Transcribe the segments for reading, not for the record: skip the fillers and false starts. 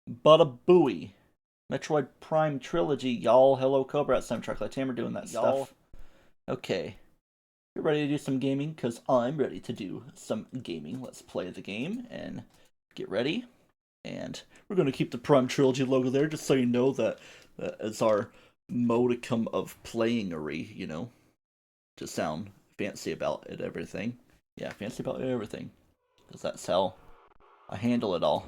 Bada booey. Metroid Prime Trilogy, y'all. Hello, Cobra. It's TryclydeTamer doing that stuff. Okay. You're ready to do some gaming? Because I'm ready to do some gaming. Let's play the game and get ready. And we're going to keep the Prime Trilogy logo there just so you know that is our modicum of playingery, you know? To sound fancy about it, everything. Yeah, fancy about everything. Because that's how I handle it all.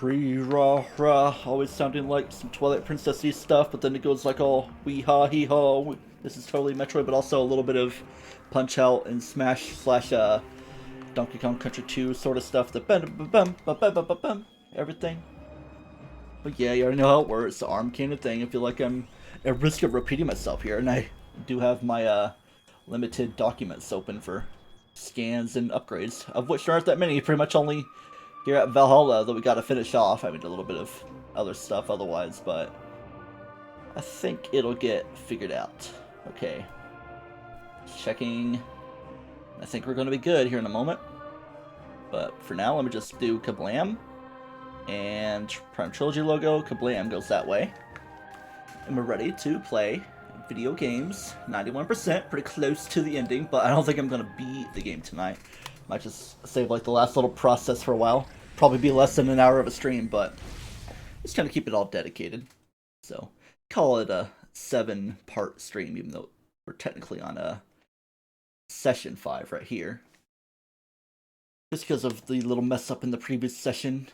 Rah rah, always sounding like some Twilight Princessy stuff, but then it goes like all wee ha hee haw. This is totally Metroid, but also a little bit of Punch Out and Smash slash Donkey Kong Country 2 sort of stuff. The bum everything. But yeah, you already know how it works. The arm cannon thing. I feel like I'm at risk of repeating myself here, and I do have my limited documents open for scans and upgrades, of which there aren't that many. Pretty much only here at Valhalla that we gotta finish off. I mean, a little bit of other stuff otherwise, but I think it'll get figured out. Okay. Checking. I think we're gonna be good here in a moment. But for now, let me just do Kablam. And Prime Trilogy logo, Kablam goes that way. And we're ready to play video games. 91%, pretty close to the ending, but I don't think I'm gonna beat the game tonight. Might just save like the last little process for a while. Probably be less than an hour of a stream, but just trying to keep it all dedicated. So call it a 7-part stream, even though we're technically on a session 5 right here. Just because of the little mess up in the previous session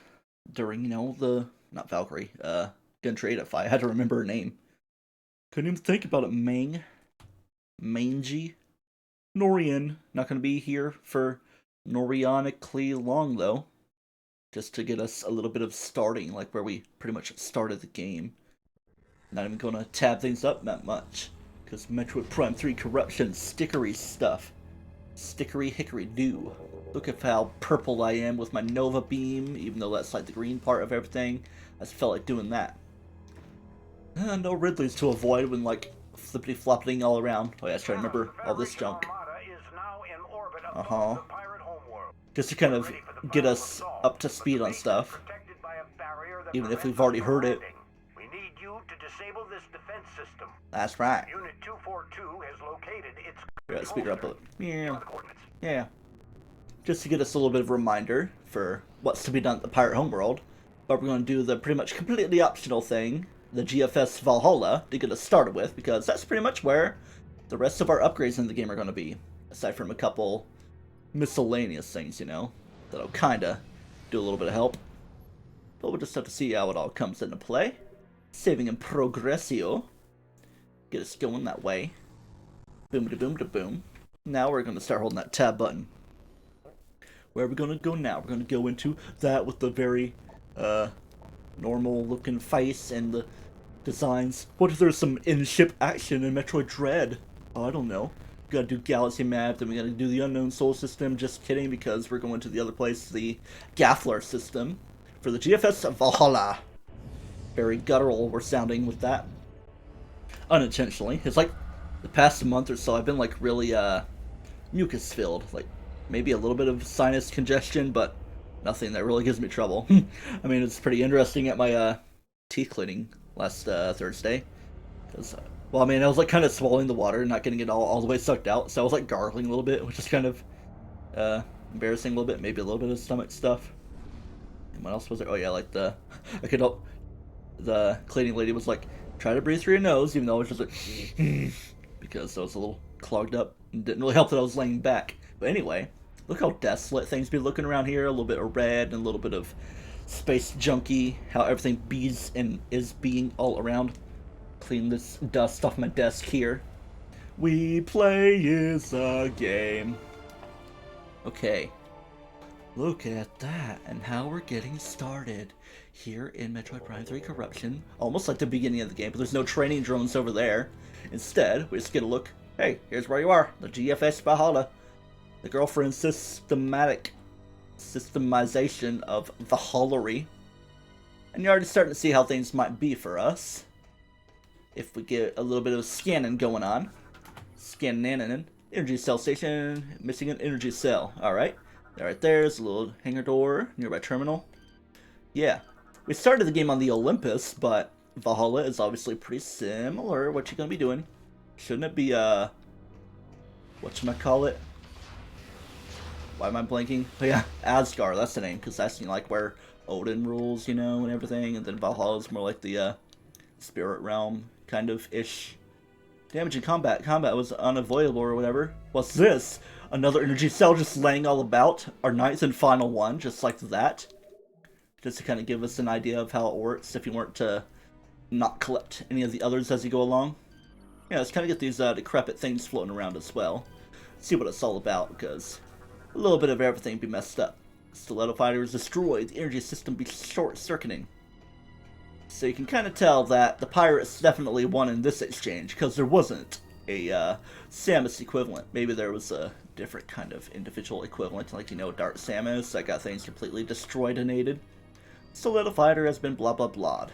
during, you know, the not Valkyrie, Gun Trade at 5. I had to remember her name. Couldn't even think about it, Mangy. Norian, not gonna be here for Norionically long though. Just to get us a little bit of starting, like where we pretty much started the game. Not even gonna tab things up that much. Because Metroid Prime 3 Corruption, stickery stuff. Stickery hickory do. Look at how purple I am with my Nova Beam, even though that's like the green part of everything. I just felt like doing that. No Ridleys to avoid when like flippity flopping all around. Oh yeah, I try to remember all this junk. Uh-huh. Just to kind of get us up to speed on stuff. Even if we've already heard it. We need you to disable this defense system. That's right. Unit 242 has located its Yeah, speed her up a little. Yeah. Yeah. Just to get us a little bit of a reminder for what's to be done at the Pirate Homeworld. But we're going to do the pretty much completely optional thing, the GFS Valhalla, to get us started with, because that's pretty much where the rest of our upgrades in the game are going to be. Aside from a couple miscellaneous things, you know, that'll kinda do a little bit of help. But we'll just have to see how it all comes into play. Saving in progressio. Get us going that way. Boom da boom da boom. Now we're gonna start holding that tab button. Where are we gonna go now? We're gonna go into that with the very normal looking face and the designs. What if there's some in-ship action in Metroid Dread? Oh, I don't know. We gotta do Galaxy Map, then we gotta do the Unknown Soul system. Just kidding, because we're going to the other place, the Gaffler system, for the GFS of Valhalla. Very guttural we're sounding with that. Unintentionally. It's like the past month or so I've been like really mucus filled. Like maybe a little bit of sinus congestion, but nothing that really gives me trouble. I mean, it's pretty interesting at my teeth cleaning last Thursday. Because well, I mean, I was like kind of swallowing the water, not getting it all the way sucked out, so I was like gargling a little bit, which is kind of embarrassing a little bit. Maybe a little bit of stomach stuff. And what else was there? Oh yeah, like the I could the cleaning lady was like, try to breathe through your nose, even though it was just like because I was a little clogged up and didn't really help that I was laying back. But anyway, look how desolate things be looking around here. A little bit of red and a little bit of space junky. How everything bees and is being all around. Clean this dust off my desk here. We play is a game. Okay. Look at that, and how we're getting started here in Metroid Prime 3 Corruption. Almost like the beginning of the game, but there's no training drones over there. Instead, we just get a look. Hey, here's where you are, the GFS Valhalla. The girlfriend systemization of Valkyrie. And you're already starting to see how things might be for us. If we get a little bit of scanning going on. Scanning. Energy cell station. Missing an energy cell. Alright. Right there's a little hangar door. Nearby terminal. Yeah. We started the game on the Olympus, but Valhalla is obviously pretty similar. What you gonna be doing? Shouldn't it be, whatchamacallit? Why am I blanking? Oh yeah, Asgard, that's the name, because that's, you know, like where Odin rules, you know, and everything, and then Valhalla is more like the, spirit realm, kind of ish. Damage in combat. Combat was unavoidable or whatever. What's this? Another energy cell just laying all about. Our ninth and final one, just like that. Just to kind of give us an idea of how it works if you weren't to not collect any of the others as you go along. Yeah, let's kind of get these decrepit things floating around as well. See what it's all about, because a little bit of everything be messed up. Stiletto fighter is destroyed. The energy system be short-circuiting. So you can kind of tell that the pirates definitely won in this exchange, because there wasn't a Samus equivalent. Maybe there was a different kind of individual equivalent, like, you know, Dark Samus that got things completely destroyed-donated. Stiletto fighter has been blah blah blah.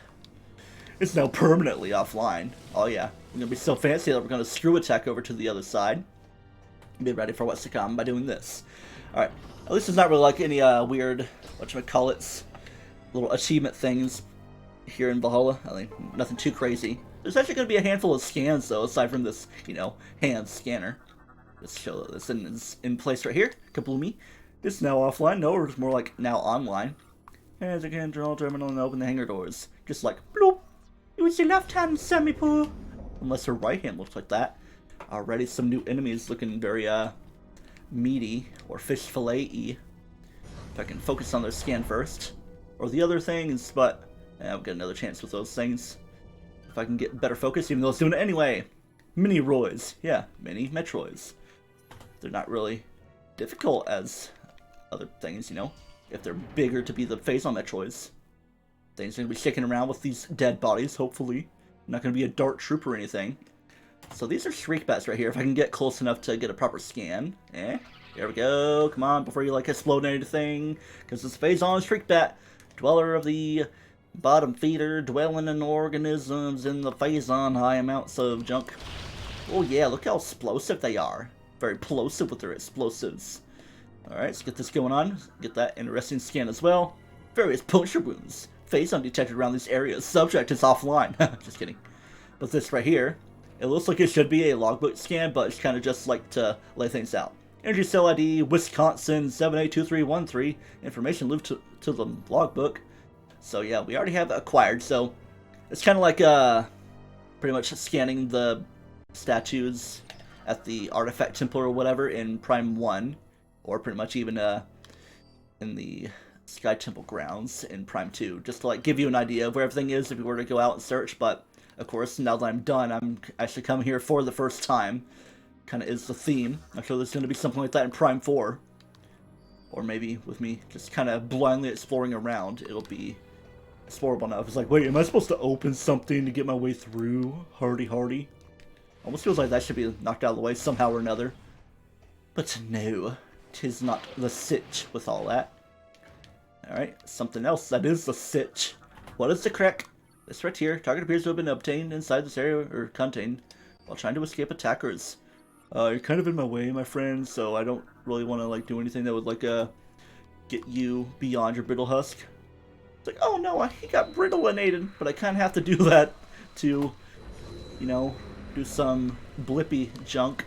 It's now permanently offline. Oh yeah, we're gonna be so fancy that we're gonna screw attack over to the other side. Be ready for what's to come by doing this. Alright, at least it's not really like any weird, whatchamacallits, little achievement things here in Valhalla. I mean, nothing too crazy. There's actually going to be a handful of scans, though, aside from this, you know, hand scanner. Let's show this in place right here. Kabloomy. It's now offline. No, it's more like now online. As you can draw terminal and open the hangar doors. Just like, bloop. Use your left hand, Sammy-poo. Unless her right hand looks like that. Already some new enemies looking very, meaty or fish fillet-y. If I can focus on their scan first. Or the other things, but I'll get another chance with those things. If I can get better focus, even though it's doing it anyway. Mini Roys. Yeah, mini Metroids. They're not really difficult as other things, you know. If they're bigger to be the Phazon Metroids. Things are going to be shaking around with these dead bodies, hopefully. Not going to be a Dart Troop or anything. So these are Shriek Bats right here. If I can get close enough to get a proper scan. There we go. Come on, before you, like, explode anything. Because it's Phazon Shriek Bat. Dweller of the bottom feeder, dwelling in organisms in the Phazon, high amounts of junk. Oh yeah, look how explosive they are. Very plosive with their explosives. Alright, let's get this going on. Get that interesting scan as well. Various puncture wounds. Phazon detected around these areas. Subject is offline. Just kidding. But this right here, it looks like it should be a logbook scan, but it's kind of just like to lay things out. Energy cell ID, Wisconsin 782313. Information looped to the logbook. So yeah, we already have it acquired, so it's kind of like pretty much scanning the statues at the Artifact Temple or whatever in Prime 1, or pretty much even in the Sky Temple grounds in Prime 2, just to like give you an idea of where everything is if you were to go out and search. But of course, now that I'm done, I'm actually coming here for the first time. Kind of is the theme. I'm sure there's going to be something like that in Prime 4. Or maybe with me just kind of blindly exploring around, it'll be explorable enough. It's like, wait, am I supposed to open something to get my way through? Hardy. Almost feels like that should be knocked out of the way somehow or another. But no, 'tis not the sitch with all that. Alright, something else that is the sitch. What is the crack? This right here. Target appears to have been obtained inside this area, or contained, while trying to escape attackers. You're kind of in my way, my friend, so I don't really want to, like, do anything that would, like, get you beyond your brittle husk. It's like, oh no, he got brittleinated, but I kind of have to do that to, you know, do some blippy junk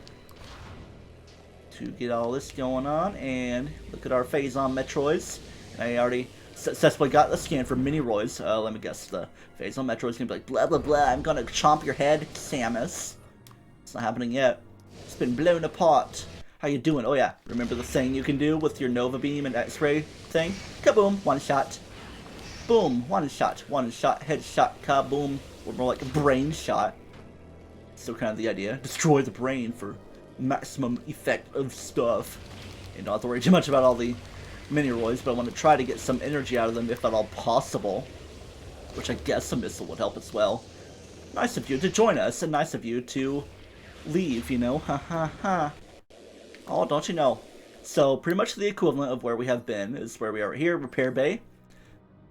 to get all this going on. And look at our Phazon Metroids. I already successfully got the scan for Mini Roys. Let me guess, the Phazon Metroid's gonna be like, blah blah blah, I'm gonna chomp your head, Samus. It's not happening yet. It's been blown apart. How you doing? Oh yeah, remember the thing you can do with your Nova Beam and X-Ray thing? Kaboom, one shot. Boom, one shot, headshot, kaboom. Or more like a brain shot. Still kind of the idea. Destroy the brain for maximum effect of stuff. And don't have to worry too much about all the mini roids, but I want to try to get some energy out of them if at all possible. Which I guess a missile would help as well. Nice of you to join us, and nice of you to leave, you know. Ha ha ha. Oh, don't you know. So, pretty much the equivalent of where we have been is where we are here, Repair Bay.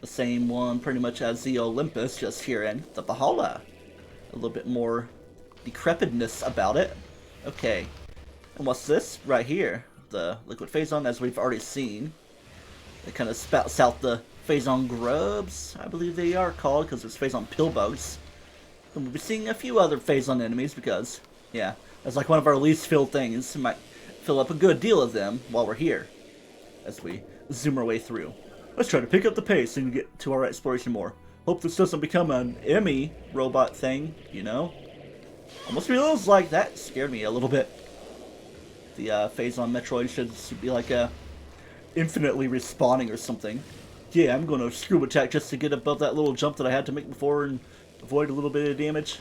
The same one pretty much as the Olympus, just here in the Valhalla. A little bit more decrepitness about it. Okay. And what's this? Right here. The Liquid Phazon, as we've already seen. It kind of spouts out the Phazon grubs, I believe they are called, because there's Phazon pillbugs. And we'll be seeing a few other Phazon enemies because, yeah, that's like one of our least filled things. We might fill up a good deal of them while we're here, as we zoom our way through. Let's try to pick up the pace and get to our exploration more. Hope this doesn't become an Emmy robot thing, you know? Almost feels like that scared me a little bit. The Phazon Metroid should be like infinitely respawning or something. Yeah, I'm gonna scuba attack just to get above that little jump that I had to make before and avoid a little bit of damage.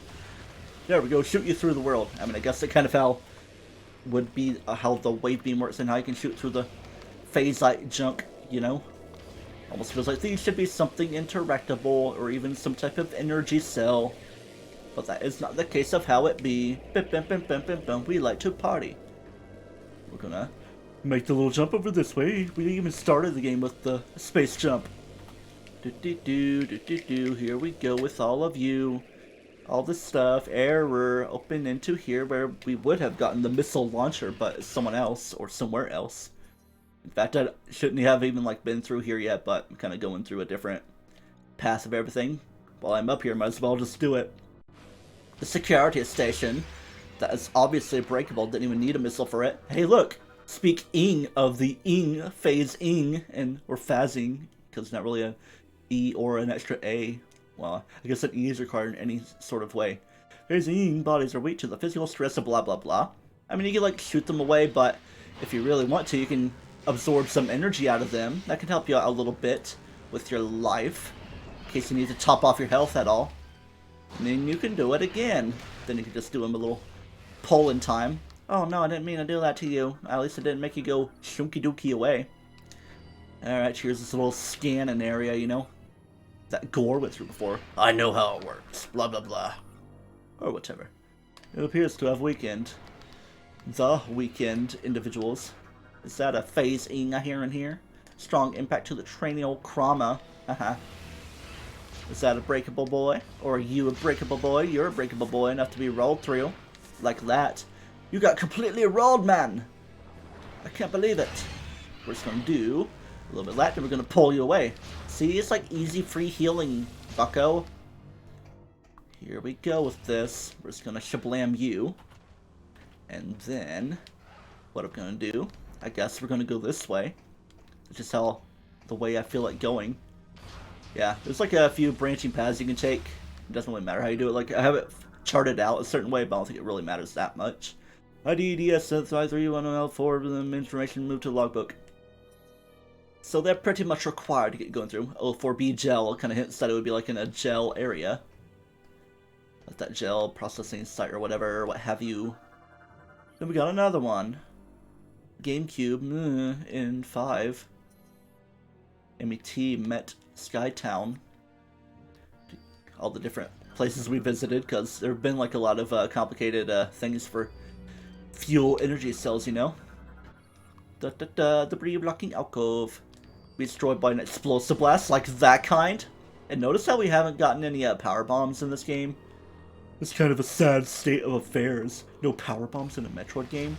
There we go, shoot you through the world. I mean, I guess that's kind of how would be how the wave beam works and how you can shoot through the phasite junk, you know? Almost feels like these should be something interactable or even some type of energy cell. But that is not the case of how it be. We like to party. We're gonna make the little jump over this way. We even started the game with the space jump. Here we go with all of you. All this stuff. Error. Open into here where we would have gotten the missile launcher, but it's someone else or somewhere else. In fact, I shouldn't have even like been through here yet, but I'm kind of going through a different path of everything. While I'm up here, might as well just do it. The security station that is obviously breakable, didn't even need a missile for it. Hey, look! Speak ing of the ing, phase ing, and or phasing, because it's not really a E or an extra A. Well, I guess an E is required in any sort of way. Phasing bodies are weak to the physical stress of blah blah blah. I mean, you can like shoot them away, but if you really want to, you can absorb some energy out of them. That can help you out a little bit with your life, in case you need to top off your health at all. And then you can do it again. Then you can just do them a little pull in time. Oh no, I didn't mean to do that to you. At least it didn't make you go shunky dookie away. Alright, here's this little scanning area, you know? That Gore went through before. I know how it works. Blah blah blah. Or whatever. It appears to have weakened. The weakened individuals. Is that a phase-ing I hear in here? Strong impact to the cranial trauma. Haha. Is that a breakable boy? Or are you a breakable boy? You're a breakable boy enough to be rolled through. Like that. You got completely rolled, man! I can't believe it. We're just gonna do a little bit of that, and we're gonna pull you away. See, it's like easy free healing, bucko. Here we go with this. We're just gonna shablam you. And then, what I'm gonna do, I guess we're gonna go this way. It's just how, the way I feel like going. Yeah, there's like a few branching paths you can take. It doesn't really matter how you do it. Like, I have it charted out a certain way, but I don't think it really matters that much. ID DS75311L4, information moved to logbook. So they're pretty much required to get going through. O4B gel kind of hints that it would be like in a gel area. Like that gel processing site or whatever, what have you. Then we got another one. GameCube in 5. MET Met Skytown. All the different places we visited, because there have been like a lot of complicated things for fuel energy cells, you know. Debris blocking alcove. Be destroyed by an explosive blast, like that kind. And notice how we haven't gotten any power bombs in this game. It's kind of a sad state of affairs. No power bombs in a Metroid game.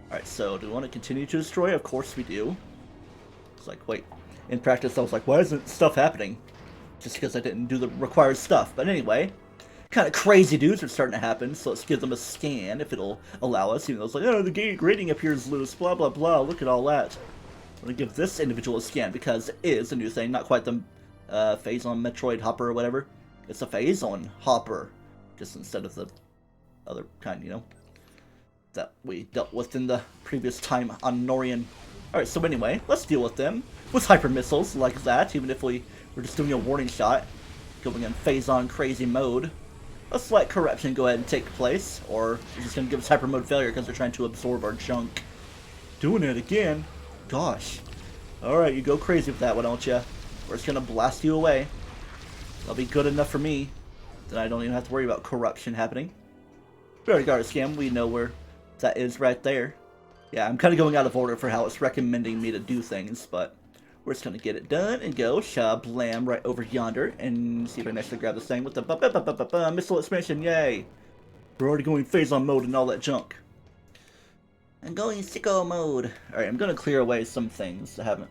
Alright, so do we want to continue to destroy? Of course we do. It's like, wait. In practice, I was like, why isn't stuff happening? Just because I didn't do the required stuff. But anyway, kind of crazy dudes are starting to happen, so let's give them a scan if it'll allow us. Even though it's like, oh, the grading appears loose, blah, blah, blah. Look at all that. I'm going to give this individual a scan because it is a new thing. Not quite the Phazon Metroid Hopper or whatever. It's a Phazon Hopper. Just instead of the other kind, you know, that we dealt with in the previous time on Norian. Alright, so anyway, let's deal with them with hyper missiles like that, even if we were just doing a warning shot, going in Phazon crazy mode. Let's let corruption go ahead and take place, or we're just going to give us hyper mode failure because they're trying to absorb our junk. Doing it again? Gosh. Alright, you go crazy with that, why don't you? We're just going to blast you away. That'll be good enough for me. Then I don't even have to worry about corruption happening. We already got our scan, we know where that is right there. Yeah, I'm kind of going out of order for how it's recommending me to do things, but we're just going to get it done and go shablam right over yonder and see if I can actually grab this thing with the missile expansion, yay! We're already going Phazon mode and all that junk. I'm going sicko mode. Alright, I'm going to clear away some things that haven't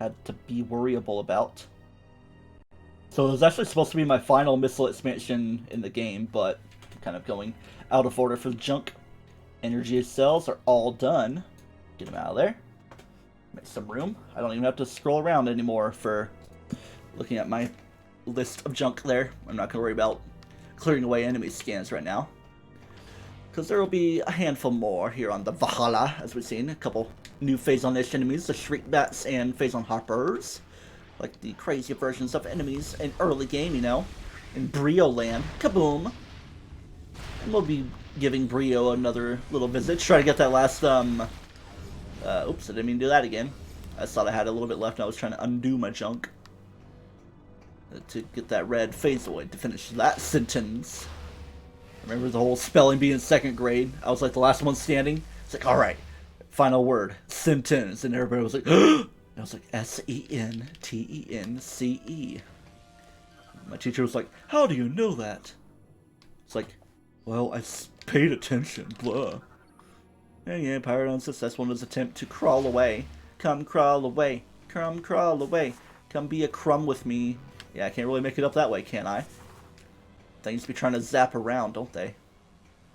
had to be worryable about. So it was actually supposed to be my final missile expansion in the game, but kind of going out of order for the junk. Energy cells are all done. Get them out of there. Make some room. I don't even have to scroll around anymore for looking at my list of junk there. I'm not going to worry about clearing away enemy scans right now, because there will be a handful more here on the Valhalla, as we've seen. A couple new Phazon-ish enemies, the Shriekbats and Phazon Harpers. Like the crazy versions of enemies in early game, you know. In Brio Land. Kaboom! And we'll be giving Brio another little visit. Try to get that last, oops, I didn't mean to do that again. I thought I had a little bit left and I was trying to undo my junk. To get that red Phazoid to finish that sentence. Remember the whole spelling bee in 2nd grade? I was like the last one standing. It's like, alright, final word, sentence. And everybody was like, I was like, S-E-N-T-E-N-C-E. My teacher was like, how do you know that? It's like, well, I paid attention, blah. And yeah, Pirate unsuccessful in his attempt to crawl away. Come crawl away. Come crawl away. Come be a crumb with me. Yeah, I can't really make it up that way, can I? Things be trying to zap around, don't they?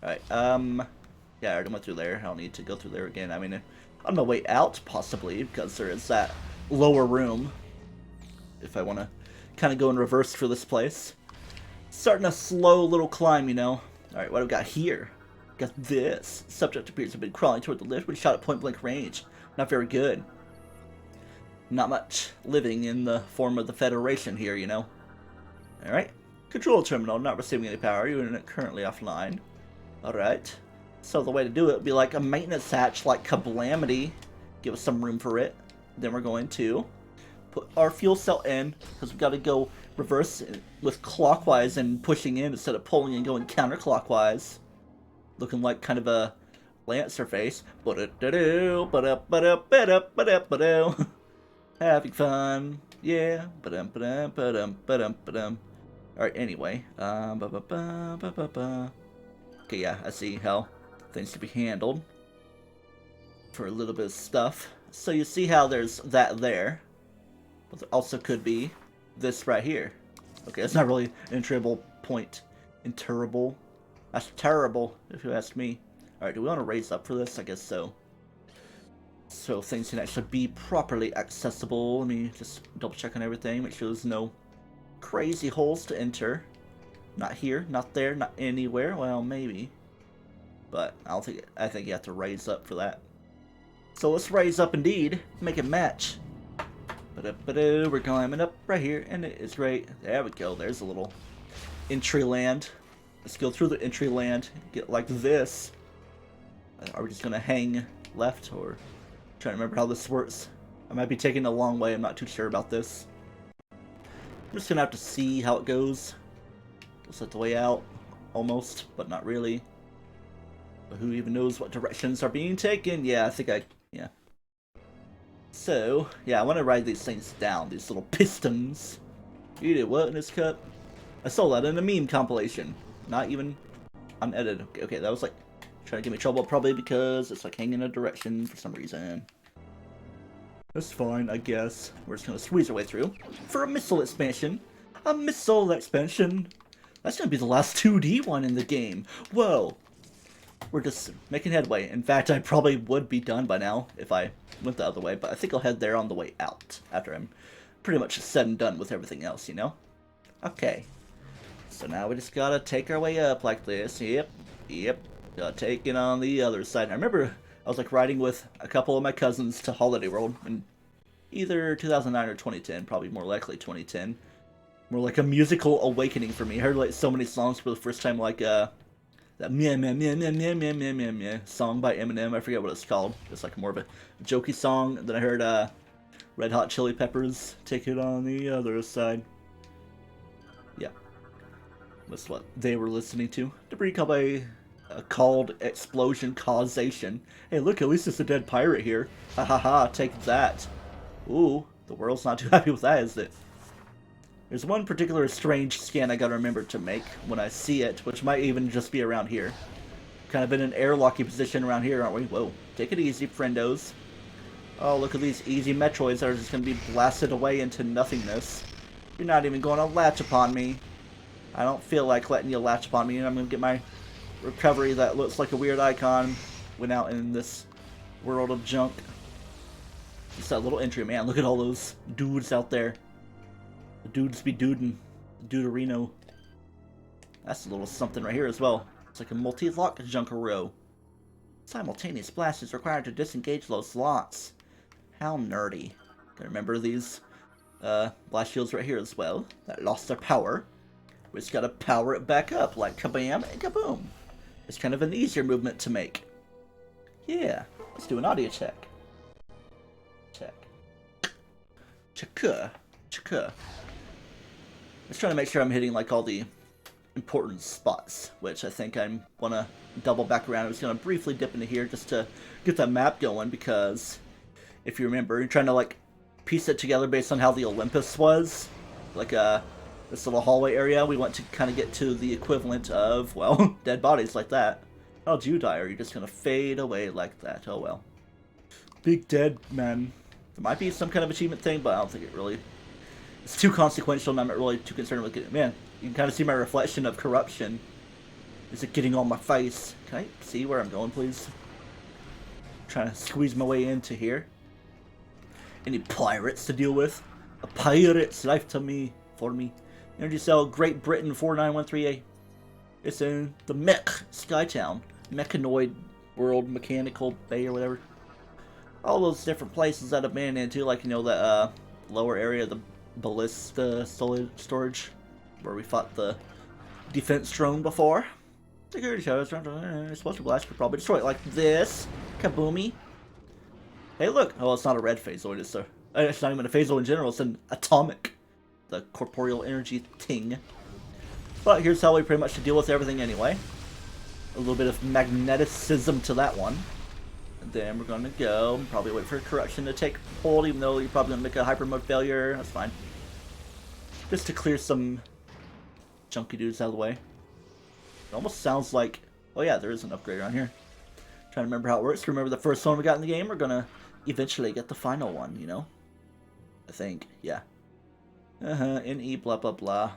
Alright, yeah, I already went through there. I don't need to go through there again. I mean, on my way out, possibly, because there is that lower room. If I want to kind of go in reverse for this place. Starting a slow little climb, you know. Alright, what do we got here? Got this. Subject appears to have been crawling toward the lift when shot at point-blank range. Not very good. Not much living in the form of the Federation here, you know. Alright. Control terminal, not receiving any power. Unit currently offline. Alright. So the way to do it would be like a maintenance hatch, like Calamity. Give us some room for it. Then we're going to put our fuel cell in, because we've got to go reverse with clockwise and pushing in instead of pulling and going counterclockwise. Looking like kind of a Lancer face. Having fun. Yeah. Alright, anyway. Okay, yeah, I see how things can be handled for a little bit of stuff. So you see how there's that there. But there also could be this right here. Okay, that's not really an enterable point. Interrable. That's terrible, if you ask me. Alright, do we want to raise up for this? I guess so. So things can actually be properly accessible. Let me just double check on everything. Make sure there's no crazy holes to enter. Not here, not there, not anywhere. Well, maybe. But I think you have to raise up for that. So let's raise up indeed. Make it match. We're climbing up right here, and it is right. There we go. There's a little entry land. Let's go through the entry land. Get like this. Are we just gonna hang left, or trying to remember how this works? I might be taking a long way. I'm not too sure about this. I'm just gonna have to see how it goes. Looks like the way out, almost, but not really. But who even knows what directions are being taken? Yeah, yeah. So, yeah, I want to write these things down, these little pistons. You did what in this cut? I saw that in a meme compilation. Not even unedited. Okay, that was like trying to give me trouble, probably because it's like hanging in a direction for some reason. That's fine, I guess. We're just gonna squeeze our way through. For a missile expansion. A missile expansion. That's gonna be the last 2D one in the game. Whoa. We're just making headway. In fact, I probably would be done by now if I went the other way, but I think I'll head there on the way out after I'm pretty much said and done with everything else, you know? Okay. So now we just gotta take our way up like this. Yep. Gotta take it on the other side. I remember I was like riding with a couple of my cousins to Holiday World in either 2009 or 2010, probably more likely 2010. More like a musical awakening for me. I heard like so many songs for the first time, like that meh meh meh meh meh meh meh meh meh song by Eminem. I forget what it's called. It's like more of a jokey song. Then I heard Red Hot Chili Peppers, Take It on the Other Side. Yeah. That's what they were listening to. Debris called explosion causation. Hey, look, at least it's a dead pirate here. Ha ha ha, take that. Ooh, the world's not too happy with that, is it? There's one particular strange scan I gotta remember to make when I see it, which might even just be around here. Kind of in an airlocky position around here, aren't we? Whoa, take it easy, friendos. Oh, look at these easy Metroids that are just going to be blasted away into nothingness. You're not even going to latch upon me. I don't feel like letting you latch upon me, and I'm going to get my recovery that looks like a weird icon went out in this world of junk. Just that little entry, man. Look at all those dudes out there. The dudes be dudin'. The duderino. That's a little something right here as well. It's like a multi-lock Junkaroo. Simultaneous blast is required to disengage those slots. How nerdy. Gotta remember these blast shields right here as well that lost their power. We just gotta power it back up like kabam and kaboom. It's kind of an easier movement to make. Yeah, let's do an audio check. Check. Chaka. Chaka. Just trying to make sure I'm hitting like all the important spots, which I think I want to double back around. I was going to briefly dip into here just to get that map going, because if you remember, you're trying to like piece it together based on how the Olympus was. Like this little hallway area, we want to kind of get to the equivalent of, well, dead bodies like that. How'd you die? Or are you just going to fade away like that? Oh well. Big dead man. There might be some kind of achievement thing, but I don't think it really... It's too consequential, and I'm not really too concerned with it. Man, you can kind of see my reflection of corruption. Is it getting on my face? Can I see where I'm going, please? I'm trying to squeeze my way into here. Any pirates to deal with? A pirate's life to me, for me. Energy Cell, Great Britain 49138. It's in the Mech Skytown. Mechanoid World, Mechanical Bay, or whatever. All those different places that I've been into, like, you know, that lower area, the ballista storage, where we fought the defense drone before. Security shows, supposed to blast, could probably destroy it like this. Kaboomy. Hey, look. Oh, it's not a red phasoid. It's not even a phasoid in general. It's an atomic, the corporeal energy thing. But here's how we pretty much deal with everything anyway. A little bit of magneticism to that one. And then we're going to go and probably wait for corruption to take hold, even though you're probably going to make a hyper mode failure. That's fine. Just to clear some junky dudes out of the way. It almost sounds like... Oh yeah, there is an upgrade on here. Trying to remember how it works. Remember the first one we got in the game? We're going to eventually get the final one, you know? I think. Yeah. NE blah blah blah.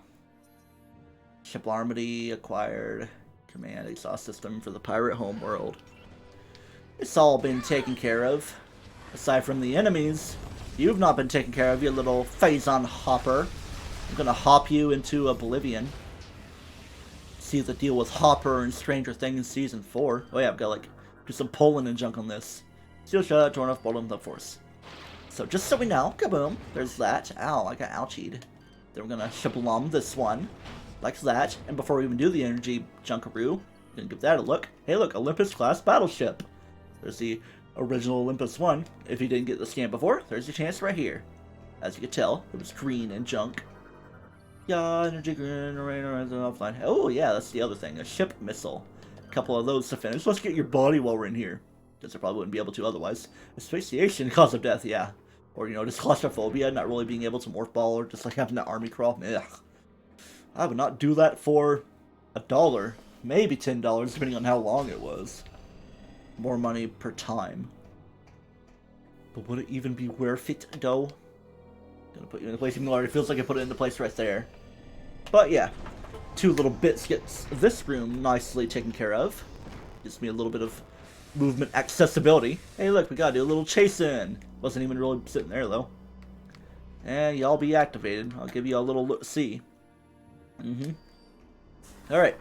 Ship Armady acquired. Command exhaust system for the Pirate Homeworld. It's all been taken care of. Aside from the enemies, you've not been taken care of, you little phazon hopper. I'm gonna hop you into oblivion. See the deal with Hopper and Stranger Things Season 4. Oh yeah, I've got to like do some polling and junk on this. Steel shot, torn off bottom of the force. So just so we know, kaboom, there's that. Ow, I got ouchied. Then we're gonna shablom this one. Like that. And before we even do the energy junkaroo, gonna give that a look. Hey look, Olympus class battleship. There's the original Olympus one. If you didn't get the scan before, there's your chance right here. As you can tell, it was green and junk. Yeah, energy green, rain, offline. Oh yeah, that's the other thing, a ship missile. A couple of those to finish. Let's get your body while we're in here. Because I probably wouldn't be able to otherwise. Asphyxiation, cause of death, yeah. Or, you know, just claustrophobia, not really being able to morph ball, or just like having to army crawl. Ugh. I would not do that for $1, maybe $10, depending on how long it was. More money per time. But would it even be worth it, though? Gonna put you into place, even though it already feels like I put it into place right there. But yeah, 2 little bits gets this room nicely taken care of. Gives me a little bit of movement accessibility. Hey look, we gotta do a little chasing. Wasn't even really sitting there though. And y'all be activated. I'll give you a little look-see. Alright.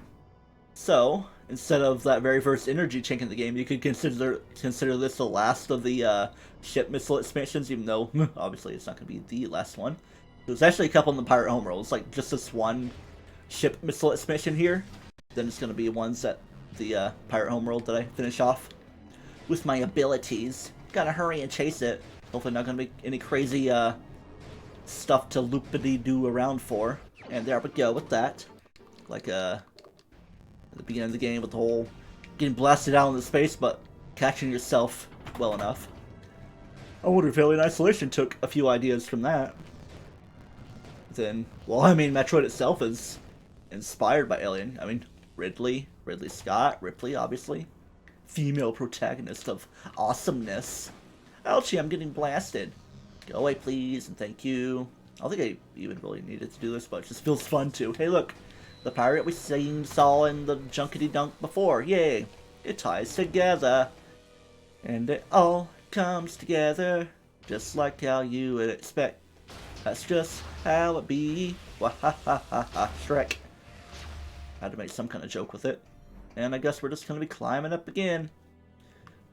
So, instead of that very first energy chink in the game, you could consider this the last of the ship missile expansions, even though obviously it's not going to be the last one. There's actually a couple in the Pirate Homeworld. It's like just this one ship missile expansion here. Then it's going to be ones at the Pirate Homeworld that I finish off with my abilities. Gotta hurry and chase it. Hopefully not going to be any crazy stuff to loopity-doo around for. And there we go with that. Like at the beginning of the game with the whole getting blasted out into space, but catching yourself well enough. I wonder if Alien Isolation took a few ideas from that. Then, well, I mean, Metroid itself is inspired by Alien. I mean, Ridley Scott, Ripley, obviously. Female protagonist of awesomeness. Ouchie, I'm getting blasted. Go away, please, and thank you. I don't think I even really needed to do this, but it just feels fun too. Hey, look. The pirate we saw in the junkety dunk before. Yay. It ties together. And it all comes together. Just like how you would expect. That's just how it be. Wahahaha. Shrek. Had to make some kind of joke with it. And I guess we're just going to be climbing up again.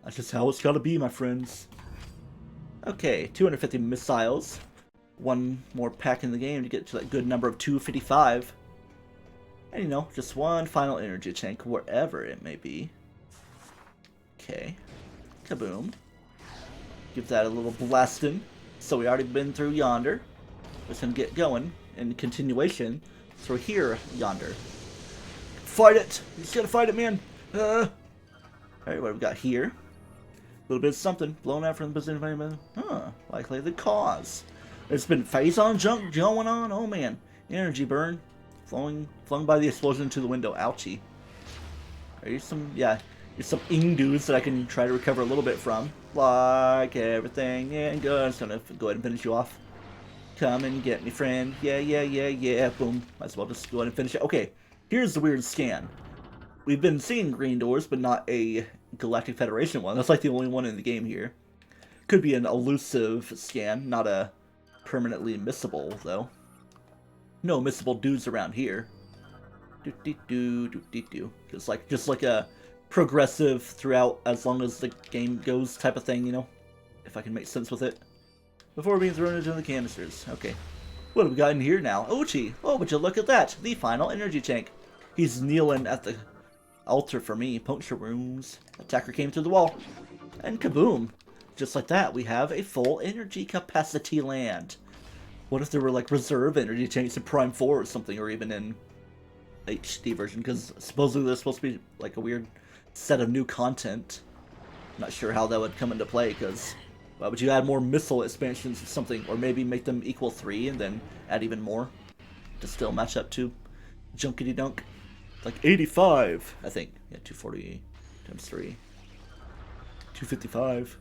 That's just how it's got to be, my friends. Okay, 250 missiles. One more pack in the game to get to that good number of 255. And you know, just one final energy tank, wherever it may be. Okay. Kaboom. Give that a little blasting. So we already been through yonder. Just gonna get going in continuation through here, yonder. Fight it! You just gotta fight it, man! Alright, what have we got here? A little bit of something blown out from the position. Huh, likely the cause. There's been phase-on junk going on. Oh man, energy burn. Flung by the explosion into the window. Ouchie. Here's some, yeah, here's some Ingdoos that I can try to recover a little bit from. Like everything. Yeah, and good. I'm just gonna go ahead and finish you off. Come and get me, friend. Yeah. Boom. Might as well just go ahead and finish it. Okay, here's the weird scan. We've been seeing green doors, but not a Galactic Federation one. That's like the only one in the game here. Could be an elusive scan, not a permanently missable, though. No missable dudes around here. Just like a progressive throughout as long as the game goes type of thing, you know? If I can make sense with it. Before being thrown into the canisters. Okay. What have we got in here now? Ochi! Oh, would you look at that? The final energy tank. He's kneeling at the altar for me. Puncture wounds. Attacker came through the wall. And kaboom! Just like that, we have a full energy capacity land. What if there were like reserve energy tanks in Prime 4 or something, or even in HD version? Because supposedly there's supposed to be like a weird set of new content. Not sure how that would come into play, because why would you add more missile expansions or something, or maybe make them equal 3 and then add even more to still match up to Junkety Dunk? Like 85, I think. Yeah, 240 times 3. 255.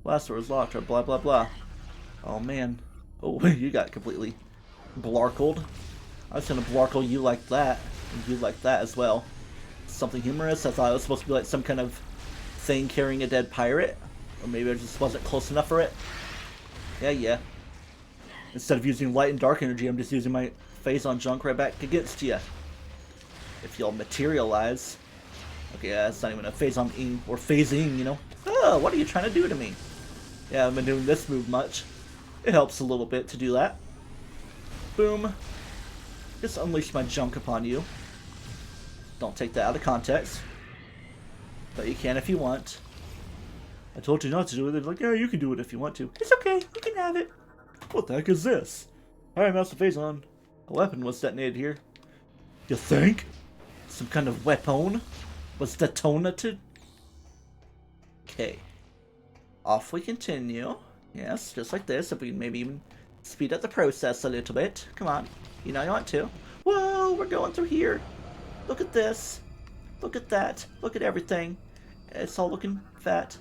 Last door is locked, or blah blah blah. Oh man. Oh, you got completely blarkled. I was gonna blarkle you like that, and you like that as well. Something humorous. I thought it was supposed to be like some kind of thing carrying a dead pirate, or maybe I just wasn't close enough for it. Yeah. Instead of using light and dark energy, I'm just using my phase-on junk right back against you. If y'all materialize. Okay, that's not even a phase-on ing or phasing, you know. Oh, what are you trying to do to me? Yeah, I haven't been doing this move much. It helps a little bit to do that. Boom. Just unleash my junk upon you. Don't take that out of context. But you can if you want. I told you not to do it. They're like, yeah, you can do it if you want to. It's okay. You can have it. What the heck is this? Alright, mouse the phase on. A weapon was detonated here. You think? Some kind of weapon was detonated? Okay. Off we continue. Yes, just like this. If we can maybe even speed up the process a little bit. Come on. You know you want to. Whoa, we're going through here. Look at this. Look at that. Look at everything. It's all looking fat.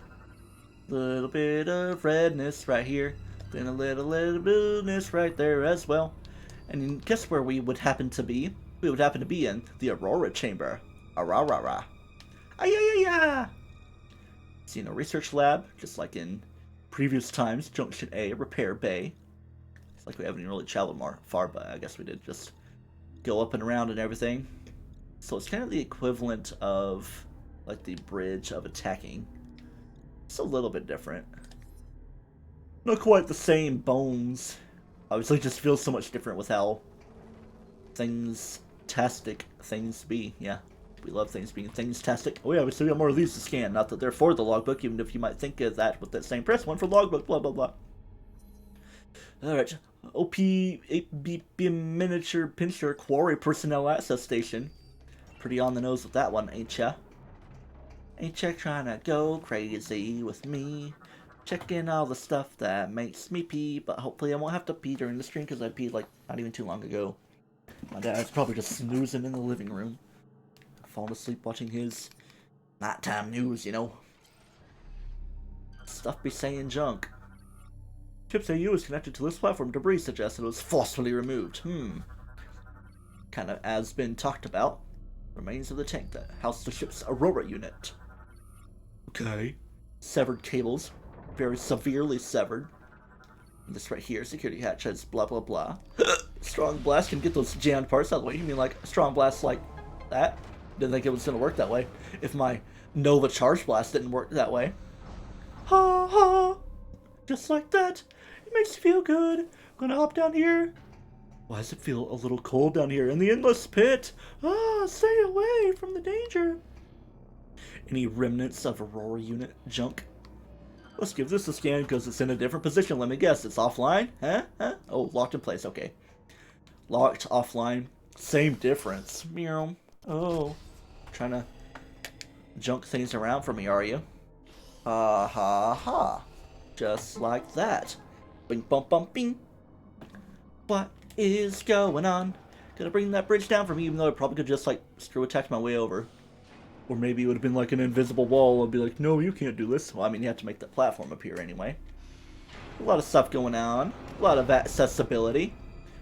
Little bit of redness right here. Then a little blueness right there as well. And guess where we would happen to be? We would happen to be in the Aurora Chamber. Ararara. Ayayaya! See, in a research lab, just like in previous times, Junction A, Repair Bay. It's like we haven't even really traveled far, but I guess we did just go up and around and everything. So it's kind of the equivalent of like the bridge of attacking. It's a little bit different. Not quite the same bones. Obviously, it just feels so much different with how things-tastic things be. Yeah, we love things being things-tastic. Oh yeah, we still got more of these to scan. Not that they're for the logbook, even if you might think of that with that same press one for logbook, blah blah blah. Alright, OP 8BP miniature pincher quarry personnel access station. Pretty on the nose with that one, ain't ya? Ain't ya trying to go crazy with me? Checking all the stuff that makes me pee, but hopefully I won't have to pee during the stream because I peed like not even too long ago. My dad's probably just snoozing in the living room, falling asleep watching his nighttime news, you know. Stuff be saying junk. Ship's AU is connected to this platform. Debris suggests it was forcefully removed. Kind of as been talked about. Remains of the tank that housed the ship's Aurora unit. Okay. Severed cables. Very severely severed. And this right here, security hatch has blah blah blah. Strong blast can get those jammed parts out of the way. You mean like a strong blast like that? Didn't think it was gonna work that way. If my Nova Charge Blast didn't work that way. Ha ha! Just like that. It makes you feel good. I'm gonna hop down here. Why does it feel a little cold down here in the endless pit? Ah, stay away from the danger. Any remnants of Aurora unit junk? Let's give this a scan because it's in a different position. Let me guess, it's offline? Huh? Oh, locked in place, okay. Locked, offline, same difference. Meow. Oh, trying to junk things around for me, are you? Ha ha ha. Just like that. Bing bum bum bing. What is going on? Gonna bring that bridge down for me, even though I probably could just like screw attack my way over. Or maybe it would have been like an invisible wall. I'd be like, no, you can't do this. Well, I mean, you have to make the platform appear anyway. A lot of stuff going on. A lot of accessibility.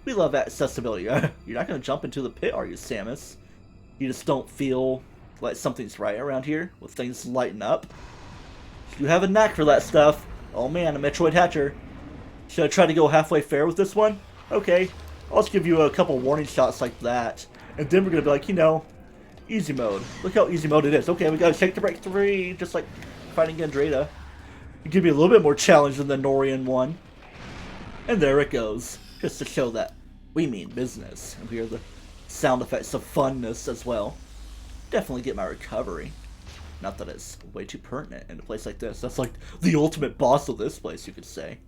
We love accessibility. You're not gonna jump into the pit, are you, Samus? You just don't feel like something's right around here with things lighting up. You have a knack for that stuff. Oh man, a Metroid Hatcher. Should I try to go halfway fair with this one? Okay, I'll just give you a couple warning shots like that. And then we're gonna be like, you know, easy mode. Look how easy mode it is. Okay, we gotta take the break 3, just like fighting Gandrada. It give me a little bit more challenge than the Norian one. And there it goes. Just to show that we mean business. And we hear the sound effects of funness as well. Definitely get my recovery. Not that it's way too pertinent in a place like this. That's like the ultimate boss of this place, you could say.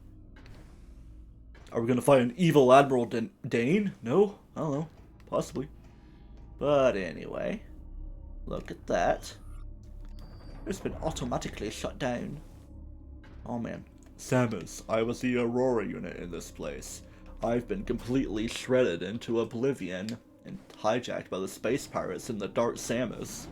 Are we gonna fight an evil Admiral Dane? No? I don't know. Possibly. But anyway. Look at that. It's been automatically shut down. Oh man. Samus, I was the Aurora unit in this place. I've been completely shredded into oblivion and hijacked by the space pirates in the Dark Samus.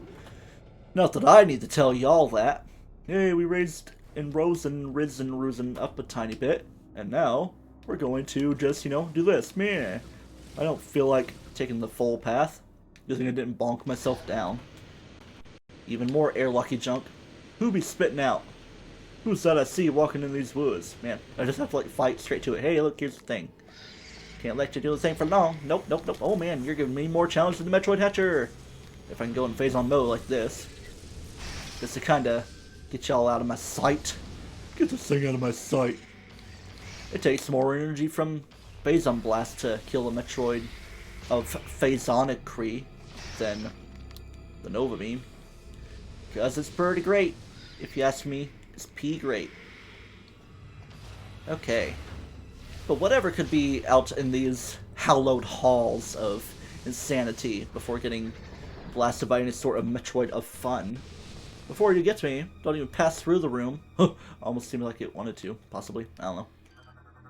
Not that I need to tell y'all that. Hey, we raised and risen up a tiny bit, and now we're going to just, you know, do this. Meh. I don't feel like taking the full path. Good thing I didn't bonk myself down. Even more airlocky junk. Who be spitting out? Who's that I see walking in these woods? Man, I just have to like fight straight to it. Hey, look, here's the thing. Can't let you do the same for long. Nope, nope, nope. Oh man, you're giving me more challenge than the Metroid Hatcher. If I can go in phase on mode like this. Just to kinda get y'all out of my sight. Get this thing out of my sight. It takes more energy from Phazon Blast to kill a Metroid of Phazonic than the Nova Beam. Because it's pretty great. If you ask me, it's P great. Okay. But whatever could be out in these hallowed halls of insanity before getting blasted by any sort of Metroid of fun. Before you get to me, don't even pass through the room. Almost seemed like it wanted to, possibly. I don't know.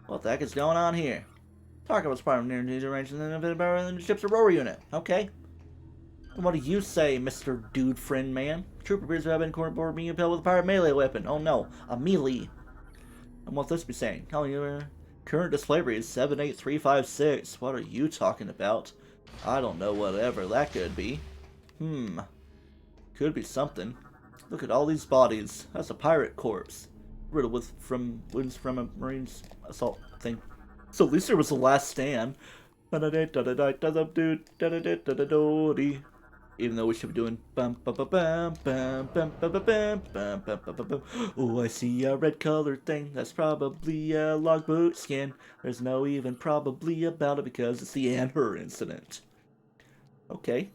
What the heck is going on here? Talk about Spiral near needs range and then a bit about the ship's Aurora unit. Okay. And what do you say, Mr. Dude Friend Man? Trooper appears to have been cornered board being impaled with a pirate melee weapon. Oh no, a melee. And what this be saying? Calling you current display read 78356. What are you talking about? I don't know whatever that could be. Could be something. Look at all these bodies. That's a pirate corpse. Riddled with wounds from a marine's assault thing. So at least there was a last stand. Even though we should be doing bum bum bum bum bum bum bum bum bum bum bum bum bum. Oh, I see a red colored thing. That's probably a logboat scan. There's no even probably about it because it's the and her incident. Okay.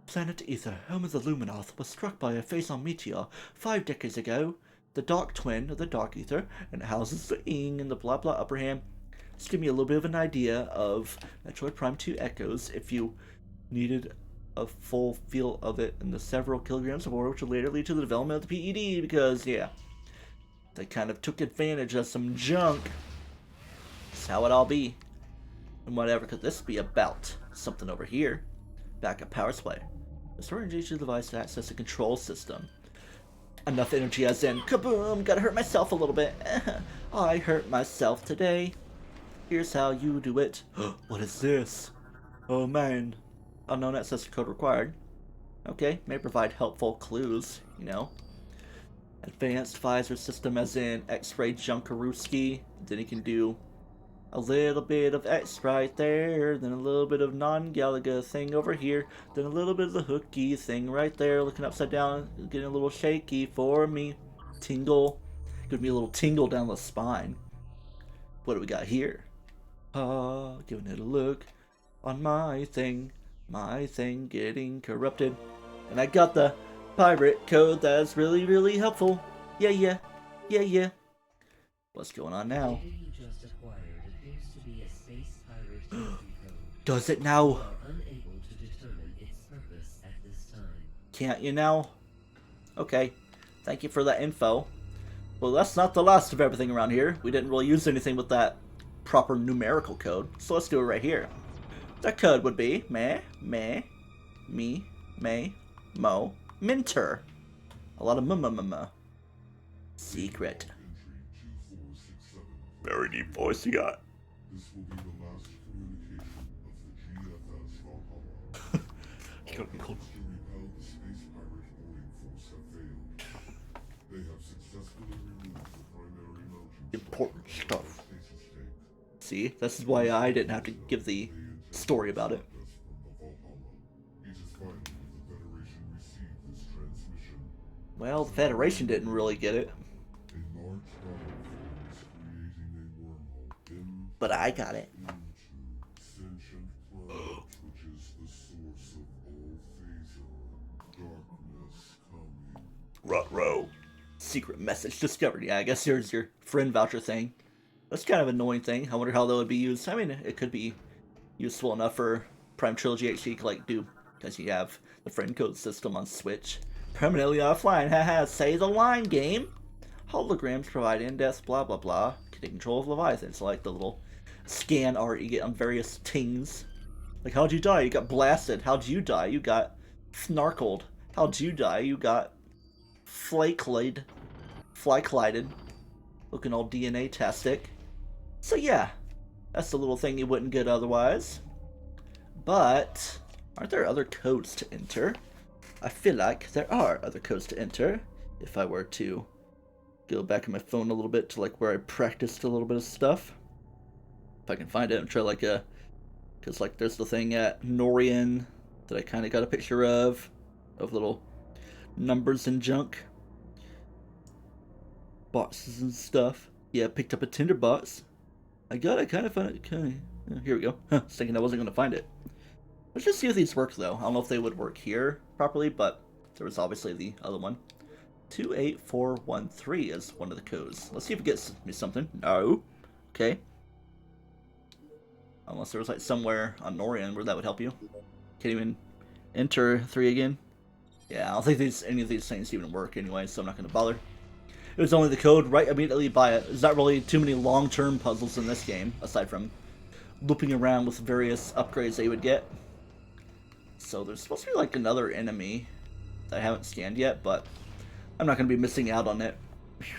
Planet Ether, home of the Luminoth, was struck by a Phazon meteor 5 decades ago. The dark twin of the Dark Ether, and it houses the Ing and the blah blah upper hand. Just give me a little bit of an idea of Metroid Prime 2 Echoes if you needed a full feel of it and the several kilograms of ore which will later lead to the development of the PED, because yeah, they kind of took advantage of some junk. That's how it all be. And whatever could this be about? Something over here. Backup power supply. Restore energy to the device to access the control system. enough energy as in, kaboom, gotta hurt myself a little bit. I hurt myself today. Here's how you do it. What is this? Oh man. Unknown access code required. Okay, may provide helpful clues, you know. Advanced visor system as in X-ray Junkarooski. Then you can do a little bit of X right there, then a little bit of non-Galaga thing over here, then a little bit of the hooky thing right there, looking upside down, getting a little shaky for me. Tingle. Give me a little tingle down the spine. What do we got here? Giving it a look on my thing getting corrupted. And I got the pirate code that's really, really helpful. Yeah. What's going on now? Does it now? Can't you now? Okay, thank you for that info. Well, that's not the last of everything around here. We didn't really use anything with that proper numerical code, so let's do it right here. That code would be me, mo, minter. A lot of secret. Very deep voice you got. This will be the last communication of the GFS Valhalla. You gotta be cool. To repel the space pirate boarding force have failed. They have successfully removed the primary motion. Important stuff. See, this is why I didn't have to give the story about it. Well, the Federation didn't really get it. But I got it. Ruh-roh. Secret message discovered. Yeah, I guess here's your friend voucher thing. That's kind of an annoying thing. I wonder how that would be used. I mean, it could be useful enough for Prime Trilogy HD to like do, because you have the friend code system on Switch. Permanently offline, haha, say the line, game! Holograms provide in-depth blah blah blah. Take control of Leviathan. It's like the little scan art you get on various tings. Like, how'd you die? You got blasted. How'd you die? You got snarkled. How'd you die? You got fly-collided. Looking all DNA-tastic. So yeah, that's a little thing you wouldn't get otherwise. But aren't there other codes to enter? I feel like there are other codes to enter. If I were to go back on my phone a little bit to like where I practiced a little bit of stuff. If I can find it and try like a... Because like there's the thing at Norian that I kind of got a picture of little numbers and junk. Boxes and stuff. Yeah, picked up a tinderbox. I kind of found it. Okay. Here we go. I was thinking I wasn't going to find it. Let's just see if these work, though. I don't know if they would work here properly, but there was obviously the other one. 28413 is one of the codes. Let's see if it gets me something. No. Okay. Unless there was like somewhere on Norian where that would help you. Can't even enter 3 again. Yeah, I don't think any of these things even work anyway, so I'm not going to bother. It was only the code, right immediately by it. There's not really too many long-term puzzles in this game, aside from looping around with various upgrades that you would get. So there's supposed to be like another enemy that I haven't scanned yet, but I'm not going to be missing out on it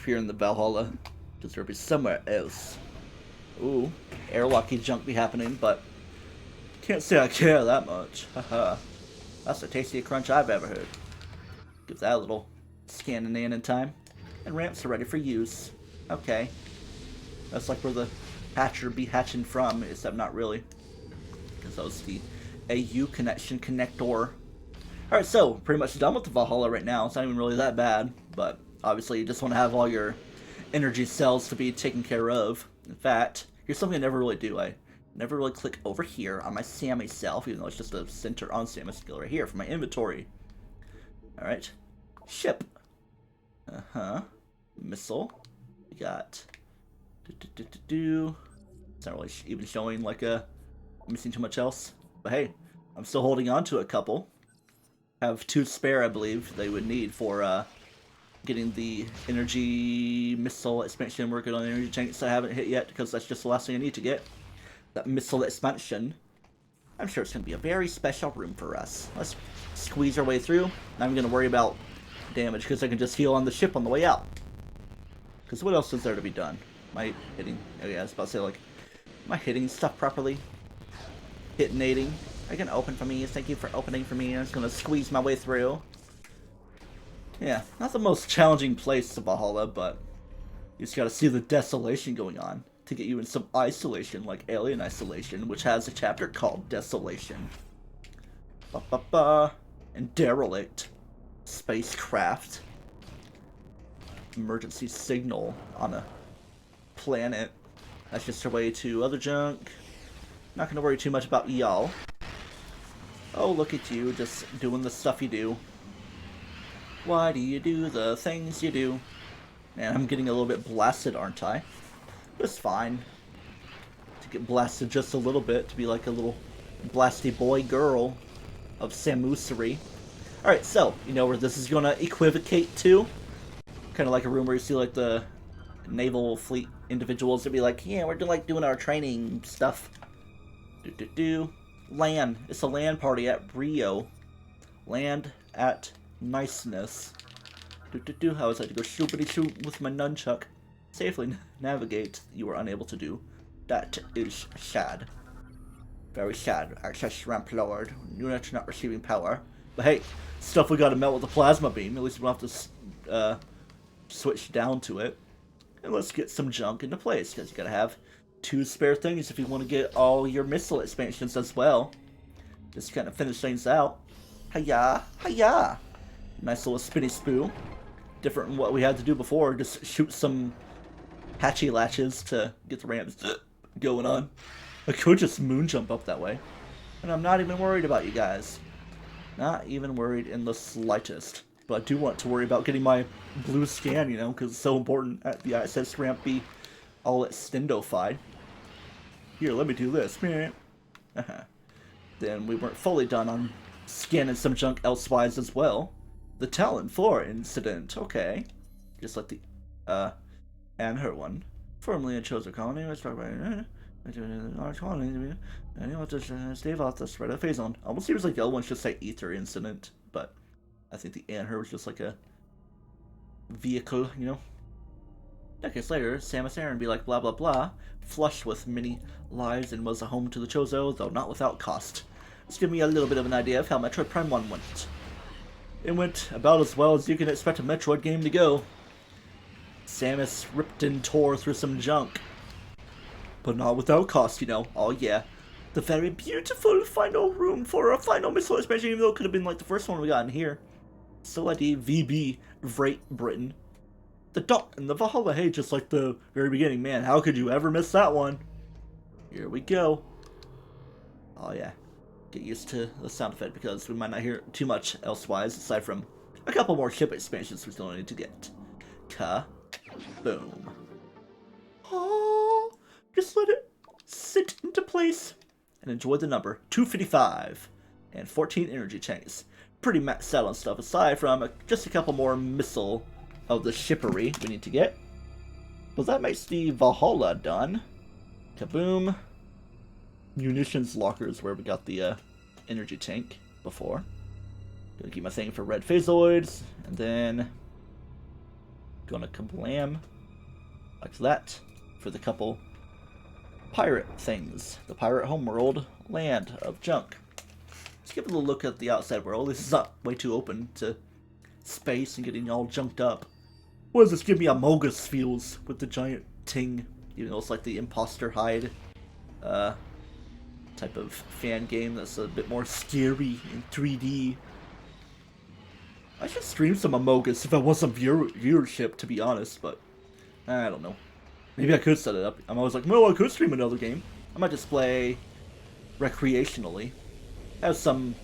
here in the Valhalla, because there'll be somewhere else. Ooh, airlocky junk be happening, but can't say I care that much. Haha. That's the tastiest crunch I've ever heard. Give that a little scanning in time. And ramps are ready for use. Okay. That's like where the hatcher be hatching from, except not really. Because that was the AU connection connector. Alright, so, pretty much done with the Valhalla right now. It's not even really that bad, but obviously you just want to have all your energy cells to be taken care of. In fact, here's something I never really do. I never really click over here on my Samus self, even though it's just a center on Samus skill right here for my inventory. Alright. Ship. Uh-huh. Missile. We got... It's not really even showing like a... I'm missing too much else. But hey, I'm still holding on to a couple. I have 2 spare, I believe, they would need for getting the energy missile expansion. Working on energy tanks I haven't hit yet, because that's just the last thing I need to get. That missile expansion. I'm sure it's going to be a very special room for us. Let's squeeze our way through. Not even going to worry about damage because I can just heal on the ship on the way out. Because what else is there to be done? Am I hitting... Oh yeah, I was about to say, like... Am I hitting stuff properly? Hitinating. I can open for me. Thank you for opening for me. I'm just gonna squeeze my way through. Yeah, not the most challenging place to Valhalla, but... You just gotta see the desolation going on to get you in some isolation, like Alien Isolation, which has a chapter called Desolation. Ba-ba-ba. And Derelict. Spacecraft. Emergency signal on a planet. That's just our way to other junk. Not gonna worry too much about y'all. Oh, look at you, just doing the stuff you do. Why do you do the things you do? Man, I'm getting a little bit blasted, aren't I? But it's fine. To get blasted just a little bit, to be like a little blasty boy girl of Samusery. Alright, so, you know where this is gonna equivocate to? Kind of like a room where you see like the naval fleet individuals to be like, yeah, we're like doing our training stuff. LAN. It's a LAN party at Rio. Land at niceness. How is that to go shoopity shoot with my nunchuck? Safely navigate. You are unable to do. That is sad. Very sad. Access ramp lowered. Unit not receiving power. But hey, stuff we gotta melt with the plasma beam. At least we don't have to switch down to it. And let's get some junk into place, because you gotta have 2 spare things if you want to get all your missile expansions as well. Just kind of finish things out. Hiya! Hiya! Nice little spinny spoo. Different than what we had to do before. Just shoot some hatchy latches to get the ramps going on. I could just moon jump up that way. And I'm not even worried about you guys. Not even worried in the slightest. But I do want to worry about getting my blue scan, you know, because it's so important at the ISS ramp be all extendofied. Here, let me do this. Then we weren't fully done on scanning some junk elsewise as well. The Talon 4 incident, okay. Just like the, and her one. Formerly a chosen colony, was struck by a large colony, and you want to stave off the spread of phase on. Almost seems like the other one should say Ether incident, but I think the and her was just like a vehicle, you know? Decades later, Samus Aran be like blah blah blah, flushed with many lives and was a home to the Chozo, though not without cost. Let's give me a little bit of an idea of how Metroid Prime 1 went. It went about as well as you can expect a Metroid game to go. Samus ripped and tore through some junk. But not without cost, you know. Oh yeah. The very beautiful final room for a final missile expansion, even though it could have been like the first one we got in here. Still ID VB, Great Britain. The dot and the Valhalla, hey, just like the very beginning. Man, how could you ever miss that one? Here we go. Oh yeah. Get used to the sound effect because we might not hear too much elsewise, aside from a couple more ship expansions we still need to get. Boom. Oh, just let it sit into place and enjoy the number 255 and 14 energy tanks. Pretty maxed out on stuff aside from just a couple more missile of the shippery we need to get. But that makes the Valhalla done. Kaboom. Munitions lockers where we got the energy tank before. Gonna keep my thing for red phasoids, and then gonna kablam like that for the couple pirate things. The Pirate Homeworld land of junk. Let's give it a little look at the outside world. This is not way too open to space and getting all junked up. What does this give me? Amogus feels with the giant ting, even though it's like the imposter hide type of fan game that's a bit more scary in 3D. I should stream some Amogus if I want some viewership, to be honest, but I don't know. Maybe I could set it up. I'm always like, well, I could stream another game. I might just play recreationally. I have some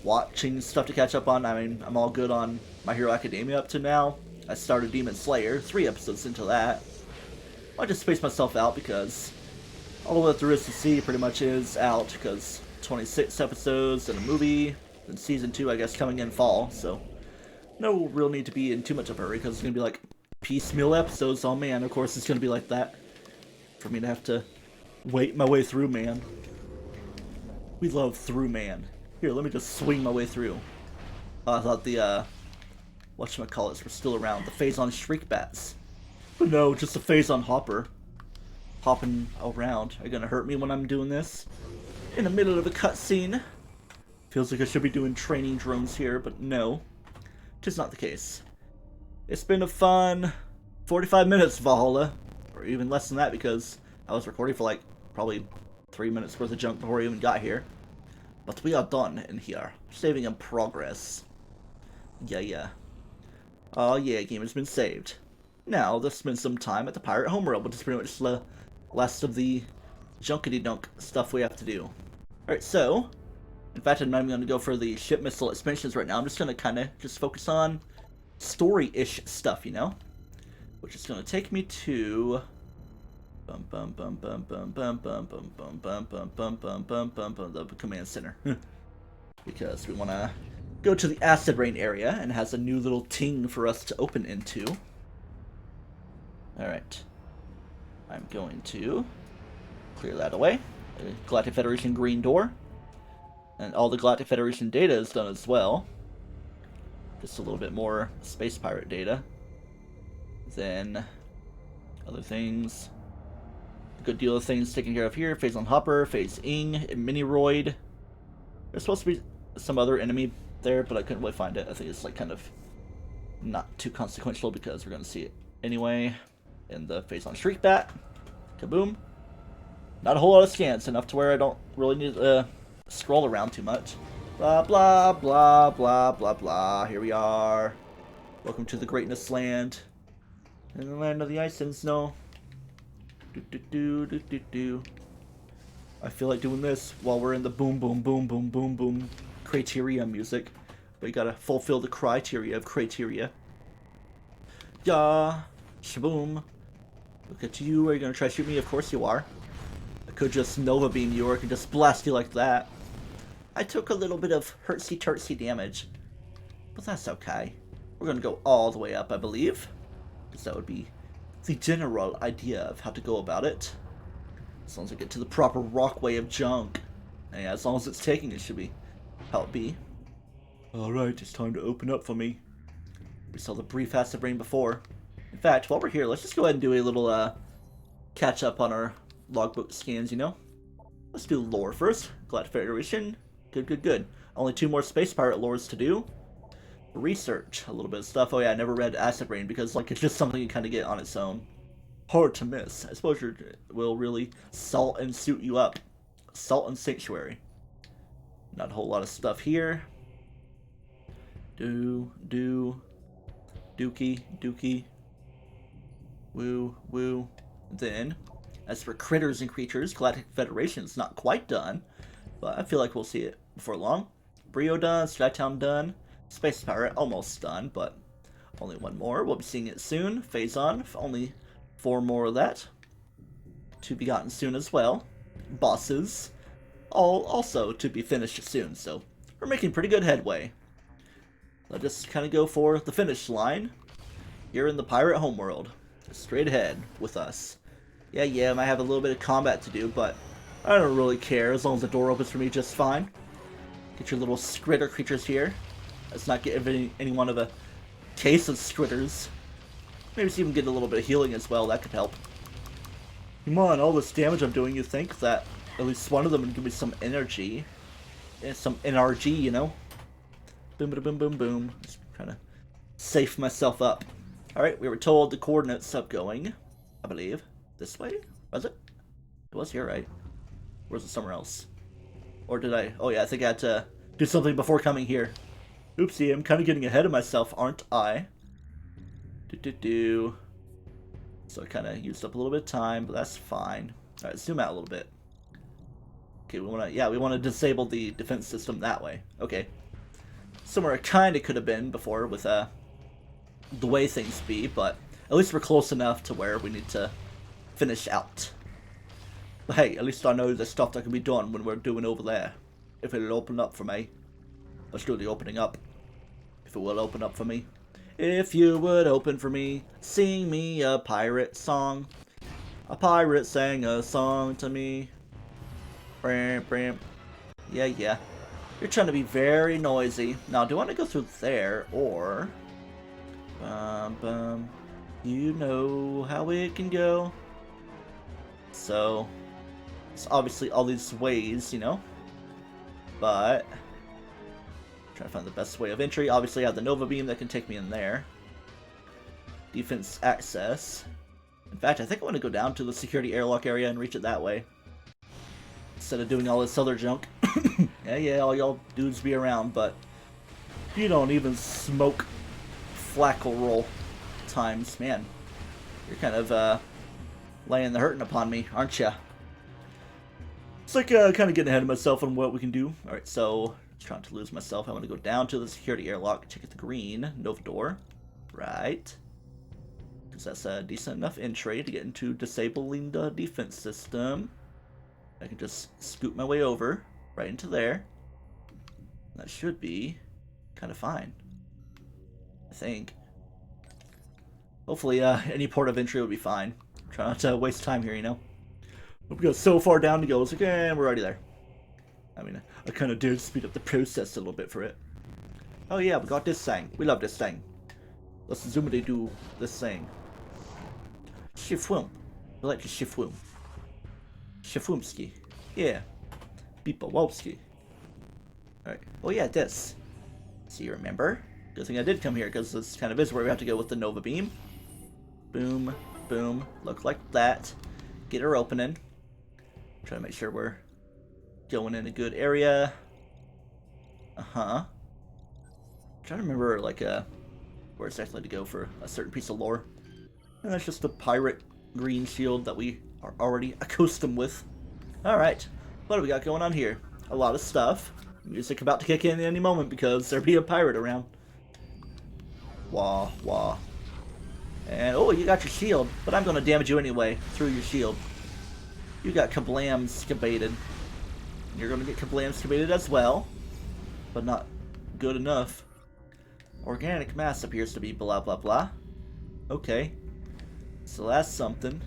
watching stuff to catch up on. I mean, I'm all good on My Hero Academia up to now. I started Demon Slayer, 3 episodes into that. I just space myself out because all that there is to see pretty much is out, because 26 episodes and a movie, and season 2 I guess coming in fall, so no real need to be in too much of a hurry, because it's going to be like piecemeal episodes. Oh man, of course it's going to be like that for me to have to wait my way through, man. We love through, man. Here, let me just swing my way through. I thought the whatchamacallits were still around. The Phazon Shriekbats. But no, just a Phazon Hopper. Hopping around. Are you gonna hurt me when I'm doing this? In the middle of a cutscene. Feels like I should be doing training drones here, but no. Tis not the case. It's been a fun 45 minutes, Valhalla. Or even less than that, because I was recording for like probably 3 minutes worth of junk before I even got here. But we are done in here. Saving in progress. Yeah. Oh yeah, game has been saved. Now, let's spend some time at the Pirate Homeworld, which is pretty much the last of the junkety-dunk stuff we have to do. Alright, so, in fact, I'm not even going to go for the ship missile expansions right now. I'm just going to kind of just focus on story-ish stuff, you know? Which is going to take me to... the command center. Because we want to go to the acid rain area, and it has a new little ting for us to open into. Alright. I'm going to clear that away. Galactic Federation green door. And all the Galactic Federation data is done as well. Just a little bit more Space Pirate data. Then, other things. A good deal of things taken care of here. Phazon Hopper, Phase-ing, and Metroid. There's supposed to be some other enemy there, but I couldn't really find it. I think it's like kind of not too consequential because we're going to see it anyway. In the Phazon Shriekbat. Kaboom. Not a whole lot of scans, enough to where I don't really need to scroll around too much. Blah, blah, blah, blah, blah, blah. Here we are. Welcome to the Greatness Land. In the land of the ice and snow. I feel like doing this while we're in the boom, boom, boom, boom, boom, boom criteria music. But you gotta fulfill the criteria of criteria. Yeah. Shaboom. Look at you. Are you gonna try to shoot me? Of course you are. I could just Nova Beam you, or I could just blast you like that. I took a little bit of hurtsy-turtsy damage. But that's okay. We're gonna go all the way up, I believe. Because that would be the general idea of how to go about it. As long as I get to the proper rockway of junk. And yeah, as long as it's taking it, should be how it be. Alright, it's time to open up for me. We saw the brief acid rain before. In fact, while we're here, let's just go ahead and do a little catch up on our logbook scans, you know? Let's do lore first. Galactic Federation. Good. Only 2 more Space Pirate lores to do. Research. A little bit of stuff. Oh yeah, I never read Acid Rain because like it's just something you kind of get on its own. Hard to miss. Exposure will really salt and suit you up. Salt and Sanctuary. Not a whole lot of stuff here. Dookie. Woo. Then, as for critters and creatures, Galactic Federation's not quite done, but I feel like we'll see it before long. Brio done, Skytown done, Space Pirate almost done, but only 1 more. We'll be seeing it soon. Phazon, only 4 more of that. To be gotten soon as well. Bosses, all also to be finished soon, so we're making pretty good headway. I'll just kind of go for the finish line here in the Pirate Homeworld. Straight ahead with us. Yeah, I might have a little bit of combat to do, but I don't really care as long as the door opens for me just fine. Get your little scritter creatures here. Let's not give anyone of a case of scritters. Maybe even get a little bit of healing as well, that could help. Come on, all this damage I'm doing, you think that at least one of them would give me some energy. And some NRG, you know? Boom. Just trying to safe myself up. Alright, we were told the coordinates of going, I believe, this way? Was it? It was here, right? Or was it somewhere else? Or did I? Oh yeah, I think I had to do something before coming here. Oopsie, I'm kind of getting ahead of myself, aren't I? So I kind of used up a little bit of time, but that's fine. Alright, zoom out a little bit. Okay, we want to disable the defense system that way. Okay. Somewhere I kind of could have been before with the way things be, but at least we're close enough to where we need to finish out. But hey, at least I know the stuff that can be done when we're doing over there. If it'll open up for me. Let's do the opening up. If it will open up for me. If you would open for me, sing me a pirate song. A pirate sang a song to me. Bram. Yeah. You're trying to be very noisy. Now, do I want to go through there, or Bum, bum. You know how it can go. So, it's obviously all these ways, you know. But, trying to find the best way of entry. Obviously, I have the Nova Beam that can take me in there. Defense access. In fact, I think I want to go down to the security airlock area and reach it that way. Instead of doing all this other junk. Yeah, all y'all dudes be around, but you don't even smoke flackle roll times. Man, you're kind of laying the hurting upon me, aren't ya? It's like kind of getting ahead of myself on what we can do. Alright, so trying to lose myself. I want to go down to the security airlock, check out the green Nova door. Right. Because that's a decent enough entry to get into disabling the defense system. I can just scoot my way over right into there. That should be kind of fine, I think. Hopefully any port of entry will be fine. Try not to waste time here, you know. We got so far down to go. It's like, we're already there. I mean, I kind of did speed up the process a little bit for it. Oh yeah, we got this thing. We love this thing. Let's zoomity do this thing. Shifwum. I like to shifwum. Shifwumski. Yeah. Beepa Wopski. Alright. Oh yeah, this. So you remember? Good thing I did come here, because this kind of is where we have to go with the Nova Beam. Boom. Boom. Look like that. Get her opening. Try to make sure we're going in a good area. Uh-huh. Trying to remember, like, where exactly to go for a certain piece of lore. And that's just a pirate green shield that we are already accustomed with. Alright, what do we got going on here? A lot of stuff. Music about to kick in any moment because there'll be a pirate around. Wah, wah. And, oh, you got your shield, but I'm going to damage you anyway through your shield. You got kablam-skibated. You're going to get kablam-skibated as well, but not good enough. Organic mass appears to be blah blah blah. Okay. So that's something.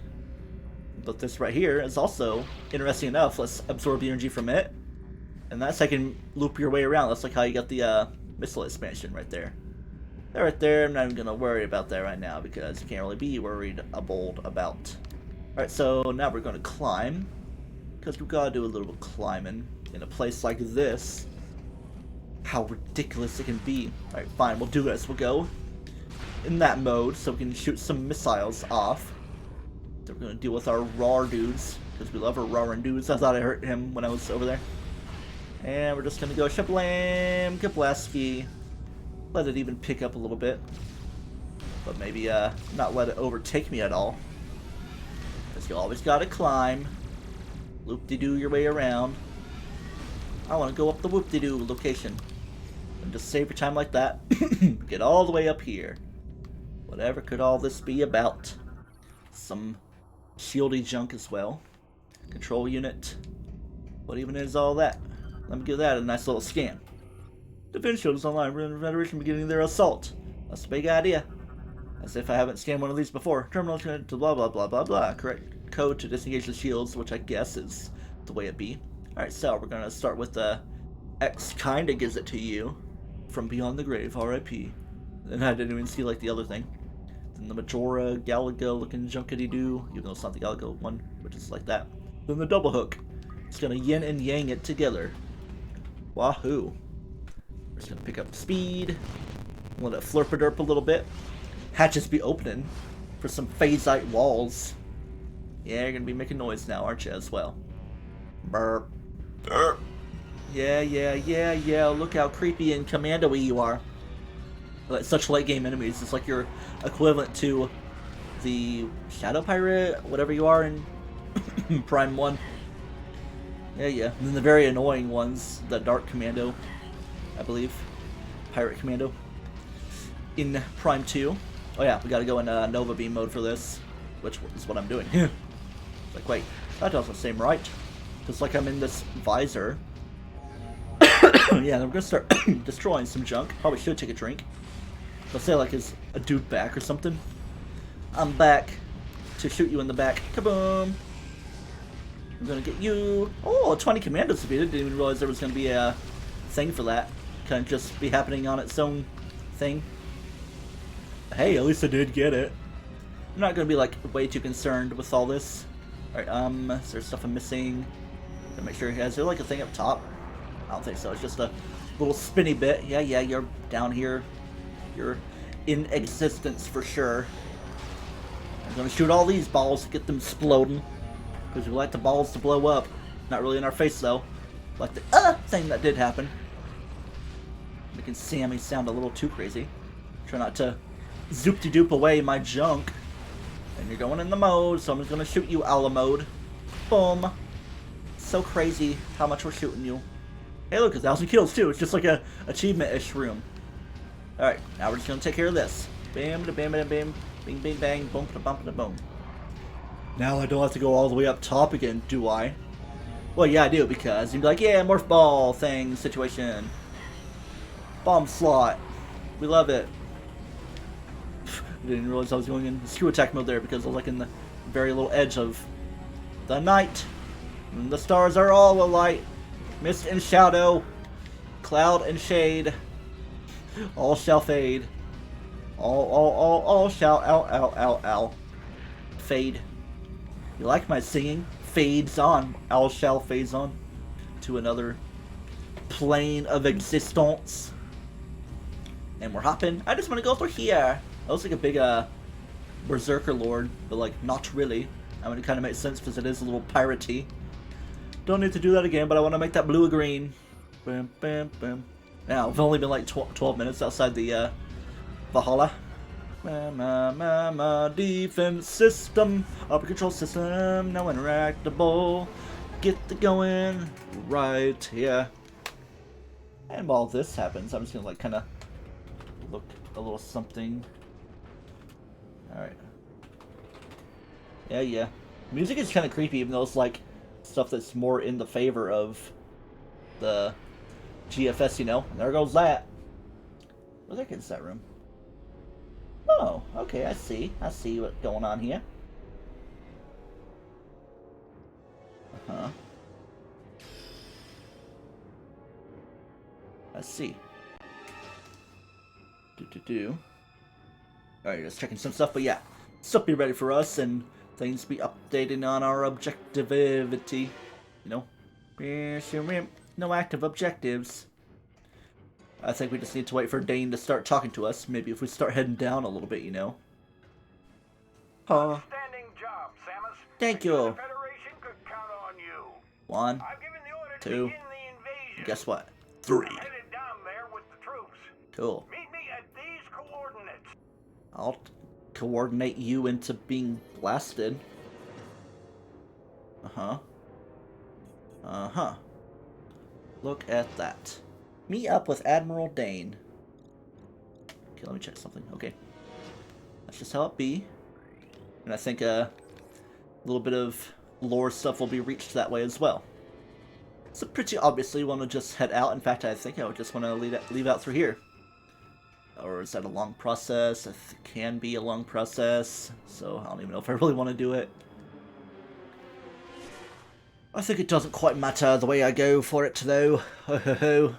But this right here is also interesting enough. Let's absorb the energy from it. And that's how you can loop your way around. That's like how you got the missile expansion right there. That right there, I'm not even going to worry about that right now because you can't really be worried about. Alright, so now we're going to climb. Because we've got to do a little bit of climbing in a place like this. How ridiculous it can be. Alright, fine, we'll do this. We'll go in that mode so we can shoot some missiles off. So we're going to deal with our raw dudes, because we love our rawr dudes. I thought I hurt him when I was over there. And we're just going to go shablam, kablaski. Let it even pick up a little bit. But maybe not let it overtake me at all. Because you always got to climb. Loop-de-doo your way around. I want to go up the whoop-de-doo location. And just save your time like that. Get all the way up here. Whatever could all this be about? Some shieldy junk as well. Control unit. What even is all that? Let me give that a nice little scan. Defense shield is online. Federation beginning their assault. That's a big idea. As if I haven't scanned one of these before. Terminal connected to blah blah blah blah blah. Correct code to disengage the shields, which I guess is the way it be. Alright, so we're gonna start with the X kinda gives it to you. From Beyond the Grave, R.I.P. And I didn't even see like the other thing. Then the Majora Galaga looking junkety-doo, even though it's not the Galaga one, which is like that. Then the double hook. It's gonna yin and yang it together. Wahoo. We're just gonna pick up speed. Let it flurp-a-derp a little bit. Hatches be opening for some phasite walls. Yeah, you're gonna be making noise now, aren't you, as well? Burp. Burp. Yeah. Look how creepy and commando-y you are. Like such late game enemies. It's like you're equivalent to the Shadow Pirate, whatever you are in Prime 1. Yeah. And then the very annoying ones, the Dark Commando, I believe. Pirate Commando. In Prime 2. Oh yeah, we gotta go in Nova Beam mode for this, which is what I'm doing. Like, wait, that doesn't seem right. Just like I'm in this visor. Yeah, then we're gonna start destroying some junk. Probably should take a drink. Let's say like is a dude back or something. I'm back to shoot you in the back. Kaboom! I'm gonna get you. Oh, 20 commandos defeated. Didn't even realize there was gonna be a thing for that. Kind of just be happening on its own thing. Hey, at least I did get it. I'm not gonna be like way too concerned with all this. Alright, is there stuff I'm missing? Gotta make sure. Is there like a thing up top? I don't think so. It's just a little spinny bit. Yeah, you're down here. You're in existence for sure. I'm gonna shoot all these balls to get them exploding. Because we like the balls to blow up. Not really in our face though. Like the thing that did happen. Making Sammy sound a little too crazy. Try not to zoop-de-doop away my junk. And you're going in the mode, so I'm just gonna shoot you a la mode. Boom. So crazy how much we're shooting you. Hey look, 1,000 kills too. It's just like a achievement-ish room. Alright, now we're just gonna take care of this. Bam da bam da bam. Bing bing bang. Boom da bump da boom. Now I don't have to go all the way up top again, do I? Well, yeah, I do, because you'd be like, yeah, morph ball thing situation. Bomb slot. We love it. I didn't realize I was going in screw attack mode there because I was like in the very little edge of the night. And the stars are all alight. Mist and shadow. Cloud and shade. All shall fade. All shall ow. Fade. You like my singing? Fades on. All shall fades on. To another plane of existence. And we're hopping. I just want to go through here. That looks like a big berserker lord, but like not really. I mean, it kind of makes sense because it is a little piratey. Don't need to do that again, but I want to make that blue or green. Bam, bam, bam. Now, I've only been like 12 minutes outside the Valhalla. Defense system, upper control system, now interactable. Get the going right here. And while this happens, I'm just gonna like kind of look a little something. Alright. Yeah. Music is kind of creepy, even though it's like stuff that's more in the favor of the GFS, you know? And there goes that. What the heck is that room? Oh, okay, I see. I see what's going on here. Uh-huh. I see. Alright, just checking some stuff, but yeah. Stuff be ready for us, and things be updating on our objectivity. You know? No active objectives. I think we just need to wait for Dane to start talking to us. Maybe if we start heading down a little bit, you know? Outstanding job, Samus. Thank you. The Federation could count on you. 1, I've given the order to 2, begin the invasion. guess what? 3. I'm headed down there with the troops. Cool. Meet me at these coordinates. I'll coordinate you into being blasted. Uh-huh. Look at that. Meet up with Admiral Dane. Okay, let me check something. Okay. That's just how it be. And I think a little bit of lore stuff will be reached that way as well. So pretty obviously want to just head out. In fact, I think I would just want to leave out through here. Or is that a long process? It can be a long process. So I don't even know if I really want to do it. I think it doesn't quite matter the way I go for it, though. Ho ho ho.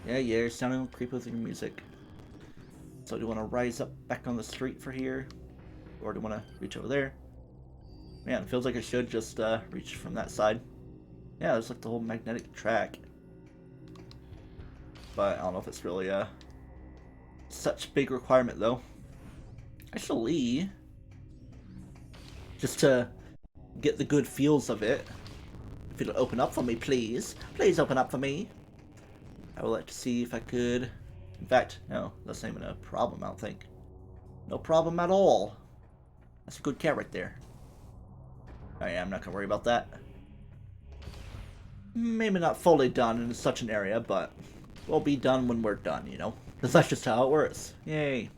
Yeah, you're sounding creepy with your music. So do you want to rise up back on the street for here? Or do you want to reach over there? Man, it feels like I should just reach from that side. Yeah, there's like the whole magnetic track. But I don't know if it's really such a big requirement, though. Actually, just to get the good feels of it, if you'll open up for me, please. Please open up for me. I would like to see if I could... In fact, no, that's not even a problem, I don't think. No problem at all. That's a good cat right there. Oh yeah, I'm not gonna worry about that. Maybe not fully done in such an area, but we'll be done when we're done, you know? Because that's just how it works. Yay.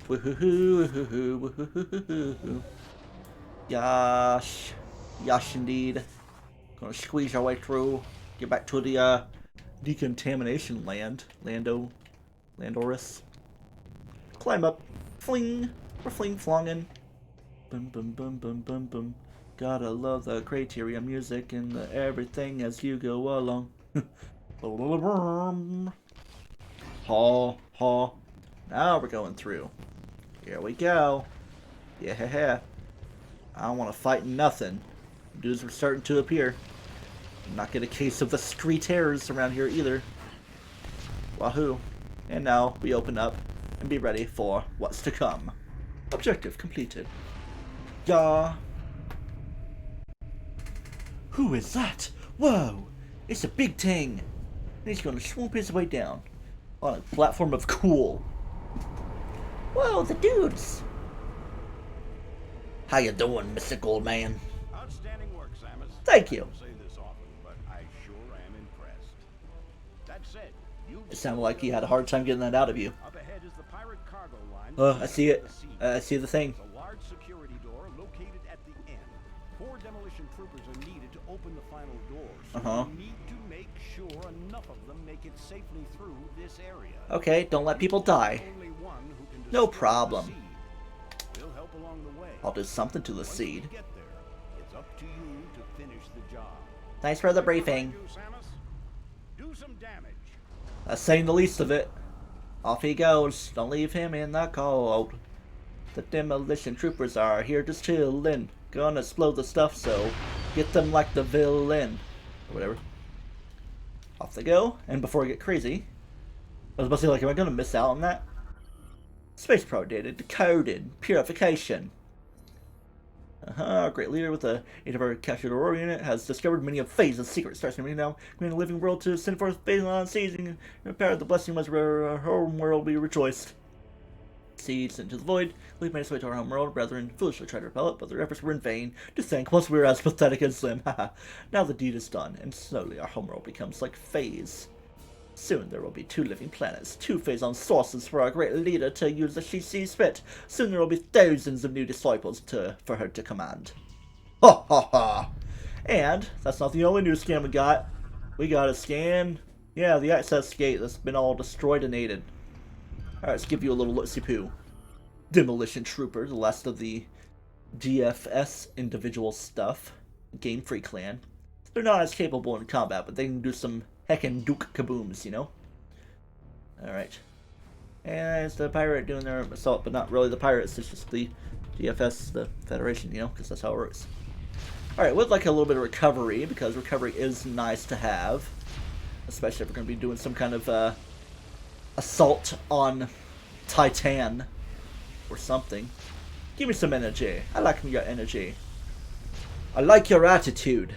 Woohoo, woohoo, woohoo. Yash. Yash indeed. Gonna squeeze our way through. Get back to the decontamination land. Landorus. Climb up. Fling. We're fling-flonging. Boom, boom, boom, boom, boom, boom. Gotta love the criteria music and the everything as you go along. Ha, ha. Now we're going through. Here we go. Yeah. I don't want to fight nothing. Dudes are starting to appear. Not get a case of the street terrors around here either. Wahoo. And now we open up and be ready for what's to come. Objective completed. Yeah. Who is that? Whoa! It's a big thing. And he's gonna swoop his way down on a platform of cool. Whoa, the dudes! How you doing, Mr. Goldman? Outstanding work, Samus. Thank you. I don't say this often, but I sure am impressed. That said, you It sounded like he had a hard time getting that out of you. up ahead is the pirate cargo line. I see it. I see the thing. There's a large security door located at the end. 4 demolition troopers are needed to open the final door. So you need to make sure enough of them make it safely through this area. Okay, don't let people die. Only one who can No destroy the problem. seed. We'll help along the way. I'll do something to the Once seed. we get there, it's up to you to finish the job. Thanks for the What briefing. do, Samus? Do some damage. That's saying the least of it. Off he goes. Don't leave him in the cold. The demolition troopers are here just chillin'. Gonna explode the stuff, so get them like the villain. Or whatever. Off they go. And before I get crazy, I was about to say, like, am I gonna miss out on that? Space Pro data decoded. Purification. Great leader with the aid of our captured Aurora unit has discovered many of Phase's secrets. Starts from now, creating a living world to send forth Phase on seizing and power the blessing was where our home world be rejoiced. Seeds into the void, leave made its way to our home world. Brethren foolishly tried to repel it, but their efforts were in vain. To think, once we were as pathetic as them. Now the deed is done, and slowly our home world becomes like Phase. Soon there will be 2 living planets, 2 Phazon sources for our great leader to use as she sees fit. Soon there will be thousands of new disciples for her to command. Ha ha ha! And that's not the only new scan we got. We got a scan. Yeah, the access gate that's been all destroyed and aided. Alright, let's give you a little look-see-poo. Demolition Trooper, the last of the DFS individual stuff. Game Free Clan. They're not as capable in combat, but they can do some heckin' Duke kabooms, you know? Alright. And it's the pirate doing their assault, but not really the pirates, it's just the DFS, the Federation, you know, because that's how it works. Alright, would like a little bit of recovery, because recovery is nice to have. Especially if we're going to be doing some kind of assault on Titan or something. Give me some energy. I like your energy. I like your attitude.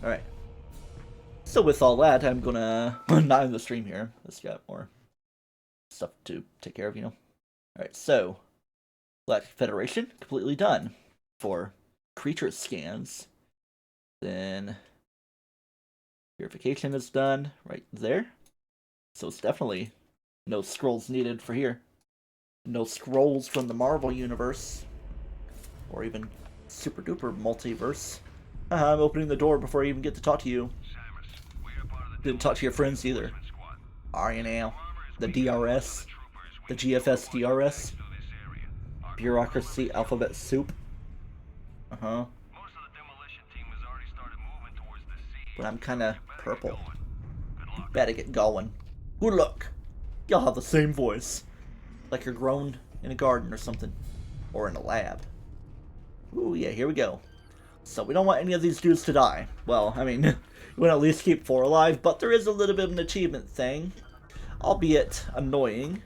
Alright. So with all that, I'm gonna not in the stream here. Let's got more stuff to take care of, you know. Alright, so Galactic Federation completely done for creature scans. Then purification is done right there. So it's definitely no scrolls needed for here. No scrolls from the Marvel universe. Or even super duper multiverse. I'm opening the door before I even get to talk to you. Didn't talk to your friends either. Are you now? The DRS? The GFS DRS? Bureaucracy alphabet soup? But I'm kinda purple. Better get going. Good luck. Y'all have the same voice. Like you're grown in a garden or something. Or in a lab. Ooh, yeah, here we go. So we don't want any of these dudes to die. Well, I mean, we want to at least keep 4 alive, but there is a little bit of an achievement thing. Albeit annoying.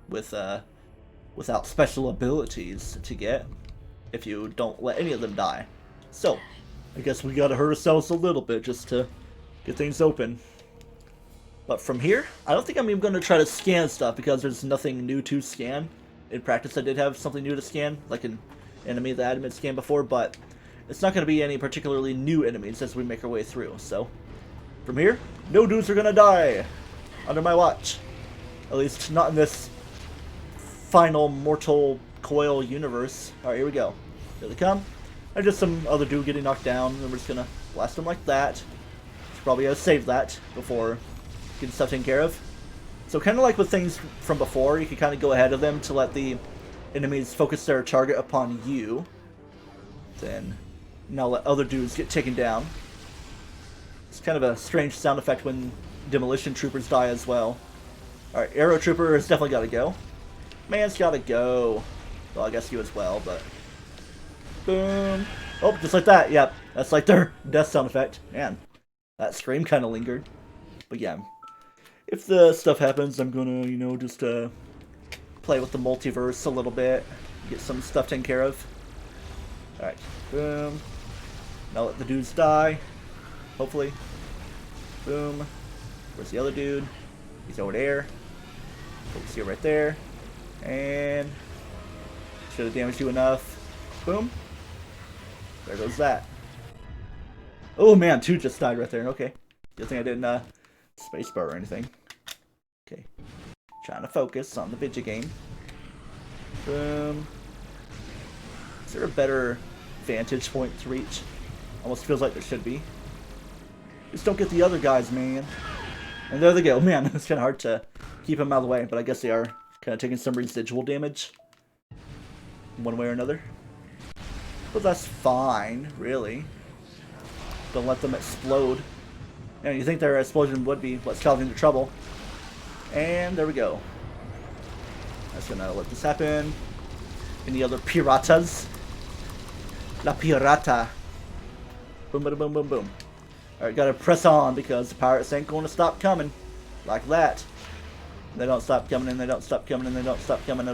Without special abilities to get. If you don't let any of them die. So, I guess we gotta hurt ourselves a little bit just to get things open. But from here, I don't think I'm even going to try to scan stuff because there's nothing new to scan. In practice, I did have something new to scan, like an enemy that I hadn't been scanned before, but it's not going to be any particularly new enemies as we make our way through. So, from here, no dudes are going to die under my watch. At least, not in this final mortal coil universe. Alright, here we go. Here they come. And just some other dude getting knocked down, and we're just going to blast them like that. Should probably gotta save that before getting stuff taken care of. So kind of like with things from before, you can kind of go ahead of them to let the enemies focus their target upon you. Then now let other dudes get taken down. It's kind of a strange sound effect when demolition troopers die as well. Alright, Arrow Trooper has definitely got to go. Man's got to go. Well, I guess you as well, but... Boom. Oh, just like that. Yep. That's like their death sound effect. Man, that scream kind of lingered. But yeah. If the stuff happens, I'm gonna, you know, just play with the multiverse a little bit. Get some stuff taken care of. Alright. Boom. Now let the dudes die. Hopefully. Boom. Where's the other dude? He's over there. Focus here right there. And should have damaged you enough. Boom. There goes that. Oh man, 2 just died right there. Okay. Good thing I didn't spacebar or anything. Okay. Trying to focus on the video game. Boom. Is there a better vantage point to reach? Almost feels like there should be. Just don't get the other guys, man. And there they go. Man, it's kind of hard to keep them out of the way, but I guess they are kind of taking some residual damage. One way or another. But that's fine, really. Don't let them explode. And you think their explosion would be what's causing the trouble. And there we go. That's gonna let this happen. Any other piratas? La pirata. Boom, boom, boom, boom, boom. Alright, gotta press on because the pirates ain't gonna stop coming. Like that. They don't stop coming and they don't stop coming and they don't stop coming. You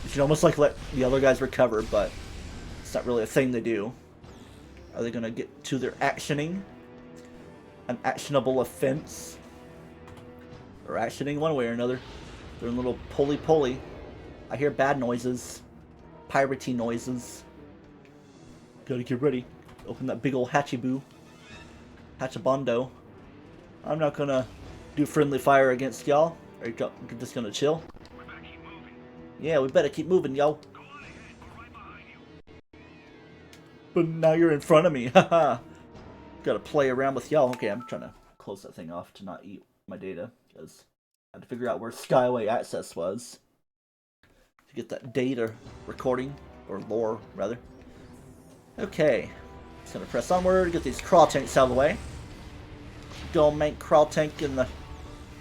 should almost like let the other guys recover, but it's not really a thing they do. Are they gonna get to their actioning? An actionable offense? Or actioning one way or another. They're in little pulley. I hear bad noises. Piratey noises. Gotta get ready. Open that big old hatchiboo. Hatchabondo. I'm not gonna do friendly fire against y'all. Are you just gonna chill? Yeah, we better keep moving, yo. But now you're in front of me, haha. Gotta play around with y'all. Okay, I'm trying to close that thing off to not eat my data, because I had to figure out where Skyway access was to get that data recording, or lore, rather. Okay, just gonna press onward, get these crawl tanks out of the way. Don't make crawl tank in the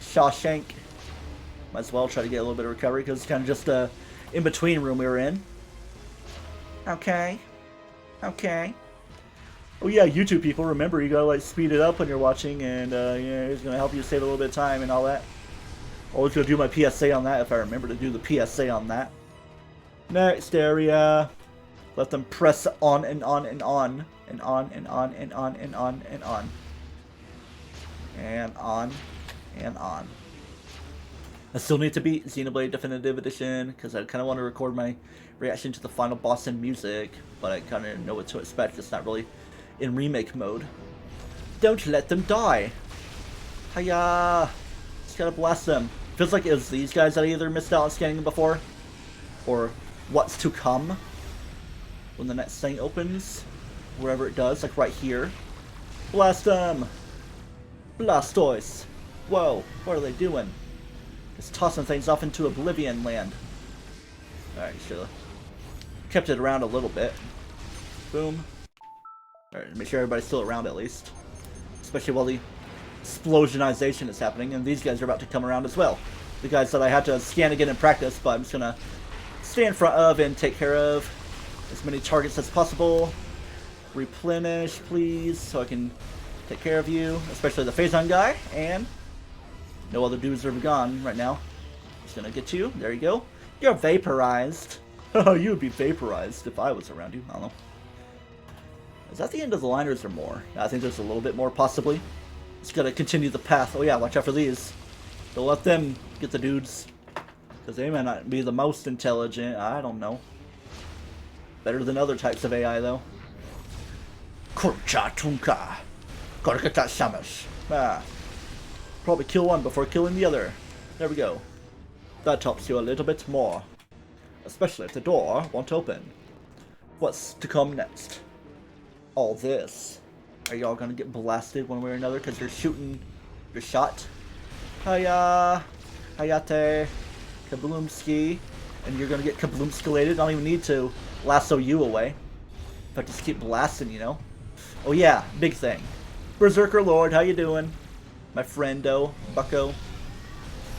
Shawshank. Might as well try to get a little bit of recovery, because it's kind of just a in-between room we were in. Okay. Okay. Oh yeah, YouTube people, remember you gotta like speed it up when you're watching, and yeah, it's gonna help you save a little bit of time and all that. Always gonna do my PSA on that if I remember to do the PSA on that. Next area. Let them press on and on and on. And on and on and on and on and on. And on and on. I still need to beat Xenoblade Definitive Edition, because I kind of want to record my reaction to the final boss and music, but I kind of know what to expect. It's not really in remake mode. Don't let them die! Hiya! Just gotta blast them. Feels like it was these guys that I either missed out on scanning before, or what's to come when the next thing opens, wherever it does, like right here. Blast them! Blastoise! Whoa, what are they doing? Just tossing things off into Oblivion Land. Alright, should've kept it around a little bit. Boom. Alright, make sure everybody's still around at least. Especially while the explosionization is happening, and these guys are about to come around as well. The guys that I had to scan again in practice, but I'm just gonna stay in front of and take care of as many targets as possible. Replenish, please, so I can take care of you, especially the Phazon guy, and no other dudes are gone right now. Just gonna get you. There you go. You're vaporized. Oh, you would be vaporized if I was around you. I don't know. Is that the end of the line, or is there more? I think there's a little bit more, possibly. Just gotta continue the path. Oh yeah, watch out for these. Don't let them get the dudes, because they might not be the most intelligent. I don't know. Better than other types of AI, though. Kurcha Tunka. Korkata Samus. Ah. Probably kill one before killing the other. There we go. That helps you a little bit more. Especially if the door won't open. What's to come next? All this. Are y'all gonna get blasted one way or another because you're shooting your shot? Hiya! Hayate! Kabloomski. And you're gonna get kabloomskalated. I don't even need to lasso you away. If I just keep blasting, you know? Oh yeah, big thing. Berserker Lord, how you doing? My friendo, bucko.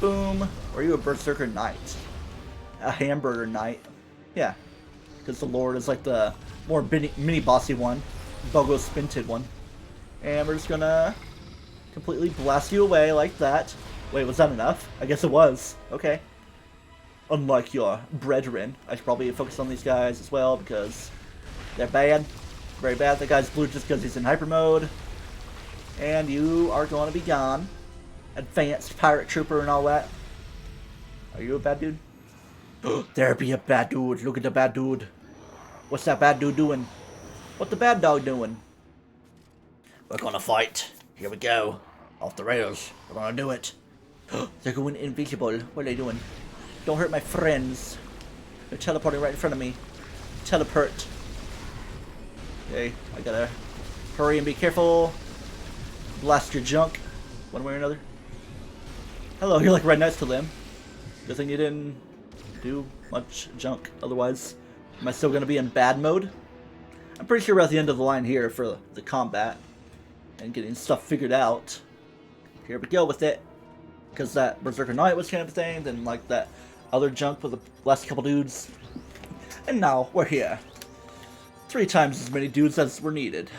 Boom. Or are you a Berserker Knight? A Hamburger Knight. Yeah. Because the Lord is like the more mini-bossy one. Bogo Spinted one. And we're just gonna completely blast you away like that. Wait, was that enough? I guess it was. Okay. Unlike your brethren, I should probably focus on these guys as well because they're bad. Very bad. That guy's blue just because he's in hyper mode. And you are going to be gone. Advanced pirate trooper and all that. Are you a bad dude? There be a bad dude. Look at the bad dude. What's that bad dude doing? What the bad dog doing? We're gonna fight. Here we go. Off the rails. We're gonna do it. They're going invisible. What are they doing? Don't hurt my friends. They're teleporting right in front of me. Teleport. Okay, I gotta hurry and be careful. Blast your junk. One way or another. Hello, you're like right next to them. Good thing you didn't do much junk. Otherwise, am I still gonna be in bad mode? I'm pretty sure we're at the end of the line here for the combat. And getting stuff figured out. Here we go with it. Because that Berserker Knight was kind of a thing, then like that other junk with the last couple dudes. And now we're here. 3 times as many dudes as were needed.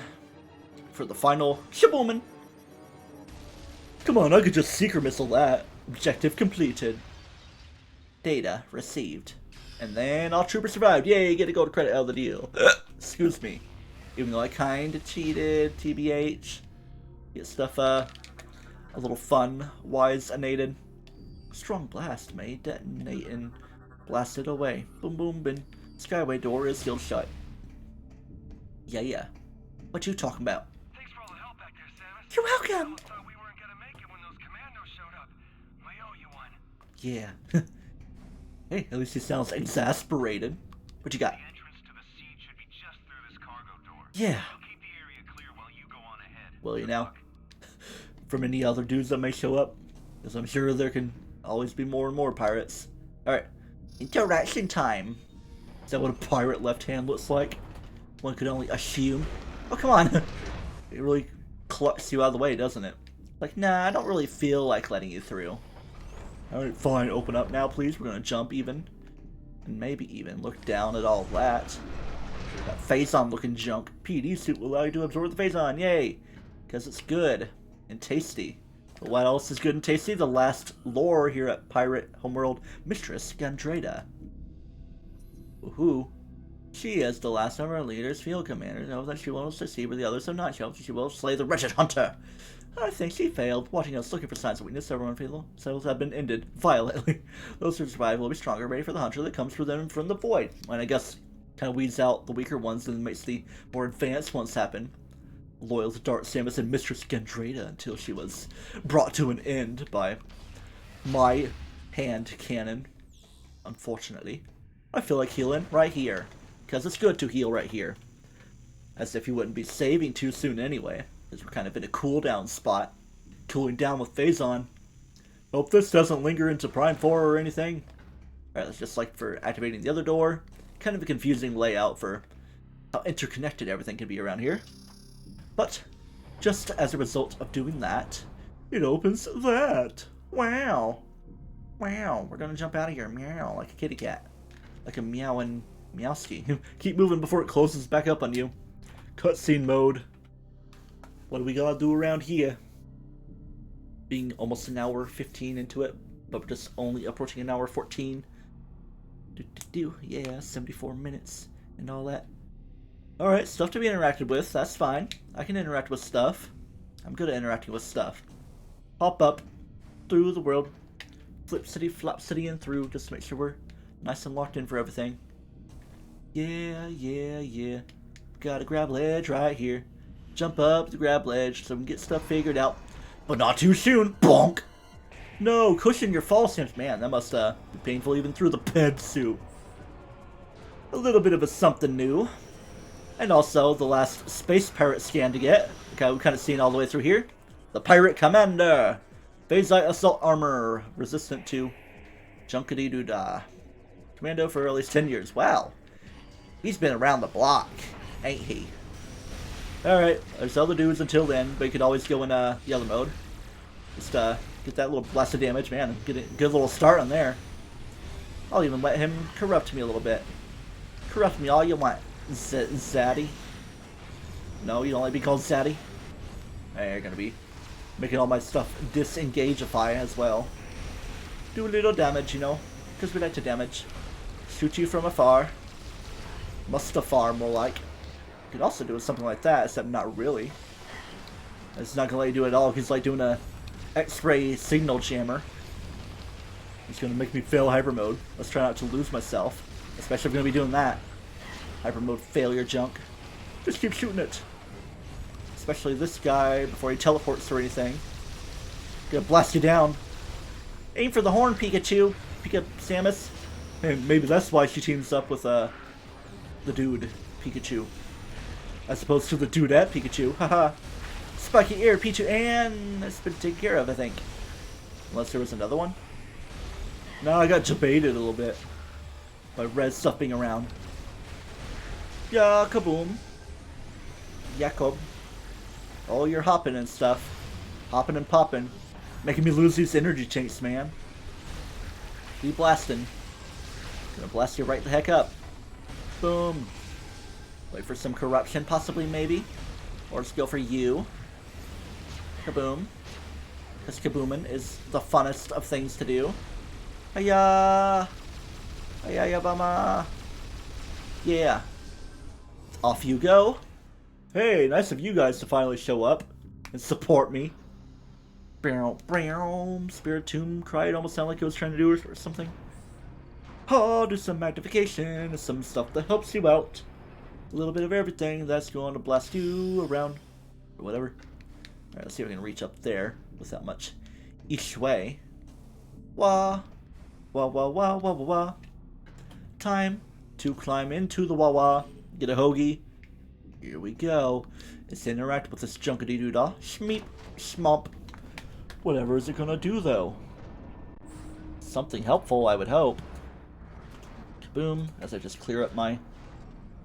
For the final shaboomin. Come on, I could just secret missile that. Objective completed. Data received. And then all troopers survived. Yay, get a gold credit out of the deal. Excuse me. Even though I kinda cheated, TBH. Get stuff, a little fun, wise-anated. Strong blast may detonate and blast it away. Boom, boom, bin. Skyway door is sealed shut. Yeah. What you talking about? Thanks for all the help back there, Samus. You're welcome! I thought we weren't gonna make it when those commandos showed up. I owe you one. Yeah. Hey, at least he sounds exasperated. What you got? The entrance to the siege should be just through this cargo door. Yeah. I'll keep the area clear while you go on ahead. Well, you know, from any other dudes that may show up, because I'm sure there can always be more and more pirates. Alright, interaction time. Is that what a pirate left hand looks like? One could only assume. Oh, come on. It really clucks you out of the way, doesn't it? Like, nah, I don't really feel like letting you through. Alright, fine, open up now, please. We're gonna jump even. And maybe even look down at all that. That Phazon looking junk. PD suit will allow you to absorb the Phazon, yay! Because it's good and tasty. But what else is good and tasty? The last lore here at Pirate Homeworld, Mistress Gandrada. Woohoo. She is the last of our leaders, field commanders. Knows that she will succeed where the others have not shown. She will slay the wretched hunter. I think she failed. Watching us looking for signs of weakness, everyone feels cells have been ended violently. Those who survive will be stronger, ready for the hunter that comes for them from the void. And I guess kind of weeds out the weaker ones and makes the more advanced ones happen. Loyal to Dark Samus and Mistress Gandrada until she was brought to an end by my hand cannon. Unfortunately. I feel like healing right here. Because it's good to heal right here. As if you wouldn't be saving too soon anyway. Because we're kind of in a cooldown spot. Cooling down with Phazon. Hope this doesn't linger into Prime 4 or anything. Alright, that's just like for activating the other door. Kind of a confusing layout for how interconnected everything can be around here. But, just as a result of doing that, it opens that. Wow. Wow, we're gonna jump out of here. Meow, like a kitty cat. Like a meowing meowski. Keep moving before it closes back up on you. Cutscene mode. What do we gotta do around here? Being almost an hour 15 into it, but we're just only approaching an hour 14. Yeah, 74 minutes and all that. Alright, stuff to be interacted with, that's fine. I can interact with stuff. I'm good at interacting with stuff. Hop up through the world. Flip city, flop city, and through, just to make sure we're nice and locked in for everything. Yeah. Gotta grab ledge right here. Jump up to grab ledge so we can get stuff figured out. But not too soon. Bonk! No, cushion your fall sense. Man, that must be painful even through the ped suit. A little bit of a something new. And also the last space pirate scan to get. Okay, we've kind of seen all the way through here. The Pirate Commander. Phasite Assault Armor. Resistant to Junkity-doo-dah. Commando for at least 10 years. Wow. He's been around the block, ain't he? Alright, there's other dudes until then, but you can always go in yellow mode. Just get that little blast of damage, man. Get a good little start on there. I'll even let him corrupt me a little bit. Corrupt me all you want, Zaddy. No, you don't like to be called Zaddy? Hey, you're gonna be making all my stuff disengageify as well. Do a little damage, you know, because we like to damage. Shoot you from afar. Mustafar, more like. You could also do something like that, except not really. It's not gonna let you do it at all, because it's like doing a X-ray signal jammer. It's gonna make me fail hyper mode. Let's try not to lose myself, especially if I'm gonna be doing that. Hyper mode failure junk. Just keep shooting it. Especially this guy before he teleports or anything. Gonna blast you down. Aim for the horn, Pikachu. Samus. And maybe that's why she teams up with the dude, Pikachu. As opposed to the dudette Pikachu. Haha. Spiky ear, Pikachu, and that's been taken care of, I think. Unless there was another one. No, I got debated a little bit by red stuff being around. Yeah, kaboom. Jacob. Oh, you're hopping and stuff. Hopping and popping. Making me lose these energy tanks, man. Be blasting. Gonna blast you right the heck up. Boom. Wait for some corruption, possibly, maybe. Or just go for you. Kaboom. Because kaboomin' is the funnest of things to do. Hiya! Hiya, bama! Yeah. Off you go. Hey, nice of you guys to finally show up and support me. Spiritomb cried, almost sounded like it was trying to do it or something. Oh, do some magnification, some stuff that helps you out. A little bit of everything that's going to blast you around. Or whatever. Alright, let's see if we can reach up there without much each way. Wah. Wah, wah, wah, wah, wah, wah. Time to climb into the wah-wah. Get a hoagie. Here we go. Let's interact with this junkity-doo-dah. Shmeep. Schmomp. Whatever is it gonna do, though? Something helpful, I would hope. Boom. As I just clear up my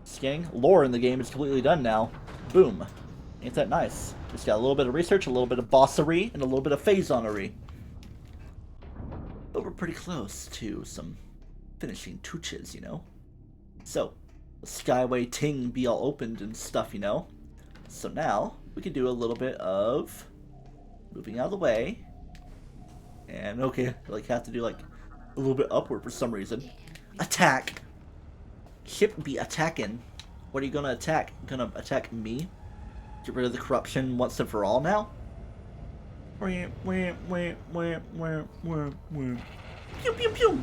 scanning. Lore in the game is completely done now. Boom. Ain't that nice? Just got a little bit of research, a little bit of bossery, and a little bit of phasonery. But we're pretty close to some finishing touches, you know? So, the Skyway Ting be all opened and stuff, you know? So now, we can do a little bit of moving out of the way. And, okay, I like have to do like a little bit upward for some reason. Attack! Ship be attacking. What are you gonna attack? Gonna attack me? Get rid of the corruption once and for all now? Pew pew pew!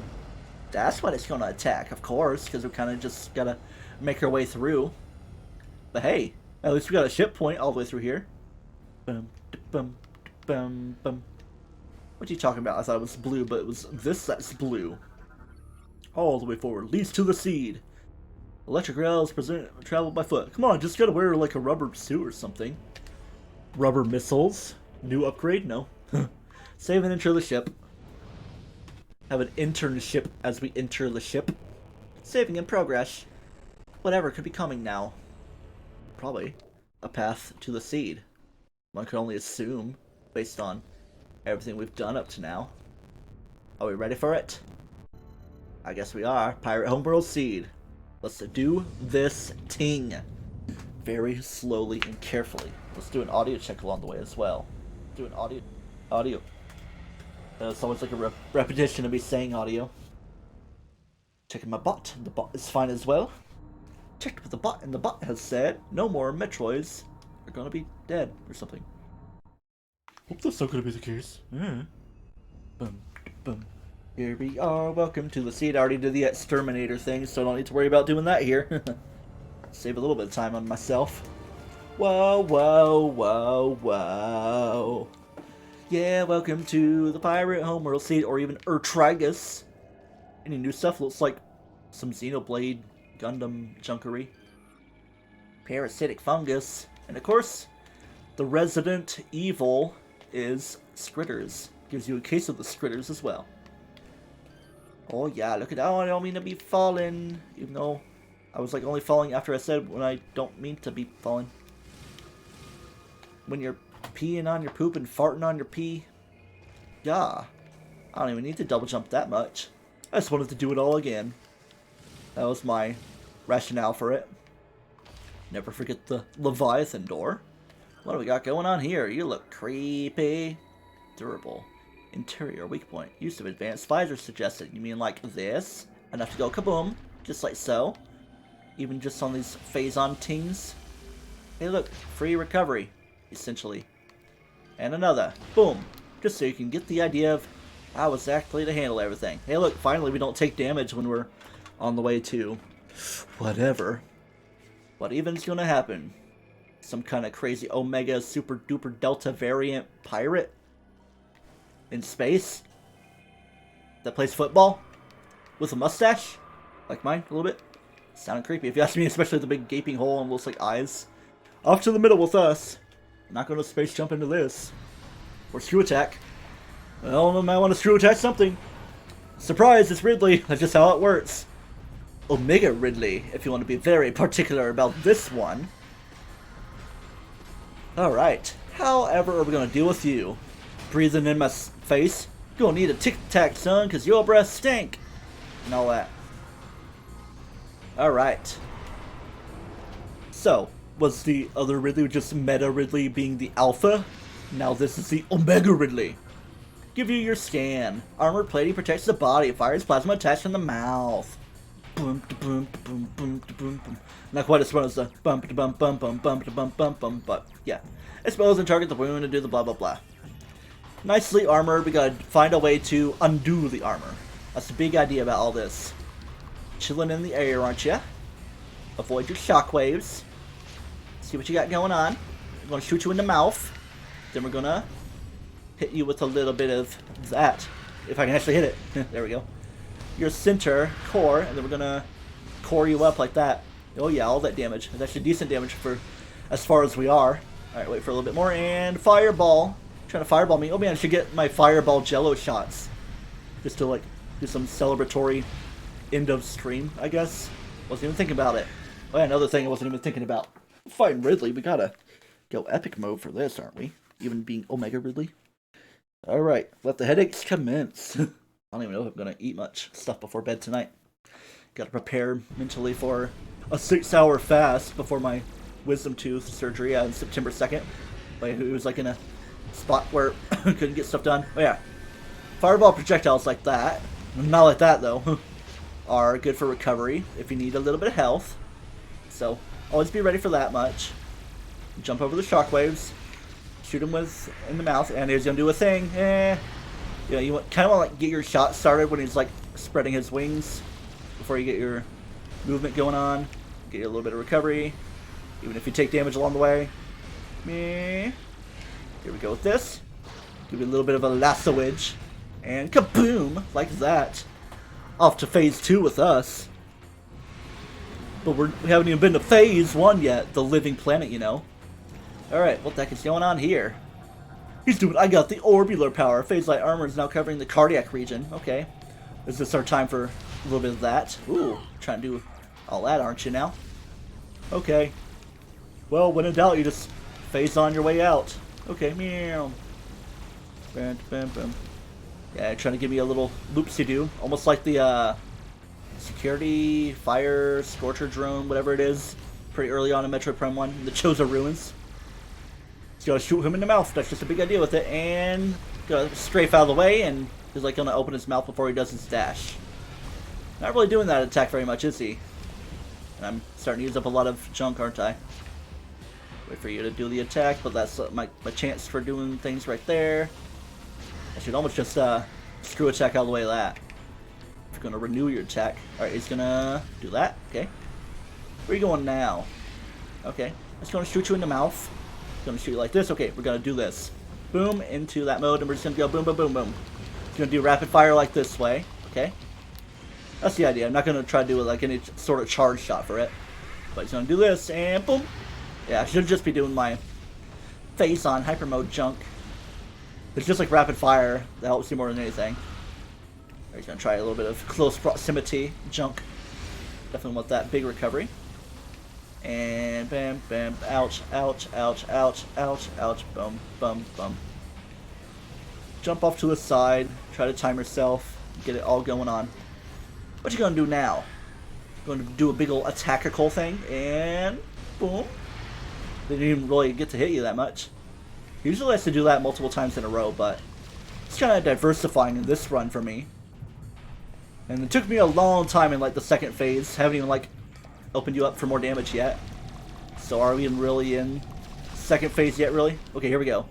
That's what it's gonna attack, of course, because we kind of just gotta make our way through. But hey, at least we got a ship point all the way through here. Bum, bum, bum, bum. What are you talking about? I thought it was blue, but it was this that's blue. All the way forward leads to the seed. Electric rails travel by foot. Come on, just gotta wear like a rubber suit or something. Rubber missiles. New upgrade? No. Save and enter the ship. Have an internship as we enter the ship. Saving in progress. Whatever could be coming now. Probably a path to the seed. One can only assume, based on everything we've done up to now. Are we ready for it? I guess we are. Pirate Homeworld seed. Let's do this ting. Very slowly and carefully. Let's do an audio check along the way as well. Do an audio. It's always like a repetition of me saying audio. Checking my bot. The bot is fine as well. Checked with the bot, and the bot has said no more Metroids are gonna be dead or something. Hope that's not gonna be the case. Yeah. Boom, boom. Here we are. Welcome to the seed. I already did the exterminator thing, so I don't need to worry about doing that here. Save a little bit of time on myself. Whoa, whoa, whoa, whoa. Yeah, welcome to the Pirate Homeworld seed, or even Ertragus. Any new stuff? Looks like some Xenoblade Gundam junkery. Parasitic fungus. And of course, the resident evil is Skritters. Gives you a case of the Skritters as well. Oh yeah, look at that. Oh, I don't mean to be falling. Even though I was like only falling after I said when I don't mean to be falling. when you're peeing on your poop and farting on your pee. Yeah. I don't even need to double jump that much. I just wanted to do it all again. That was my rationale for it. Never forget the Leviathan door. What do we got going on here? You look creepy. Durable. Interior weak point. Use of advanced visors suggested. You mean like this? Enough to go kaboom. Just like so. Even just on these phase-on tings. Hey look, free recovery. Essentially. And another. Boom. Just so you can get the idea of how exactly to handle everything. Hey look, finally we don't take damage when we're on the way to whatever. What even's gonna happen? Some kind of crazy Omega Super Duper Delta variant pirate? In space? That plays football? With a mustache? Like mine, a little bit? Sounded creepy if you ask me, especially the big gaping hole and looks like eyes. Off to the middle with us. I'm not gonna space jump into this. Or screw attack. Well, I might want to screw attack something. Surprise, it's Ridley. That's just how it works. Omega Ridley, if you want to be very particular about this one. Alright, however are we going to deal with you? Breathing in my face? Gonna need a tic-tac, son, because your breath stink. And all that. Alright. So, was the other Ridley just Meta Ridley being the Alpha? Now this is the Omega Ridley. Give you your scan. Armor plating protects the body. Fires plasma attached in the mouth. Boom, boom, boom, boom, boom, boom. Not quite as fun as the bump, bump, bump, bump, bump, bump, bump, bump, but yeah. Expose and target the wound and do the blah, blah, blah. Nicely armored. We gotta find a way to undo the armor. That's the big idea about all this. Chilling in the air, aren't ya? Avoid your shockwaves. See what you got going on. I'm gonna shoot you in the mouth. Then we're gonna hit you with a little bit of that. If I can actually hit it. There we go. Your center core, and then we're gonna core you up like that. Oh yeah, all that damage. It's actually decent damage for as far as we are. Alright, wait for a little bit more, and fireball. Trying to fireball me. Oh man, I should get my fireball jello shots. Just to like do some celebratory end of stream, I guess. Wasn't even thinking about it. Oh yeah, another thing I wasn't even thinking about. Fighting Ridley, we gotta go epic mode for this, aren't we? Even being Omega Ridley. Alright, let the headaches commence. I don't even know if I'm going to eat much stuff before bed tonight. Got to prepare mentally for a 6-hour fast before my wisdom tooth surgery on September 2nd. Like, it was like in a spot where couldn't get stuff done. Oh yeah, fireball projectiles like that, not like that though, are good for recovery if you need a little bit of health. So always be ready for that much. Jump over the shockwaves. Shoot him with in the mouth, and he's gonna do a thing. You know, you kind of want to like get your shot started when he's like spreading his wings before you get your movement going on. Get you a little bit of recovery, even if you take damage along the way. Here we go with this. Give you a little bit of a lassoage, and kaboom, like that. Off to phase 2 with us. But we haven't even been to phase 1 yet. The living planet, you know. Alright, what the heck is going on here? He's doing, I got the orbular power. Phase light armor is now covering the cardiac region. Okay. Is this our time for a little bit of that? Ooh, trying to do all that, aren't you now? Okay. Well, when in doubt, you just phase on your way out. Okay, meow. Bam, bam, bam. Yeah, trying to give me a little loopsie-doo. Almost like the, security, fire, scorcher drone, whatever it is. Pretty early on in Metroid Prime 1, the Choza Ruins. So gotta shoot him in the mouth. That's just a big idea with it. And gotta strafe out of the way, and he's like gonna open his mouth before he does his dash. Not really doing that attack very much, is he? And I'm starting to use up a lot of junk, aren't I? Wait for you to do the attack, but that's my chance for doing things right there. I should almost just screw attack out of the way of that. If you're gonna renew your attack. Alright, he's gonna do that. Okay. Where are you going now? Okay. He's gonna shoot you in the mouth. Gonna shoot you like this. Okay, we're gonna do this. Boom, into that mode, and we're just gonna go boom, boom, boom, boom. It's gonna do rapid fire like this way. Okay? That's the idea. I'm not gonna try to do like any sort of charge shot for it. But he's gonna do this, and boom. Yeah, I should just be doing my face on hyper mode junk. It's just like rapid fire that helps you more than anything. He's gonna try a little bit of close proximity junk. Definitely want that big recovery. And bam, bam, ouch, ouch, ouch, ouch, ouch, ouch, bum, bum, bum. Jump off to the side, try to time yourself, get it all going on. What you gonna do now? Going to do a big ol' attackical thing, and boom. They didn't even really get to hit you that much. Usually I have to do that multiple times in a row, but it's kind of diversifying in this run for me. And it took me a long time in like the second phase. Haven't even like opened you up for more damage yet. So are we really in second phase yet, really? Okay, here we go.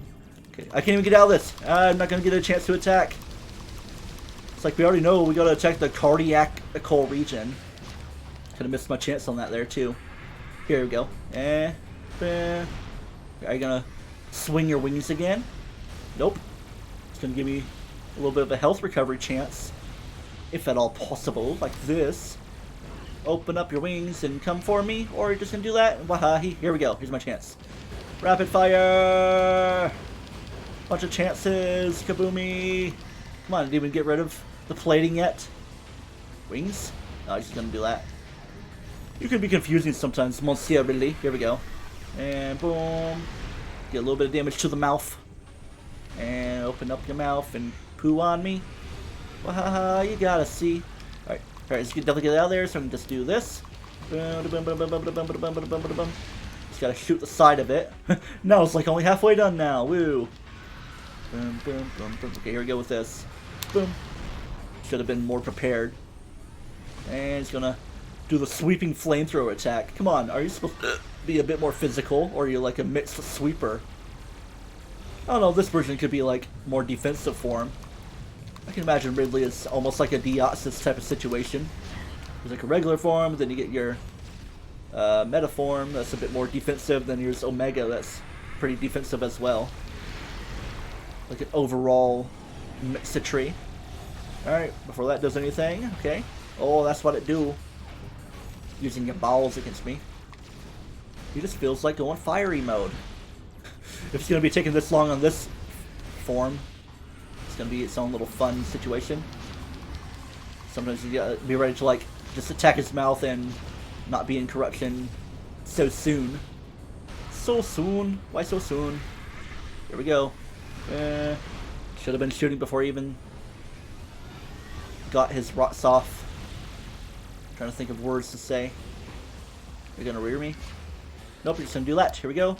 Okay, I can't even get out of this. I'm not going to get a chance to attack. It's like we already know we got to attack the cardiacal region. Could have missed my chance on that there too. Here we go. Are you going to swing your wings again? Nope. It's going to give me a little bit of a health recovery chance. If at all possible, like this. Open up your wings and come for me, or you're just gonna do that? Wahahi, here we go. Here's my chance. Rapid fire! Bunch of chances. Kaboomy! Come on, didn't even get rid of the plating yet. Wings? No, he's just gonna do that. You can be confusing sometimes, monsieur, really. Here we go. And boom. Get a little bit of damage to the mouth. And open up your mouth and poo on me. Wahaha, you gotta see. Alright, let's definitely get out of there, so I can just do this. Just gotta shoot the side of it. Now it's like only halfway done now. Woo! Okay, here we go with this. Boom. Should have been more prepared. And it's gonna do the sweeping flamethrower attack. Come on, are you supposed to be a bit more physical, or are you like a mixed sweeper? I don't know, this version could be like more defensive form. I can imagine Ridley is almost like a Deoxys type of situation. There's like a regular form, then you get your meta form that's a bit more defensive, then there's Omega that's pretty defensive as well. Like an overall mixitry. Alright, before that does anything, okay. Oh, that's what it do. Using your balls against me. He just feels like going fiery mode. If it's going to be taking this long on this form, gonna be its own little fun situation. Sometimes you gotta be ready to like just attack his mouth and not be in corruption so soon. So soon? Why so soon? Here we go. Should have been shooting before he even got his rocks off. Trying to think of words to say. You're gonna rear me? Nope, you're just gonna do that. Here we go.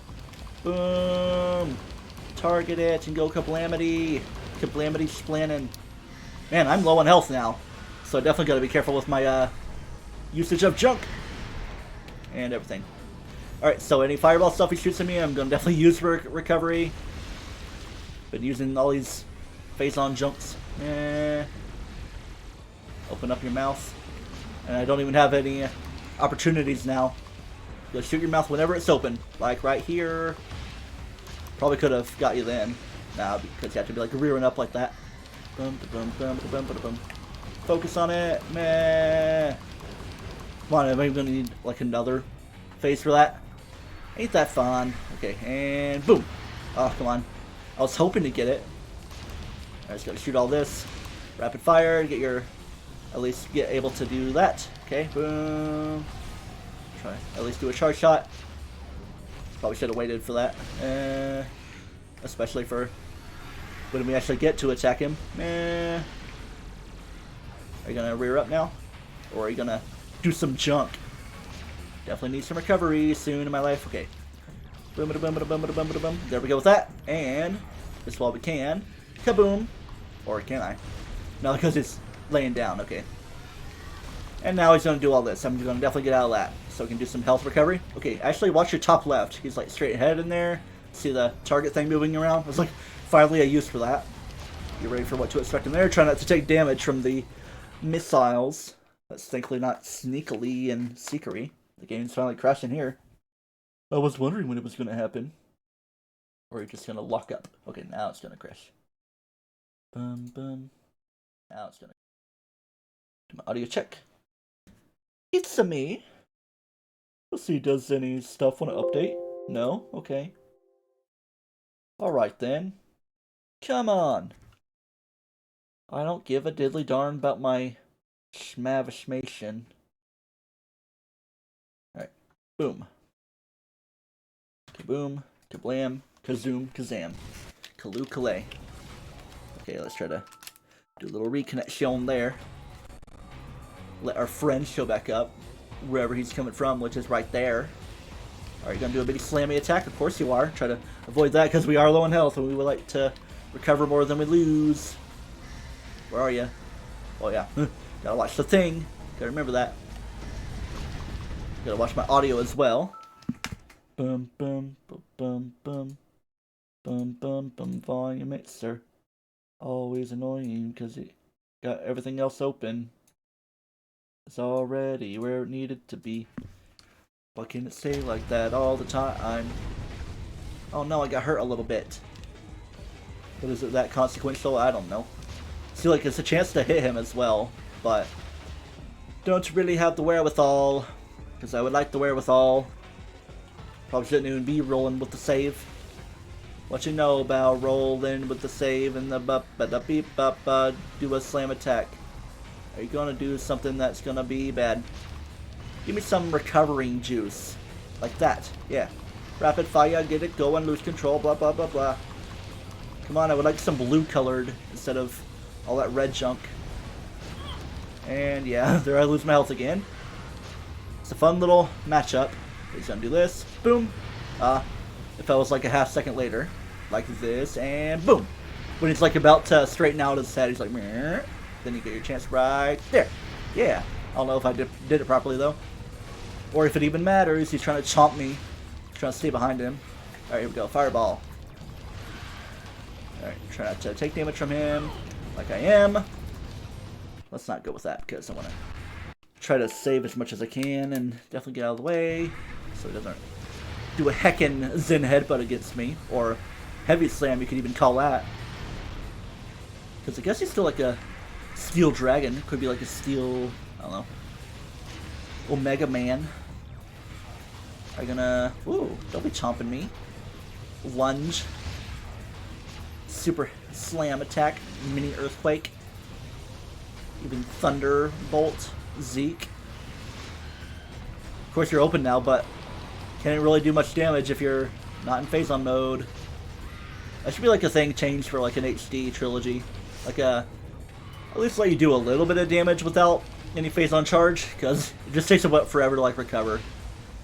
Boom! Target it and go Calamity. Calamity splanning. Man, I'm low on health now, so I definitely gotta be careful with my usage of junk and everything. Alright, so any fireball stuff he shoots at me, I'm gonna definitely use for recovery. Been using all these phase-on jumps. Open up your mouth. And I don't even have any opportunities now. You'll shoot your mouth whenever it's open, like right here. Probably could have got you then. Nah, because you have to be like rearing up like that. Focus on it. Meh. Come on, am I gonna need like another phase for that? Ain't that fun? Okay, and boom. Oh, come on. I was hoping to get it. I just gotta shoot all this. Rapid fire, get your, at least get able to do that. Okay, boom. Try at least do a charge shot. Probably should have waited for that. Especially for when we actually get to attack him. Are you gonna rear up now? Or are you gonna do some junk? Definitely need some recovery soon in my life. Okay. Boom, boom, boom, boom, boom, boom, boom. There we go with that. And just while we can. Kaboom. Or can I? No, because it's laying down. Okay. And now he's gonna do all this. I'm gonna definitely get out of that. So we can do some health recovery. Okay, actually watch your top left. He's like straight ahead in there. See the target thing moving around? It's like finally a use for that. You're ready for what to expect in there. Try not to take damage from the missiles. That's thankfully not sneakily and seekery. The game's finally crashing here. I was wondering when it was going to happen. Or you're just going to lock up. Okay, now it's going to crash. Boom, boom. Now it's going to... Do my audio check. It's-a me. Let's see, does any stuff want to update? No? Okay. Alright then. Come on. I don't give a diddly darn about my schmavishmation. Alright. Boom. Kaboom, kablam, kazoom, kazam. Kaloo kalay. Okay, let's try to do a little reconnection there. Let our friend show back up wherever he's coming from, which is right there. Are you gonna do a big slammy attack? Of course you are. Try to avoid that because we are low in health and we would like to recover more than we lose. Where are you? Oh yeah, gotta watch the thing. Gotta remember that. Gotta watch my audio as well. Bum bum bum bum bum bum bum bum. Volume mixer. Always annoying because it got everything else open. It's already where it needed to be. Why can't it stay like that all the time? Oh no, I got hurt a little bit. But is it that consequential? I don't know. I feel like it's a chance to hit him as well, but don't really have the wherewithal. Because I would like the wherewithal. Probably shouldn't even be rolling with the save. What you know about rolling with the save and the beep do a slam attack. Are you gonna do something that's gonna be bad? Give me some recovering juice. Like that. Yeah. Rapid fire, get it going, lose control, blah blah blah blah. Come on, I would like some blue colored instead of all that red junk. And yeah, there I lose my health again. It's a fun little matchup. He's gonna do this. Boom. If I was like a half second later. Like this, and boom. When he's like about to straighten out his head, he's like, meh. Then you get your chance right there. Yeah. I don't know if I did it properly though. Or if it even matters. He's trying to chomp me. Trying to stay behind him. Alright, here we go. Fireball. Alright, try not to take damage from him. Like I am. Let's not go with that because I want to try to save as much as I can and definitely get out of the way so he doesn't do a heckin' Zen headbutt against me. Or heavy slam, you could even call that. Because I guess he's still like a steel dragon. Could be like a steel, I don't know, Omega Man. Are you gonna... Ooh, don't be chomping me. Lunge. Super slam attack. Mini earthquake. Even thunderbolt. Zeke. Of course you're open now, but can't really do much damage if you're not in phase-on mode. That should be like a thing changed for like an HD trilogy. Like at least let you do a little bit of damage without any phase-on charge, because it just takes about forever to like recover.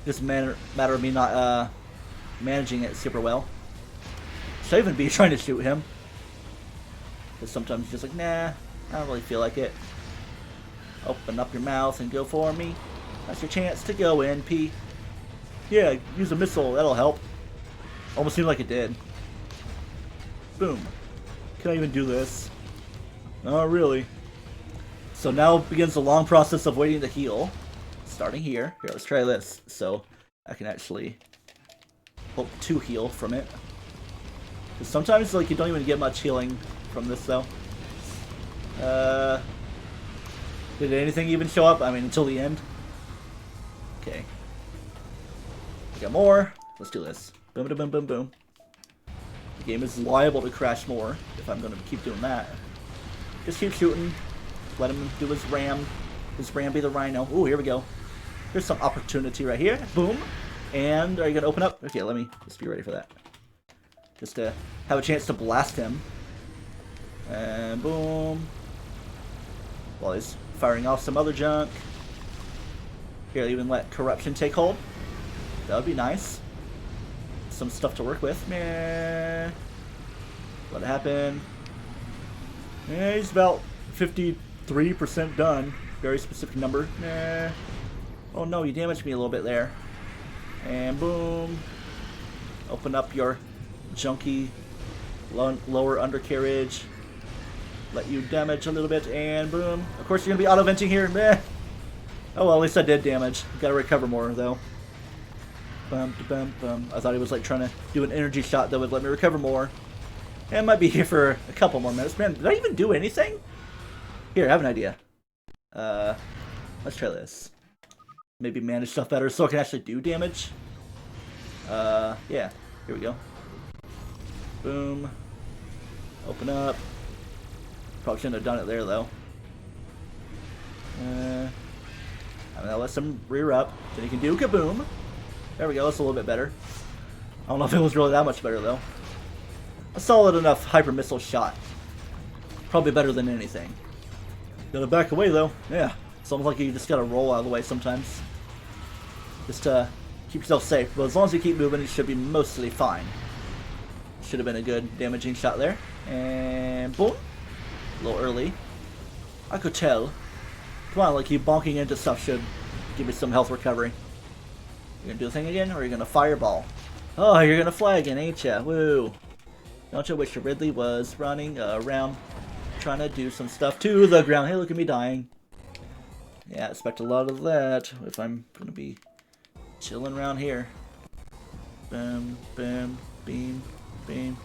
Just matter of me not managing it super well. Should I even be trying to shoot him? Because sometimes you're just like, nah, I don't really feel like it. Open up your mouth and go for me. That's your chance to go in, P. Yeah, use a missile, that'll help. Almost seemed like it did. Boom. Can I even do this? Not really. So now begins the long process of waiting to heal. Starting here. Here, let's try this. So I can actually hope to heal from it. Because sometimes like you don't even get much healing from this though. Did anything even show up? I mean, until the end. Okay. We got more. Let's do this. Boom, boom, boom, boom, boom. The game is liable to crash more if I'm going to keep doing that. Just keep shooting. Let him do his ram. His ram be the rhino. Ooh, here we go. Here's some opportunity right here. Boom. And are you going to open up? Okay, let me just be ready for that. Just to have a chance to blast him. And boom. While he's firing off some other junk. Here, even let corruption take hold. That would be nice. Some stuff to work with. Meh. Let it happen. Yeah, he's about 53% done. Very specific number. Nah. Oh no, you damaged me a little bit there. And boom. Open up your junky lower undercarriage. Let you damage a little bit, and boom. Of course, you're going to be auto-venting here. Meh. Oh well, at least I did damage. Gotta recover more, though. Bum, bum, bum. I thought he was like trying to do an energy shot that would let me recover more. And I might be here for a couple more minutes. Man, did I even do anything? Here, I have an idea. Let's try this. Maybe manage stuff better so I can actually do damage. Yeah. Here we go. Boom. Open up. Probably shouldn't have done it there, though. I mean, I'll let some rear up. Then you can do kaboom. There we go. That's a little bit better. I don't know if it was really that much better though. A solid enough hyper missile shot. Probably better than anything. Gotta back away though. Yeah. It's almost like you just gotta roll out of the way sometimes. Just to keep yourself safe. But as long as you keep moving, you should be mostly fine. Should have been a good damaging shot there. And boom. A little early. I could tell. Come on, like you bonking into stuff should give me some health recovery. You gonna do the thing again, or are you gonna fireball? Oh, you're gonna fly again, ain't ya? Woo. Don't you wish Ridley was running around trying to do some stuff to the ground? Hey, look at me dying. Yeah, I expect a lot of that if I'm gonna be chilling around here. Boom, boom, beam, beam.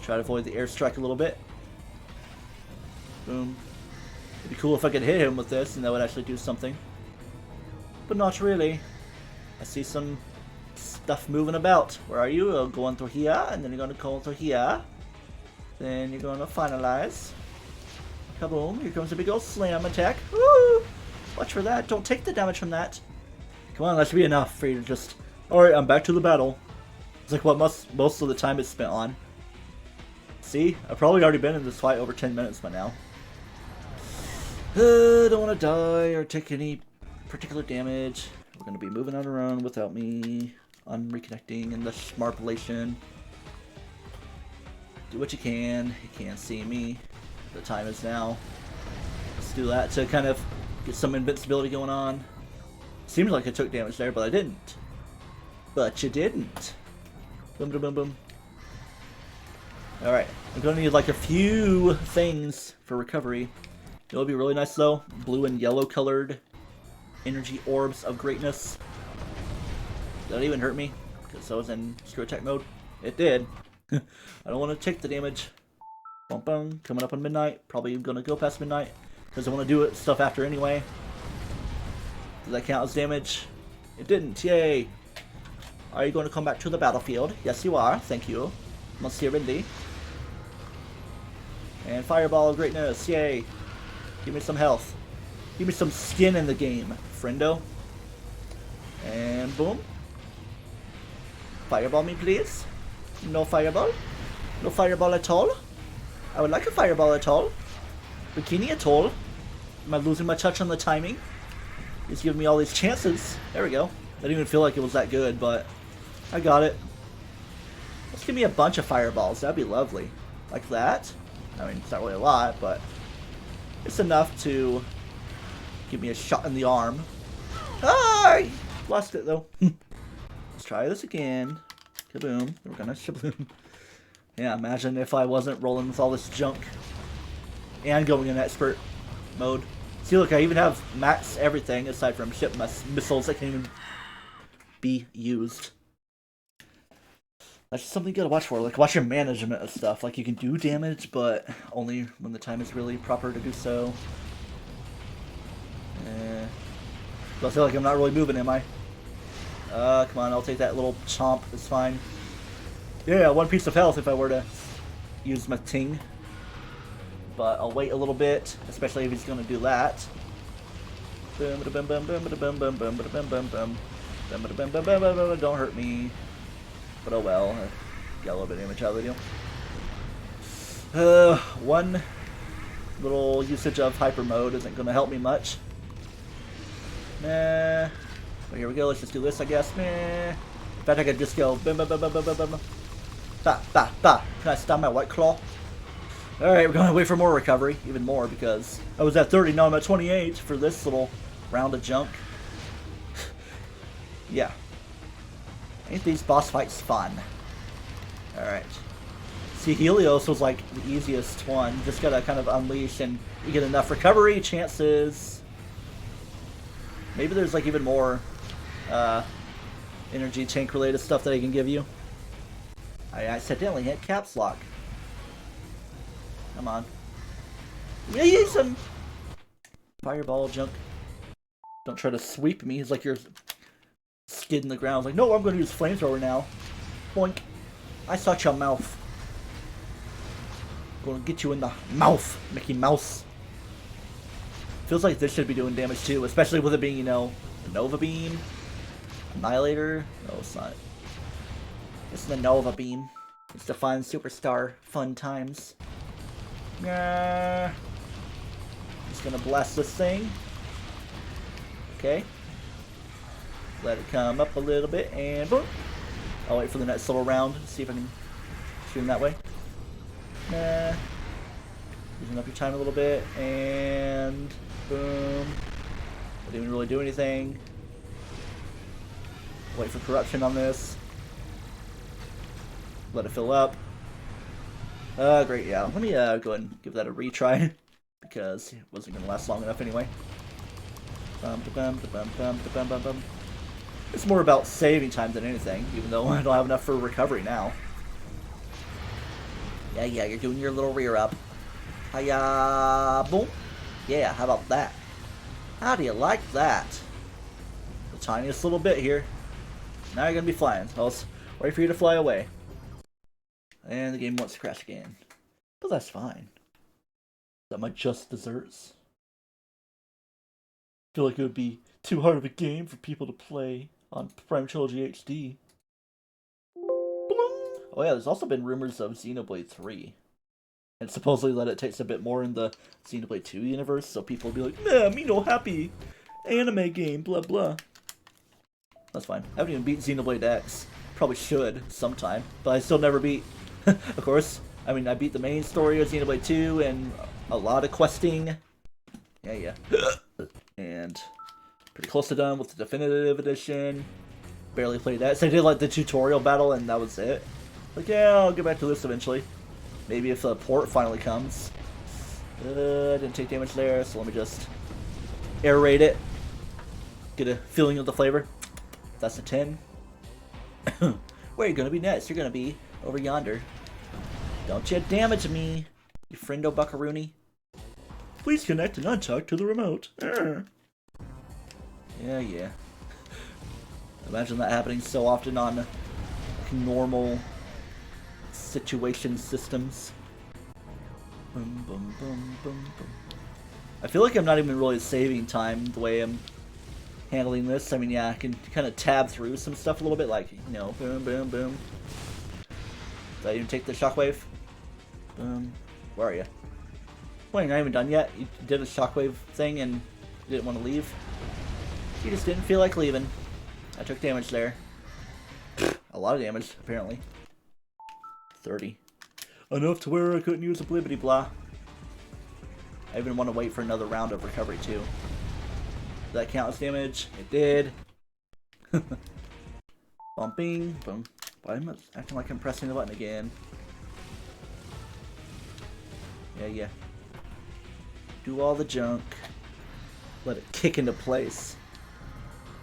Try to avoid the airstrike a little bit. Boom. It'd be cool if I could hit him with this and that would actually do something. But not really. I see some stuff moving about. Where are you? Going through here, and then you're going to go through here. Then you're going to finalize. Kaboom. Here comes a big old slam attack. Woo! Watch for that. Don't take the damage from that. Come on, that should be enough for you to just... Alright, I'm back to the battle. It's like what most of the time is spent on. See? I've probably already been in this fight over 10 minutes by now. Don't want to die or take any particular damage. We're going to be moving on our own without me. I'm reconnecting in the Schmarpulation. Do what you can. You can't see me. The time is now. Let's do that to kind of get some invincibility going on. Seems like I took damage there, but I didn't. But you didn't. Boom, boom, boom, boom. Alright. I'm going to need like a few things for recovery. It would be really nice though. Blue and yellow colored energy orbs of greatness. Did that even hurt me? Because I was in screw attack mode. It did. I don't want to take the damage. Bum bum. Coming up on midnight. Probably gonna go past midnight. Because I want to do it stuff after anyway. Does that count as damage? It didn't. Yay. Are you going to come back to the battlefield? Yes you are. Thank you. Monsieur Ridley. And fireball of greatness. Yay. Give me some health. Give me some skin in the game, friendo. And boom. Fireball me, please. No fireball. No fireball at all. I would like a fireball at all. Bikini at all. Am I losing my touch on the timing? He's giving me all these chances. There we go. I didn't even feel like it was that good, but I got it. Let's give me a bunch of fireballs. That'd be lovely. Like that. I mean, it's not really a lot, but it's enough to give me a shot in the arm. Ah! I lost it, though. Let's try this again. Kaboom. We're gonna shabloom. Yeah, imagine if I wasn't rolling with all this junk. And going in expert mode. See, look, I even have max everything aside from ship missiles that can even be used. That's just something you gotta watch for. Like, watch your management of stuff. Like, you can do damage, but only when the time is really proper to do so. I feel like I'm not really moving, am I? Come on, I'll take that little chomp. It's fine. Yeah, one piece of health if I were to use my ting. But I'll wait a little bit, especially if he's gonna do that. Boom, boom, boom, boom, boom, boom, boom, boom, boom, boom, boom. Don't hurt me. But oh well, got a little bit of damage out of the deal. One little usage of hyper mode isn't going to help me much. Nah. But here we go, let's just do this, I guess. Nah. In fact, I could just go. Bam, bam, bam, bam, bam, bam, bam. Ba, ba, ba. Can I stop my white claw? Alright, we're going to wait for more recovery. Even more, because I was at 30, now I'm at 28 for this little round of junk. Yeah. Ain't these boss fights fun? Alright. See, Helios was like the easiest one. Just gotta kind of unleash and you get enough recovery chances. Maybe there's like even more energy tank related stuff that I can give you. I accidentally hit caps lock. Come on. Yeah, some fireball junk. Don't try to sweep me. It's like you're skid in the ground. I was like, no, I'm going to use flamethrower now. Boink. I sought your mouth. I'm going to get you in the mouth, Mickey Mouse. Feels like this should be doing damage too, especially with it being, you know, Nova Beam, Annihilator. No, it's not. It's the Nova Beam. It's the fun superstar fun times. Just gonna blast this thing. Okay. Let it come up a little bit and boom. I'll wait for the next little round. See if I can shoot him that way. Using up your time a little bit and boom. Didn't even really do anything. Wait for corruption on this. Let it fill up. Great, yeah. Let me go ahead and give that a retry because it wasn't gonna last long enough anyway. It's more about saving time than anything, even though I don't have enough for recovery now. Yeah, you're doing your little rear up. Hiya, boom. Yeah, how about that? How do you like that? The tiniest little bit here. Now you're gonna be flying. I'll wait for you to fly away. And the game wants to crash again. But that's fine. Is that my just desserts? I feel like it would be too hard of a game for people to play on Prime Trilogy HD. Oh yeah, there's also been rumors of Xenoblade 3. And supposedly that it takes a bit more in the Xenoblade 2 universe, so people will be like, nah, me no happy. Anime game, blah blah. That's fine. I haven't even beat Xenoblade X. Probably should sometime, but I still never beat. Of course, I mean, I beat the main story of Xenoblade 2 and a lot of questing. Yeah. And pretty close to done with the definitive edition. Barely played that. So I did like the tutorial battle and that was it. Like, yeah, I'll get back to this eventually. Maybe if the port finally comes. I didn't take damage there, so let me just aerate it. Get a feeling of the flavor. That's a 10. Where are you gonna be next? You're gonna be over yonder. Don't you damage me, you friendo buckaroony. Please connect and untuck to the remote. Yeah. Imagine that happening so often on normal situation systems. Boom. I feel like I'm not even really saving time the way I'm handling this. I mean, yeah, I can kind of tab through some stuff a little bit, like, you know, boom. Did I even take the shockwave? Where are you? Well, you're not even done yet. You did a shockwave thing and you didn't want to leave. You just didn't feel like leaving. I took damage there. A lot of damage, apparently. 30. Enough to where I couldn't use a blibbity blah. I even want to wait for another round of recovery too. Did that count as damage? It did. Bumping. Boom. Why am I acting like I'm pressing the button again? Yeah. Do all the junk. Let it kick into place.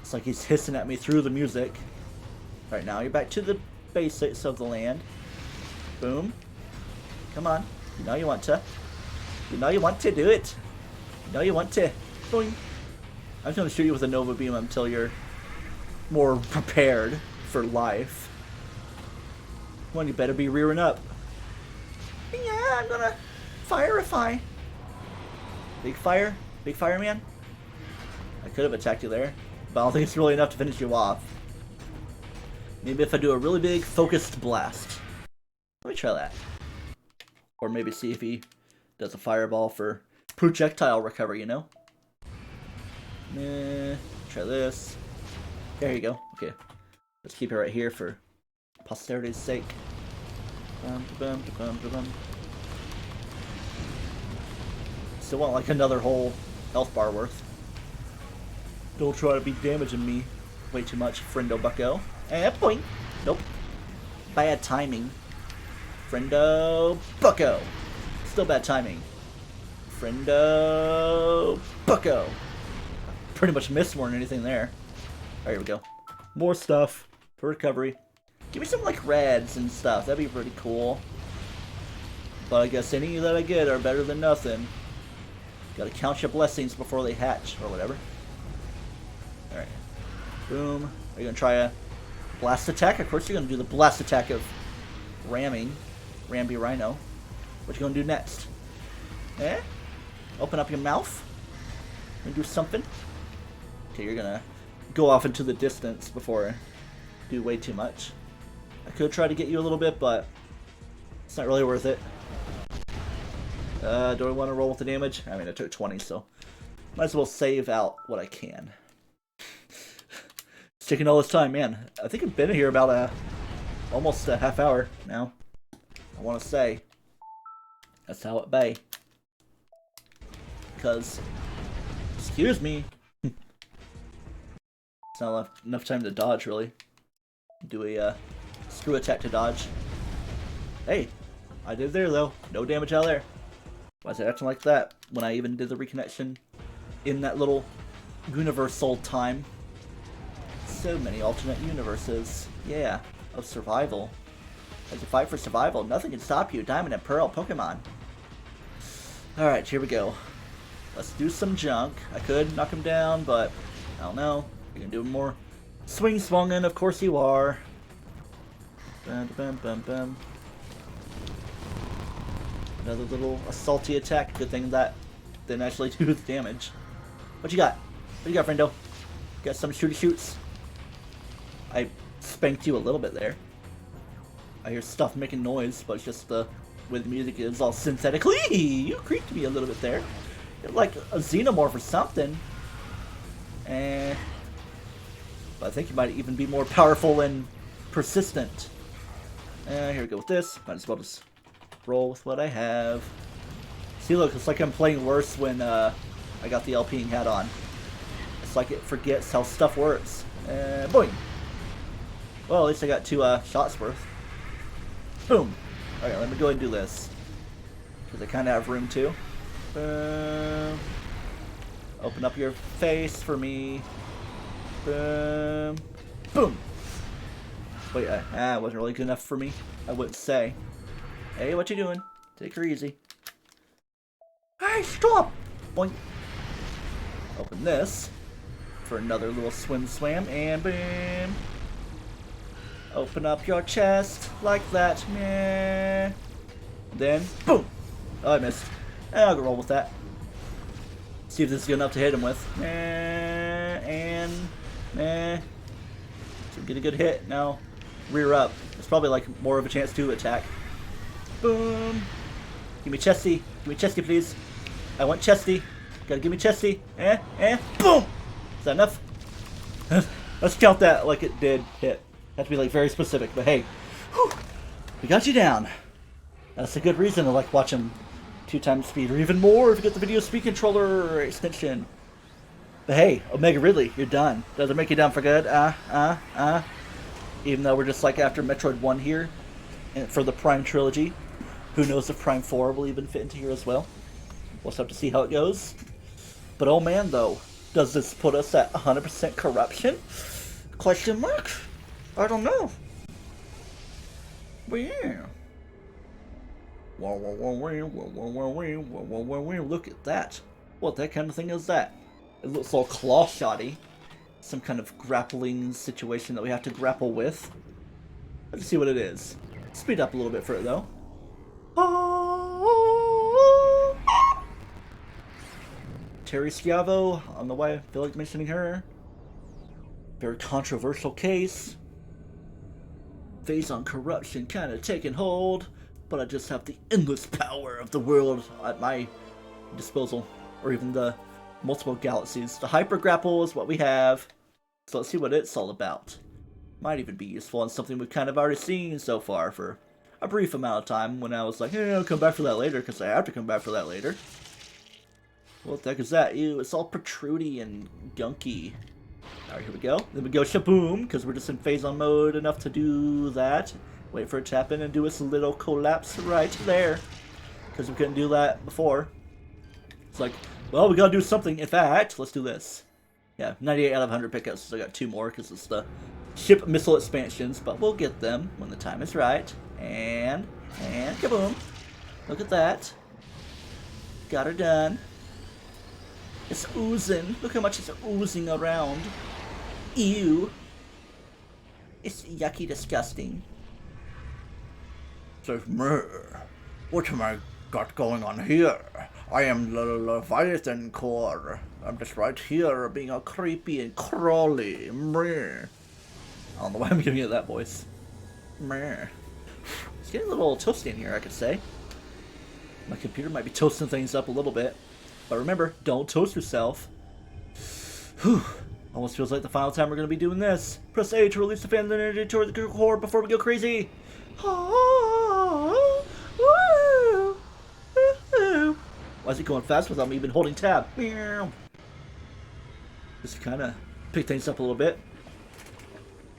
It's like he's hissing at me through the music. Alright, now you're back to the basics of the land. Boom. Come on. You know you want to. You know you want to do it. You know you want to. Boing. I'm just going to shoot you with a Nova Beam until you're more prepared for life. Come on, you better be rearing up. Yeah, I'm going to firify. Big fire? Big fireman? I could have attacked you there, but I don't think it's really enough to finish you off. Maybe if I do a really big focused blast. Let me try that. Or maybe see if he does a fireball for projectile recovery, you know? Try this. There you go. Okay. Let's keep it right here for posterity's sake. Still want like another whole health bar worth. Don't try to be damaging me way too much, friendo bucko. Point. Nope. Bad timing. Friendo bucko. Still bad timing. Friendo bucko. Pretty much missed more than anything there. Alright, here we go. More stuff for recovery. Give me some like reds and stuff. That'd be pretty cool. But I guess any that I get are better than nothing. Gotta count your blessings before they hatch or whatever. Alright. Boom. Are you gonna try a blast attack? Of course you're gonna do the blast attack of ramming. Ramby Rhino. What you gonna do next? Open up your mouth? Gonna do something? Okay, you're gonna go off into the distance before I do way too much. I could try to get you a little bit, but it's not really worth it. Do I want to roll with the damage? I mean, I took 20, so might as well save out what I can. It's taking all this time, man. I think I've been here about almost a half hour now. I want to say that's how it be. Because, excuse me, it's not enough time to dodge, really. Do a screw attack to dodge. Hey, I did there though. No damage out there. Why is it acting like that when I even did the reconnection in that little universal time? So many alternate universes. Yeah, of survival. As you fight for survival, nothing can stop you. Diamond and Pearl Pokemon. Alright, here we go. Let's do some junk. I could knock him down, but I don't know. You're gonna do more swing swunging, of course you are. Bam, bam, bam, bam. Another little assaulty attack. Good thing that didn't actually do the damage. What you got? What you got, friendo? Got some shooty shoots? I spanked you a little bit there. I hear stuff making noise, but it's just the way the music is all synthetically. You creeped me a little bit there. You're like a xenomorph or something. But I think you might even be more powerful and persistent. Here we go with this. Might as well just roll with what I have. See, look, it's like I'm playing worse when I got the LPing hat on. It's like it forgets how stuff works. Boing! Well, at least I got 2 shots worth. Boom! Alright, let me go ahead and do this. Because I kind of have room to. Open up your face for me. Boom! Boom! Wait, wasn't really good enough for me, I wouldn't say. Hey, what you doing? Take her easy. Hey, stop! Boink! Open this for another little swim, and boom! Open up your chest like that, meh. Then, boom! Oh, I missed. I'll go roll with that. See if this is good enough to hit him with. And so get a good hit. Now, rear up. It's probably like more of a chance to attack. Boom! Give me chesty. Give me chesty, please. I want chesty. Gotta give me chesty. Boom! Is that enough? Let's count that like it did hit. Have to be like very specific, but hey, whew, we got you down. That's a good reason to like watch him 2 times speed, or even more if you get the video speed controller extension. But hey, Omega Ridley, you're done. Does it make you down for good? Even though we're just like after Metroid 1 here, and for the Prime trilogy, who knows if Prime 4 will even fit into here as well. We'll just have to see how it goes. But oh man, though, does this put us at 100% corruption? Question mark? I don't know. But yeah. Look at that. What that kind of thing is that? It looks all claw-shotty. Some kind of grappling situation that we have to grapple with. Let's see what it is. Speed up a little bit for it, though. Terry Schiavo, on the way. I feel like mentioning her. Very controversial case. Phase on corruption kind of taking hold, but I just have the endless power of the world at my disposal, or even the multiple galaxies. The hyper grapple is what we have, so let's see what it's all about. Might even be useful in something we've kind of already seen so far for a brief amount of time when I was like, hey, I'll come back for that later, because I have to come back for that later. What the heck is that? Ew, it's all protrudy and gunky. Alright, here we go. Then we go shaboom, because we're just in phase on mode enough to do that. Wait for it to happen and do its little collapse right there. Because we couldn't do that before. It's like, well, we gotta do something. In fact, let's do this. Yeah, 98 out of 100 pickups, so I got 2 more because it's the ship missile expansions, but we'll get them when the time is right. And kaboom. Look at that. Got her done. It's oozing. Look how much it's oozing around. Ew. It's yucky, disgusting. Says, what am I got going on here? I am the Leviathan Core. I'm just right here being all creepy and crawly. I don't know why I'm giving it that voice. Meh. It's getting a little toasty in here, I could say. My computer might be toasting things up a little bit. But remember, don't toast yourself. Whew. Almost feels like the final time we're going to be doing this. Press A to release the fan energy toward the core before we go crazy. Why is it going fast without me even holding tab? Just kind of pick things up a little bit.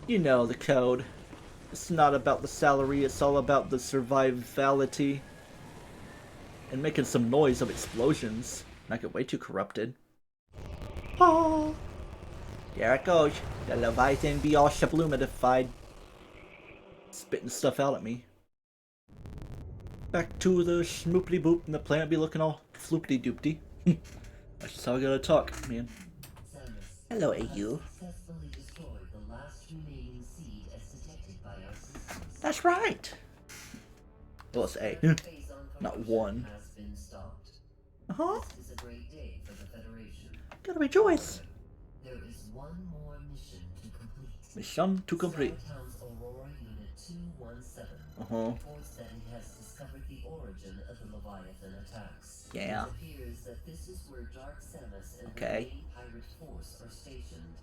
You know the code. It's not about the salary, it's all about the survivality. And making some noise of explosions. Not get way too corrupted. Oh, there it goes. The Leviathan be all shablumidified. Spitting stuff out at me. Back to the schmoopity boop and the planet be looking all floopity doopty. That's just how I gotta talk, man. Hello, AU. That's right. Well, it's A. Not one. Uh-huh. Gotta rejoice. There is one more mission to complete. Mission to complete. Town's Aurora Unit 217 Uh-huh. reports that it has discovered the origin of the Leviathan attacks. Yeah. It appears that this is where Dark Samus and Okay. the main pirate force are stationed.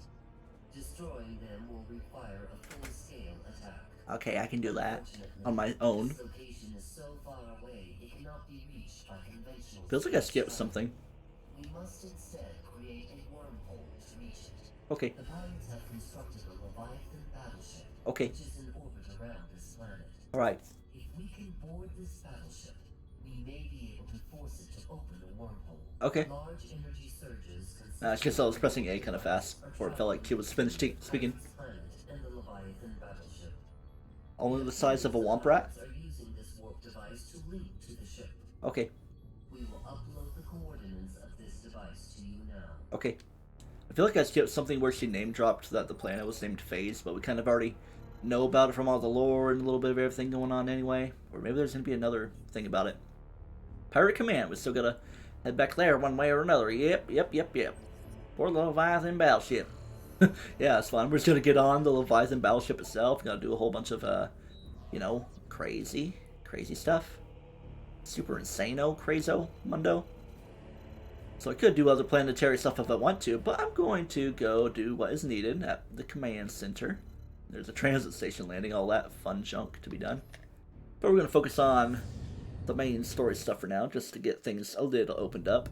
Destroying them will require a full-scale attack. Okay, I can do that Unfortunately, on my own. This location is so far away it cannot be reached by conventional. Feels like I skipped something. We must instead create a wormhole to reach it. Okay. The pirates have constructed a Leviathan battleship, Okay. which is in orbit around this planet. Alright. If we can board this battleship, we may be able to force it to open a wormhole. Okay. Large energy surges It's just I was pressing A kind of fast, or it felt like he was finished speaking. planet and the Leviathan battleship. Only the size of a womp rat? Pirates are using this warp device to link to the ship. Okay. We will upload the coordinates of this device to you now. Okay. I feel like I skipped something where she name dropped that the planet was named Phase, but we kind of already know about it from all the lore and a little bit of everything going on anyway. Or maybe there's going to be another thing about it. Pirate Command, we still gotta head back there one way or another. Yep. Poor Leviathan battleship. Yeah, it's fun. We're just gonna get on the Leviathan battleship itself. Gotta do a whole bunch of, you know, crazy stuff. Super insano, crazo, mundo. So I could do other planetary stuff if I want to, but I'm going to go do what is needed at the command center. There's a transit station landing, all that fun junk to be done. But we're going to focus on the main story stuff for now, just to get things a little opened up.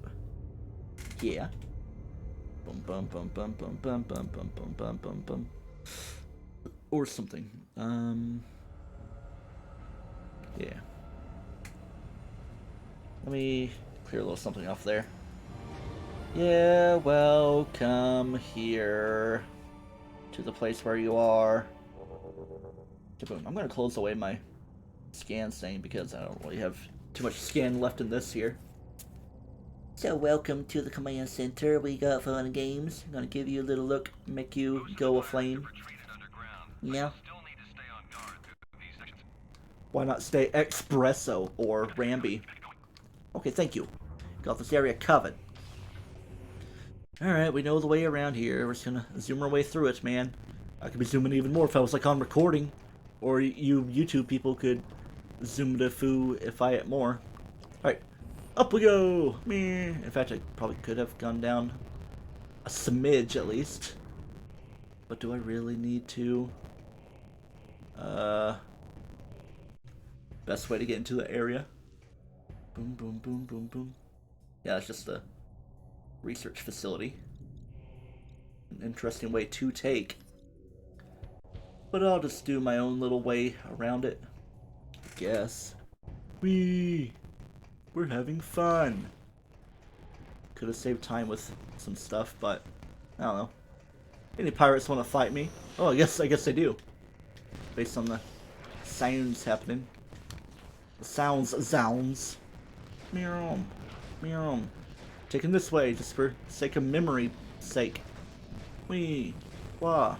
Yeah. Bum bum bum bum bum bum bum bum bum bum bum bum. Or something. Yeah. Let me clear a little something off there. Yeah, welcome here to the place where you are. I'm going to close away my scan thing because I don't really have too much scan left in this here. So welcome to the command center. We got fun and games. I'm going to give you a little look, make you go aflame. Yeah. Why not stay espresso or Ramby? Okay, thank you. Got this area covered. Alright, we know the way around here. We're just gonna zoom our way through it, man. I could be zooming even more if I was like on recording. Or you YouTube people could zoom the foo if I had more. Alright, up we go! Meh. In fact, I probably could have gone down a smidge at least. But do I really need to? Best way to get into the area. Boom, boom, boom, boom, boom. Yeah, it's just a research facility. An interesting way to take. But I'll just do my own little way around it, I guess. We're having fun. Could have saved time with some stuff, but I don't know. Any pirates want to fight me? Oh, I guess they do. Based on the sounds happening. The sounds. Meow. Meow. Taking this way, just for sake of memory sake. Wee. Wah.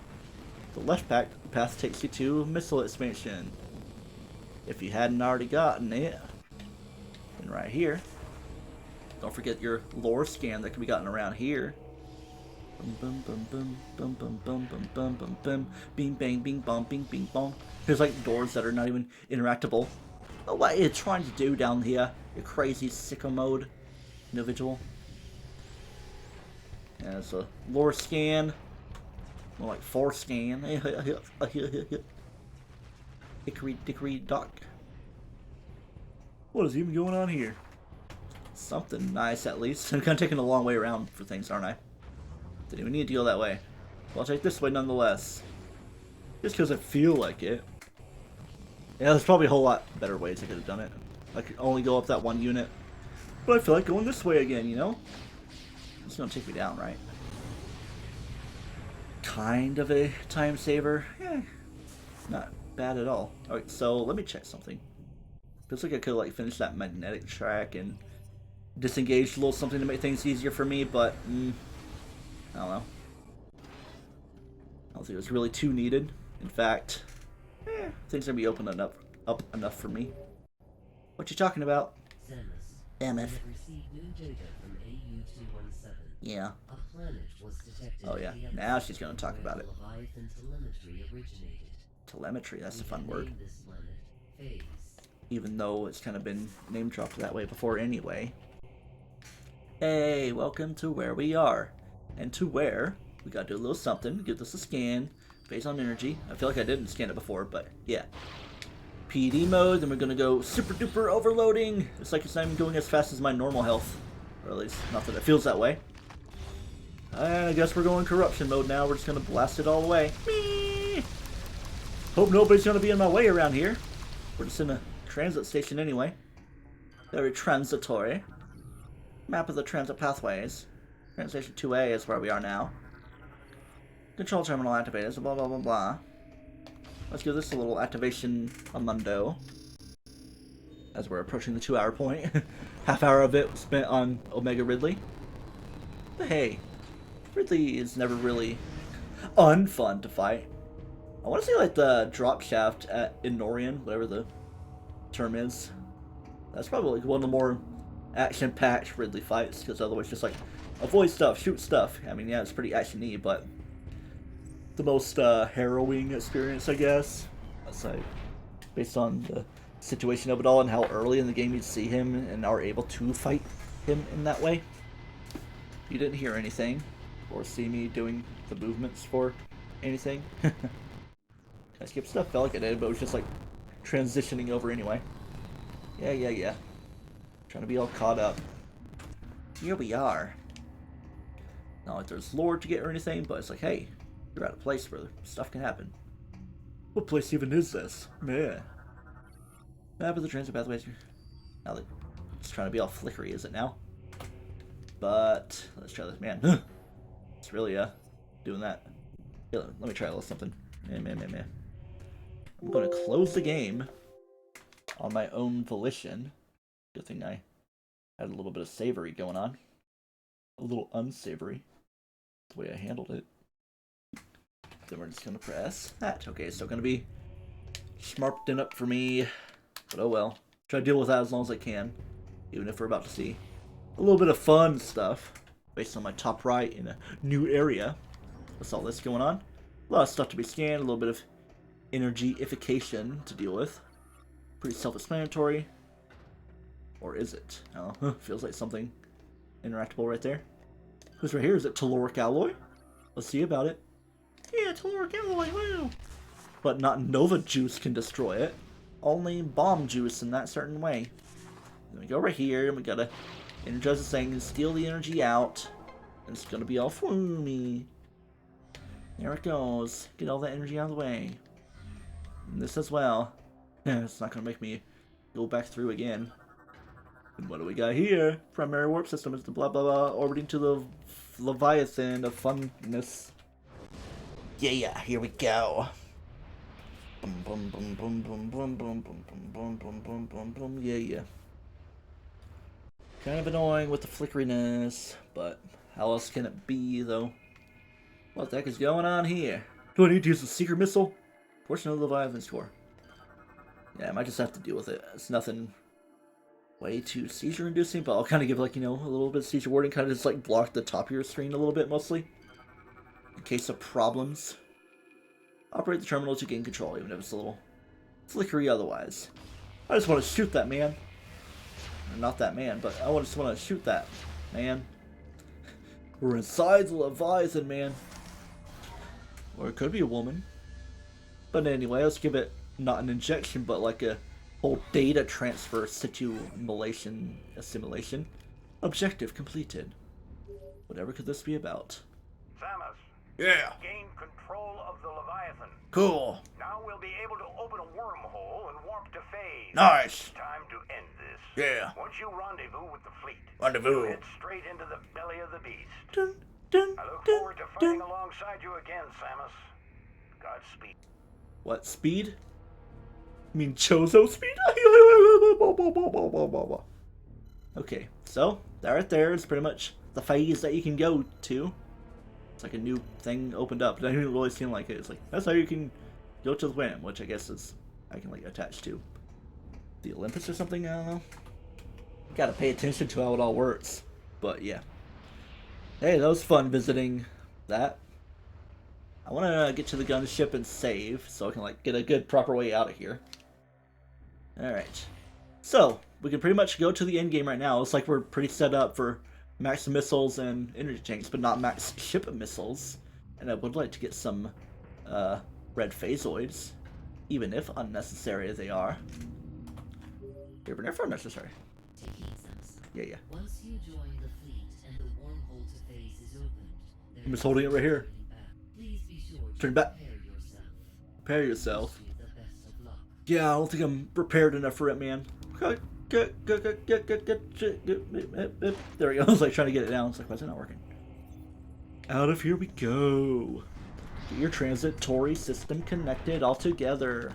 The left path takes you to missile expansion. If you hadn't already gotten it. And right here. Don't forget your lore scan that can be gotten around here. Bum bum bum bum bum bum bum bum bum bum. Bing bang bing bong bing bing bong. There's like doors that are not even interactable. Oh, what are you trying to do down here? You crazy sicko mode individual. Yeah, it's a lore scan. More like forescan. Hickory dickory dock. What is even going on here? Something nice at least. I'm kind of taking a long way around for things, aren't I? Didn't even need to go that way. Well, I'll take this way nonetheless. Just because I feel like it. Yeah, there's probably a whole lot better ways I could have done it. I could only go up that one unit. But I feel like going this way again, you know? It's gonna take me down, right? Kind of a time saver. Yeah, not bad at all. Alright, so let me check something. Feels like I could like finish that magnetic track and disengage a little something to make things easier for me, but I don't know. I don't think it was really too needed. In fact, things are gonna be up enough for me. What you talking about? Samus, we have received new data from AU-217. Yeah. A planet was detected. Oh yeah. Now she's gonna talk about it. Leviathan telemetry originated. Telemetry. That's a fun We have word. named this planet Phase. Even though it's kind of been name dropped that way before anyway. Hey, welcome to where we are. And to where we gotta do a little something, give this a scan, based on energy. I feel like I didn't scan it before, but yeah. PD mode, then we're gonna go super duper overloading. It's like it's not even going as fast as my normal health. Or at least, not that it feels that way. And I guess we're going corruption mode now, we're just gonna blast it all away. Whee! Hope nobody's gonna be in my way around here. We're just in a transit station anyway. Very transitory. Map of the transit pathways. Transit station 2A is where we are now. Control terminal activated, so blah blah blah blah. Let's give this a little activation amundo. As we're approaching the 2-hour point. Half hour of it spent on Omega Ridley. But hey, Ridley is never really unfun to fight. I want to say like the drop shaft at Inorian, whatever the term is. That's probably like one of the more action-packed Ridley fights, because otherwise just like avoid stuff, shoot stuff. I mean, yeah, it's pretty action-y, but the most harrowing experience, I guess. That's like based on the situation of it all and how early in the game you see him and are able to fight him in that way. You didn't hear anything or see me doing the movements for anything. I skipped stuff, felt like I did, but it was just like transitioning over anyway. Yeah. Trying to be all caught up. Here we are. Not like there's lore to get or anything, but it's like, hey, you're at a place where stuff can happen. What place even is this? Man. Map of the transit pathways. Now that it's trying to be all flickery, is it now? But let's try this. Man, it's really doing that. Yeah, let me try a little something. Man. I'm going to close the game on my own volition. Good thing I had a little bit of savory going on. A little unsavory. The way I handled it. Then we're just going to press that. Okay, it's still going to be smarped up for me. But oh well. Try to deal with that as long as I can. Even if we're about to see a little bit of fun stuff. Based on my top right in a new area. What's all this going on? A lot of stuff to be scanned. A little bit of energy-ification to deal with. Pretty self-explanatory. Or is it? Oh, feels like something interactable right there. Who's right here? Is it Telluric Alloy? Let's see about it. Yeah, Telluric Alloy, wow! But not Nova Juice can destroy it. Only Bomb Juice in that certain way. Then we go right here, and we gotta energize this thing and steal the energy out. And it's gonna be all foomy. There it goes. Get all that energy out of the way. And this as well. It's not gonna make me go back through again. And what do we got here? Primary warp system is the blah blah blah orbiting to the Leviathan of funness. Yeah, here we go. Boom boom boom boom boom boom boom boom boom boom boom boom boom. Yeah. Kind of annoying with the flickeriness, but how else can it be though? What the heck is going on here? Do I need to use the secret missile? Portion of the Leviathan score. Yeah, I might just have to deal with it. It's nothing way too seizure inducing, but I'll kind of give like, you know, a little bit of seizure warding, kind of just like block the top of your screen a little bit mostly. in case of problems. Operate the terminal to gain control, even if it's a little flickery otherwise. I just want to shoot that man. Or not that man, but I just want to shoot that man. We're inside the Leviathan, man. Or it could be a woman. But anyway, let's give it not an injection, but like a whole data transfer simulation. Objective completed. Whatever could this be about? Samus, Yeah. gain control of the Leviathan. Cool. Now we'll be able to open a wormhole and warp to phase. Nice. Time to end this. Yeah. Once you rendezvous with the fleet, Rendezvous. head straight into the belly of the beast. Dun, dun, I look dun, forward to fighting dun. alongside you again, Samus. Godspeed. What, speed? You mean Chozo speed? Okay, so that right there is pretty much the phase that you can go to. It's like a new thing opened up. It didn't really seem like it. It's like, that's how you can go to the Wham, which I guess is, I can like attach to the Olympus or something, I don't know. Gotta pay attention to how it all works. But yeah. Hey, that was fun visiting that. I want to get to the gunship and save, so I can like get a good proper way out of here. Alright. So, we can pretty much go to the end game right now. Looks like we're pretty set up for max missiles and energy tanks, but not max ship missiles. And I would like to get some red phasoids, even if unnecessary they are. Here, but never unnecessary. Take heed, Samus. Yeah. Once you join the fleet and the wormhole to phase is opened, there I'm just is holding it right no here. turning back. Please be sure to Turn back. prepare yourself. Prepare yourself. Wish you the best of luck. Yeah, I don't think I'm prepared enough for it, man. There we go. I was like trying to get it down. It's like, why is it not working? Out of here we go. Get your transitory system connected all together.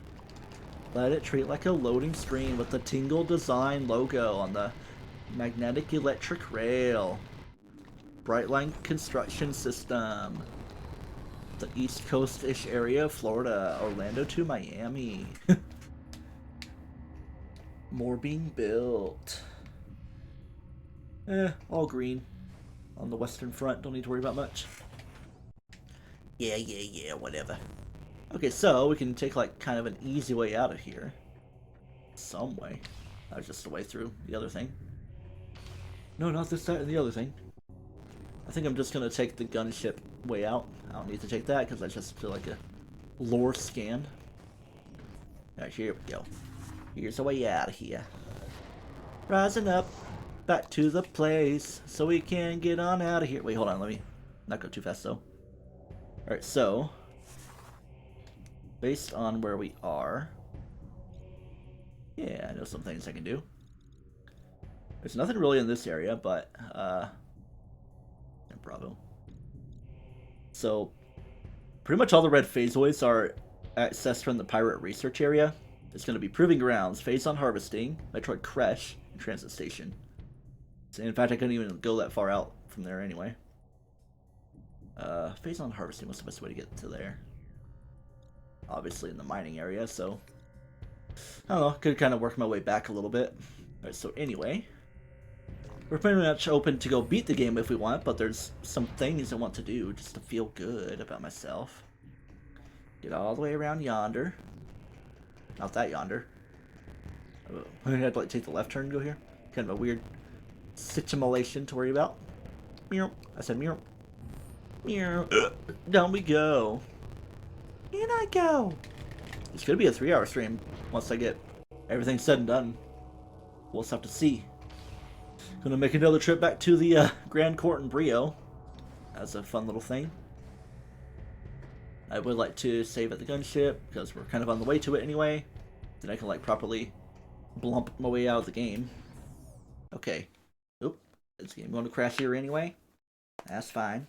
Let it treat like a loading screen with the Tingle Design logo on the magnetic electric rail. Brightline construction system. The East Coast-ish area of Florida. Orlando to Miami. More being built. All green. On the western front, don't need to worry about much. Yeah, whatever. Okay, so we can take like kind of an easy way out of here. Some way. That was just the way through the other thing. No, not this, that, and the other thing. I think I'm just gonna take the gunship way out. I don't need to take that because I just feel like a lore scan. Alright, here we go. Here's the way out of here. Rising up, back to the place, so we can get on out of here. Wait, hold on, let me not go too fast though. Alright, so based on where we are, yeah, I know some things I can do. There's nothing really in this area, but Bravo. So pretty much all the red phasoids are accessed from the pirate research area. It's going to be proving grounds, phase on harvesting, Metroid Crash, and transit station. So in fact, I couldn't even go that far out from there anyway. Phase on harvesting, what's the best way to get to there? Obviously in the mining area, so I don't know, could kind of work my way back a little bit. Alright, so anyway, we're pretty much open to go beat the game if we want, but there's some things I want to do just to feel good about myself. Get all the way around yonder. Not that yonder. I had to like take the left turn and go here. Kind of a weird situation to worry about. Meow. I said meow. Meow. Down we go. In I go. It's gonna be a 3-hour stream once I get everything said and done. We'll just have to see. Gonna make another trip back to the Grand Court in Brio. That's a fun little thing. I would like to save at the gunship because we're kind of on the way to it anyway. Then I can like properly blump my way out of the game. Okay. Oop. Is the game going to crash here anyway? That's fine.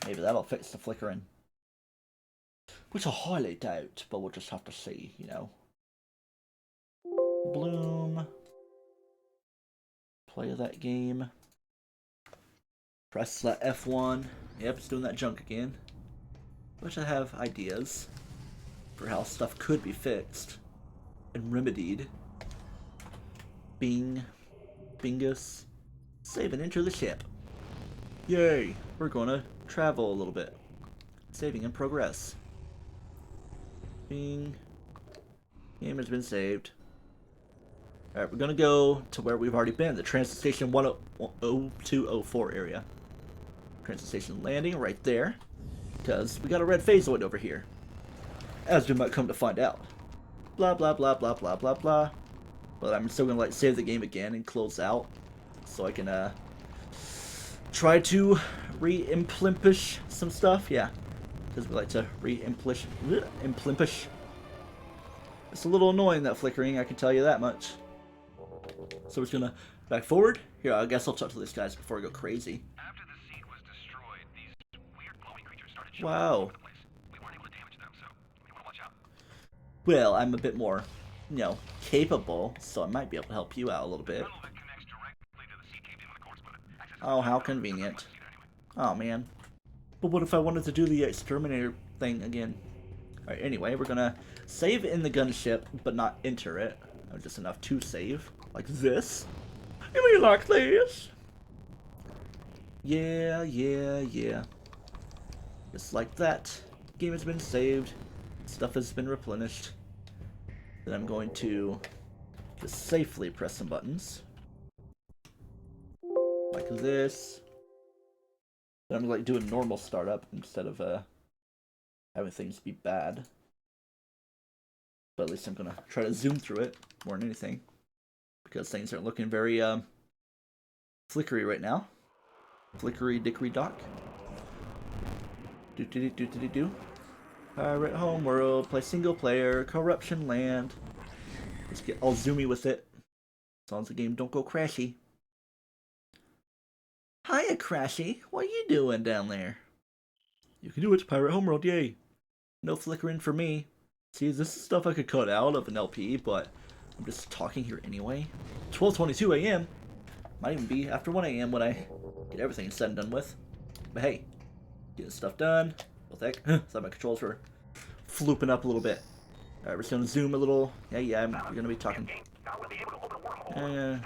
Maybe that'll fix the flickering. Which I highly doubt, but we'll just have to see, you know. Bloom. Play that game. Press that F1. Yep, it's doing that junk again. Which I have ideas for how stuff could be fixed and remedied. Bing. Bingus. Save and enter the ship. Yay! We're gonna travel a little bit. Saving in progress. Bing. Game has been saved. Alright, we're gonna go to where we've already been, the transit station 10204 area. Transit station landing right there. Because we got a red phasoid over here. As you might come to find out. Blah blah blah blah blah blah blah. But I'm still gonna like save the game again and close out. So I can try to re-implimpish some stuff. Yeah. Because we like to re-implimpish. It's a little annoying, that flickering, I can tell you that much. So we're just gonna back forward. Here, I guess I'll talk to these guys before I go crazy. After the seed was destroyed, these weird glowing creatures started showing Wow. up all over the place. We weren't able to damage them, so you want to watch out. Well, I'm a bit more, you know, capable, so I might be able to help you out a little bit. Tunnel that connects directly to the seed caved in when the cord split. Access Oh, how convenient. Oh, man. But what if I wanted to do the exterminator thing again? Alright, anyway, we're gonna save in the gunship, but not enter it. Just enough to save. Like this. You mean like this? Yeah, yeah, yeah. Just like that. Game has been saved. Stuff has been replenished. Then I'm going to just safely press some buttons. Like this. Then I'm like doing normal startup instead of having things be bad. But at least I'm gonna try to zoom through it more than anything. Because things aren't looking very flickery right now. Flickery dickery dock. Do. Pirate Homeworld, play single player, corruption land. Let's get all zoomy with it. As long as the game don't go crashy. Hiya, Crashy. What you doing down there? You can do it, Pirate Homeworld, yay. No flickering for me. See, this is stuff I could cut out of an LP, but I'm just talking here anyway. 12:22 a.m. Might even be after 1 a.m. when I get everything said and done with. But hey, getting stuff done. Well, heck, thought my controls were flooping up a little bit. Alright, we're just gonna zoom a little. Yeah, we're gonna be talking. Yeah.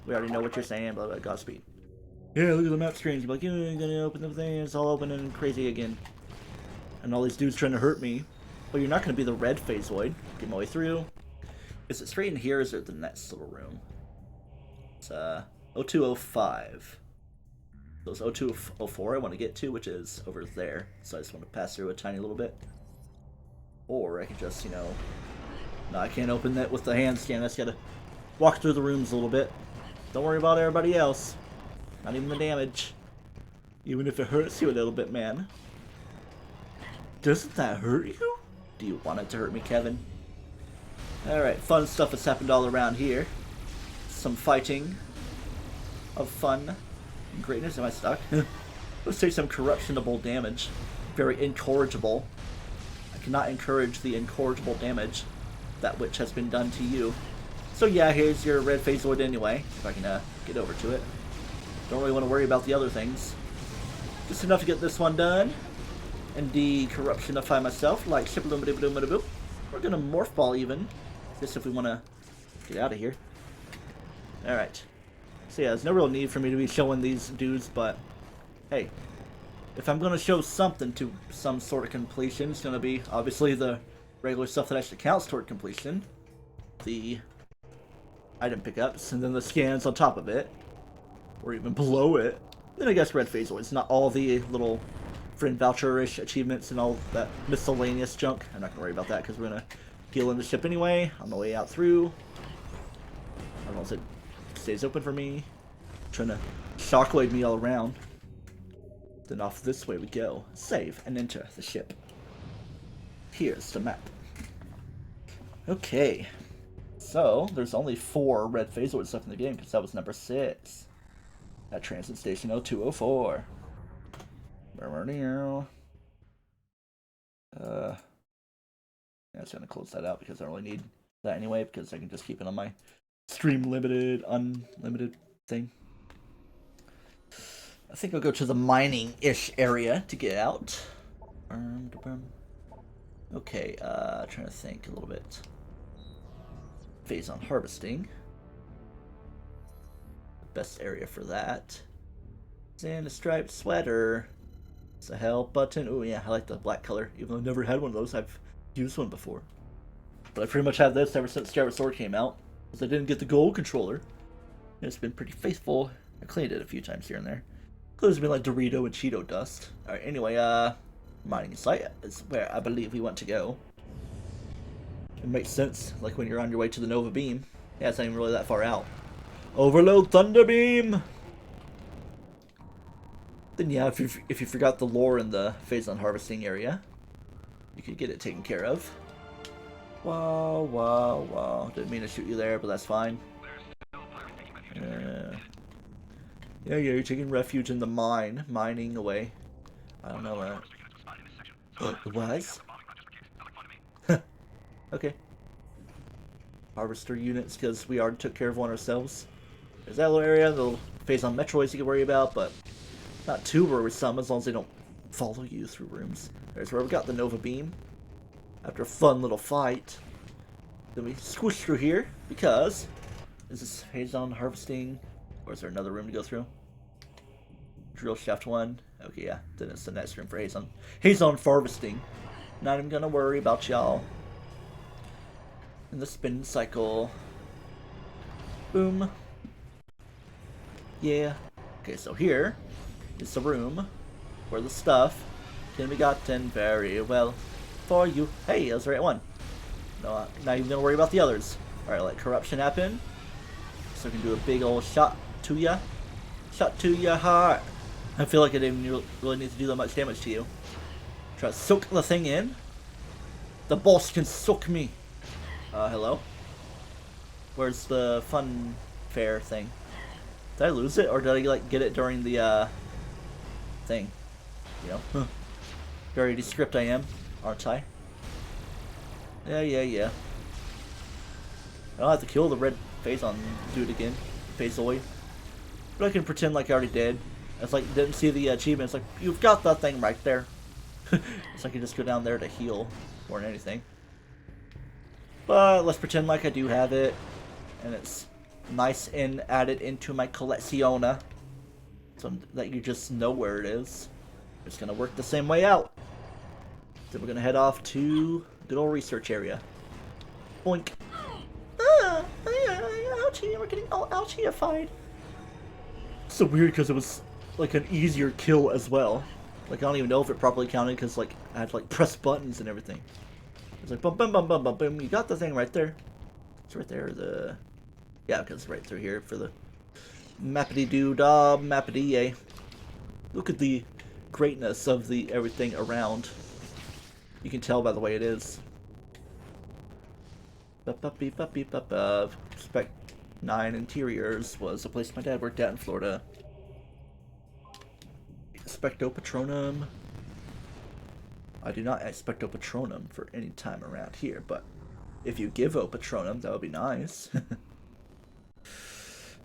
We already know what you're saying, blah blah, Godspeed. Yeah, look at the map screens. You're like, you're gonna open the thing, it's all open and crazy again. And all these dudes trying to hurt me. But you're not gonna be the red phasoid. Get my way through. Is it straight in here, or is it the next little room? It's 0205. So it's 0204 I want to get to, which is over there. So I just want to pass through a tiny little bit. Or I can just, you know... No, I can't open that with the hand scan. I just gotta walk through the rooms a little bit. Don't worry about everybody else. Not even the damage. Even if it hurts you a little bit, man. Doesn't that hurt you? Do you want it to hurt me, Kevin? Alright, fun stuff has happened all around here. Some fighting of fun and greatness. Am I stuck? Let's take some corruptionable damage. Very incorrigible. I cannot encourage the incorrigible damage. That which has been done to you. So yeah, here's your red phasoid anyway. If I can get over to it. Don't really want to worry about the other things. Just enough to get this one done. And de-corruptionify myself, like ship-a-loom-a-doo-ba-doo-ba-doo. We're gonna morph ball even. Just if we want to get out of here. Alright. So yeah, there's no real need for me to be showing these dudes, but hey, if I'm gonna show something to some sort of completion, it's gonna be obviously the regular stuff that actually counts toward completion. The item pickups, and then the scans on top of it. Or even below it. Then I guess red phasoids, not all the little friend voucher-ish achievements and all that miscellaneous junk. I'm not gonna worry about that because we're gonna heal in the ship anyway on the way out through. As long as it stays open for me. Trying to shockwave me all around. Then off this way we go. Save and enter the ship. Here's the map. Okay. So, there's only 4 red phasoids left in the game because that was number 6. At Transit Station 0204. Yeah, just gonna close that out because I don't really need that anyway, because I can just keep it on my stream limited, unlimited thing. I think I'll go to the mining-ish area to get out. Okay, trying to think a little bit. Phase on harvesting. Best area for that. And a striped sweater. It's a hell button. Oh yeah, I like the black color. Even though I've never had one of those, I've used one before. But I pretty much have this ever since Skyward Sword came out. Because I didn't get the gold controller. It's been pretty faithful. I cleaned it a few times here and there. Includes been like Dorito and Cheeto dust. Alright, anyway, mining site is where I believe we want to go. It makes sense, like when you're on your way to the Nova Beam. Yeah, it's not even really that far out. Overload Thunder Beam! Then yeah, if you forgot the lore in the Phazon harvesting area, you could get it taken care of. Wow, wow, wow. Didn't mean to shoot you there, but that's fine. Yeah, you're taking refuge in the mine. Mining away. I don't know, it was? Okay. Harvester units, because we already took care of one ourselves. There's that little area, the little Phazon Metroids you can worry about, but not too worried with some, as long as they don't follow you through rooms. There's where we got the Nova Beam. After a fun little fight. Then we squish through here, because... Is this Phazon harvesting? Or is there another room to go through? Drill shaft 1. Okay, yeah. Then it's the next room for Phazon. Phazon harvesting. Not even gonna worry about y'all. And the spin cycle. Boom. Yeah. Okay, so here is the room where the stuff can be gotten very well for you. Hey, that's the right one. No, not even gonna worry about the others. Alright, let corruption happen. So I can do a big old shot to ya. Shot to your heart. I feel like I didn't really need to do that much damage to you. Try to soak the thing in. The boss can soak me. Hello? Where's the fun fair thing? Did I lose it, or did I, like, get it during the, thing? You know? Very descript I am, aren't I? Yeah. I don't have to kill the red Phazon dude again. Phazoid. But I can pretend like I already did. It's like, didn't see the achievement. It's like, you've got that thing right there. It's like I just go down there to heal more than anything. But let's pretend like I do have it. And it's nice and added into my collecciona. So that you just know where it is. It's going to work the same way out. Then we're going to head off to good old research area. Boink. Ouchie, we're getting all ouchie-ified. So weird because it was like an easier kill as well. Like I don't even know if it properly counted because like I had to like press buttons and everything. It's like boom, boom, boom, boom, boom, boom. You got the thing right there. It's right there. Yeah, because it's right through here for the mappity doo dah, mappity yay. Look at the greatness of the everything around. You can tell by the way it is. Spec 9 Interiors was a place my dad worked at in Florida. Expecto Patronum. I do not expecto Patronum for any time around here, but if you give O Patronum, that would be nice.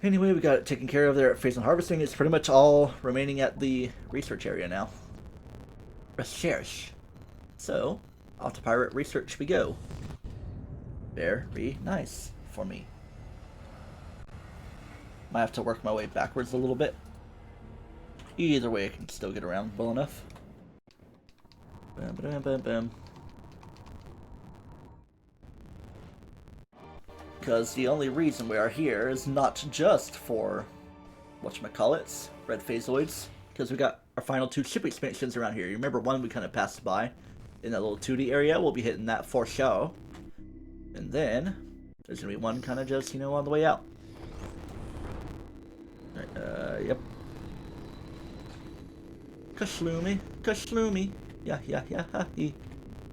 Anyway, we got it taken care of there at Phazon Harvesting. It's pretty much all remaining at the research area now. Research. So, off to Pirate Research we go. Very nice for me. Might have to work my way backwards a little bit. Either way, I can still get around well enough. Bam, bam, bam, bam. Because the only reason we are here is not just for whatchamacallits, red phazoids, because we got our final 2 ship expansions around here. You remember one we kind of passed by in that little 2D area? We'll be hitting that for show. And then there's gonna be one kind of just, you know, on the way out. Yep. Kashloomy, kashloomy, yeah, ha hee,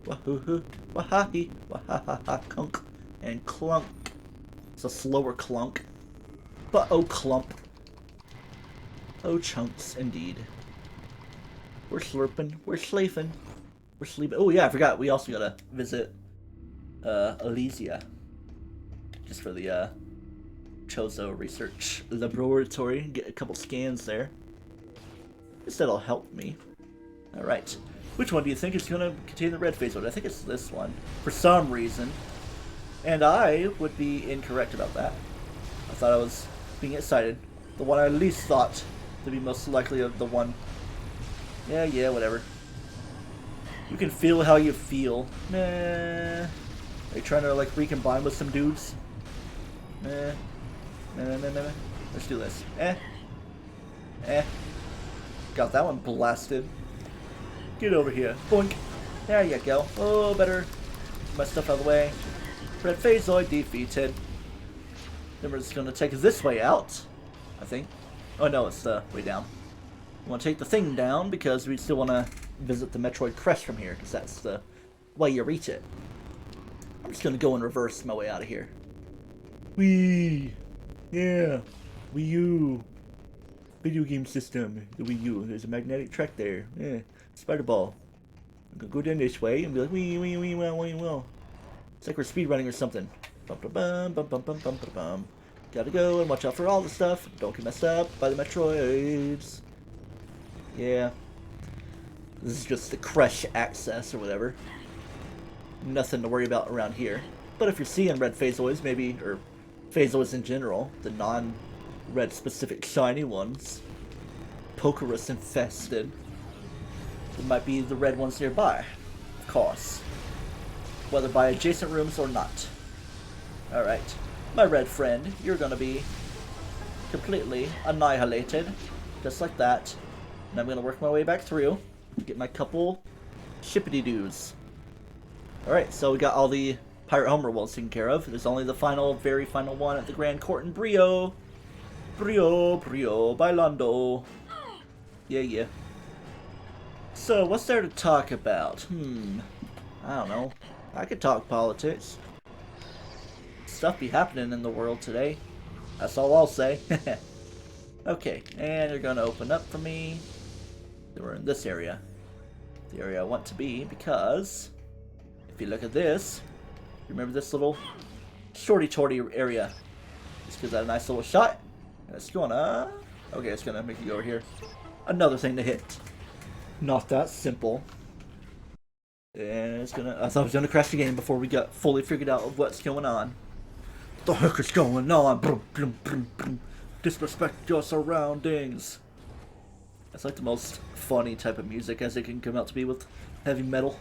wahoo hoo, wahahi, wahaha, kunk, and clunk. It's a slower clunk, but oh clump, oh chunks indeed. We're slurping, we're slafing, we're sleeping. Oh yeah, I forgot. We also gotta visit Elysia, just for the Chozo Research Laboratory, get a couple scans there. Guess that'll help me. Alright. Which one do you think is going to contain the red phazoid? I think it's this one, for some reason. And I would be incorrect about that. I thought I was being excited. The one I least thought to be most likely of the one Yeah, whatever. You can feel how you feel. Nah. Are you trying to like recombine with some dudes? Nah. Nah. Let's do this. Got that one blasted. Get over here. Boink. There you go. Oh, better. Get my stuff out of the way. Red Phasoid defeated. Then we're just gonna take this way out, I think. Oh no, it's the way down. We want to take the thing down because we still want to visit the Metroid crest from here, because that's the way you reach it. I'm just gonna go in reverse my way out of here. Wii! Yeah! Wii U! Video game system, the Wii U. There's a magnetic track there. Yeah. Spider ball. I'm gonna go down this way and be like, wee, well. It's like we're speedrunning or something. Bum. Gotta go and watch out for all the stuff. Don't get messed up by the Metroids. Yeah. This is just the crush access or whatever. Nothing to worry about around here. But if you're seeing red Phasoids, maybe, or Phasoids in general, the non-red specific shiny ones, Pokerus infested, it might be the red ones nearby, of course. Whether by adjacent rooms or not. Alright. My red friend, you're gonna be completely annihilated. Just like that. And I'm gonna work my way back through. Get my couple shippity-doos. Alright, so we got all the Pirate Homeworld taken care of. There's only the final, very final one at the Grand Court in Brio. Brio, bailando. Yeah. So, what's there to talk about? I don't know. I could talk politics. Stuff be happening in the world today. That's all I'll say. Okay, and you're gonna open up for me. We're in this area. The area I want to be, because if you look at this, you remember this little shorty-torty area. Just gives that a nice little shot. And it's gonna... Okay, it's gonna make you go over here. Another thing to hit. Not that simple. And it's gonna... I thought I was gonna crash the game before we got fully figured out what's going on. What the heck is going on? Brum. Disrespect your surroundings. That's like the most funny type of music as it can come out to be with heavy metal.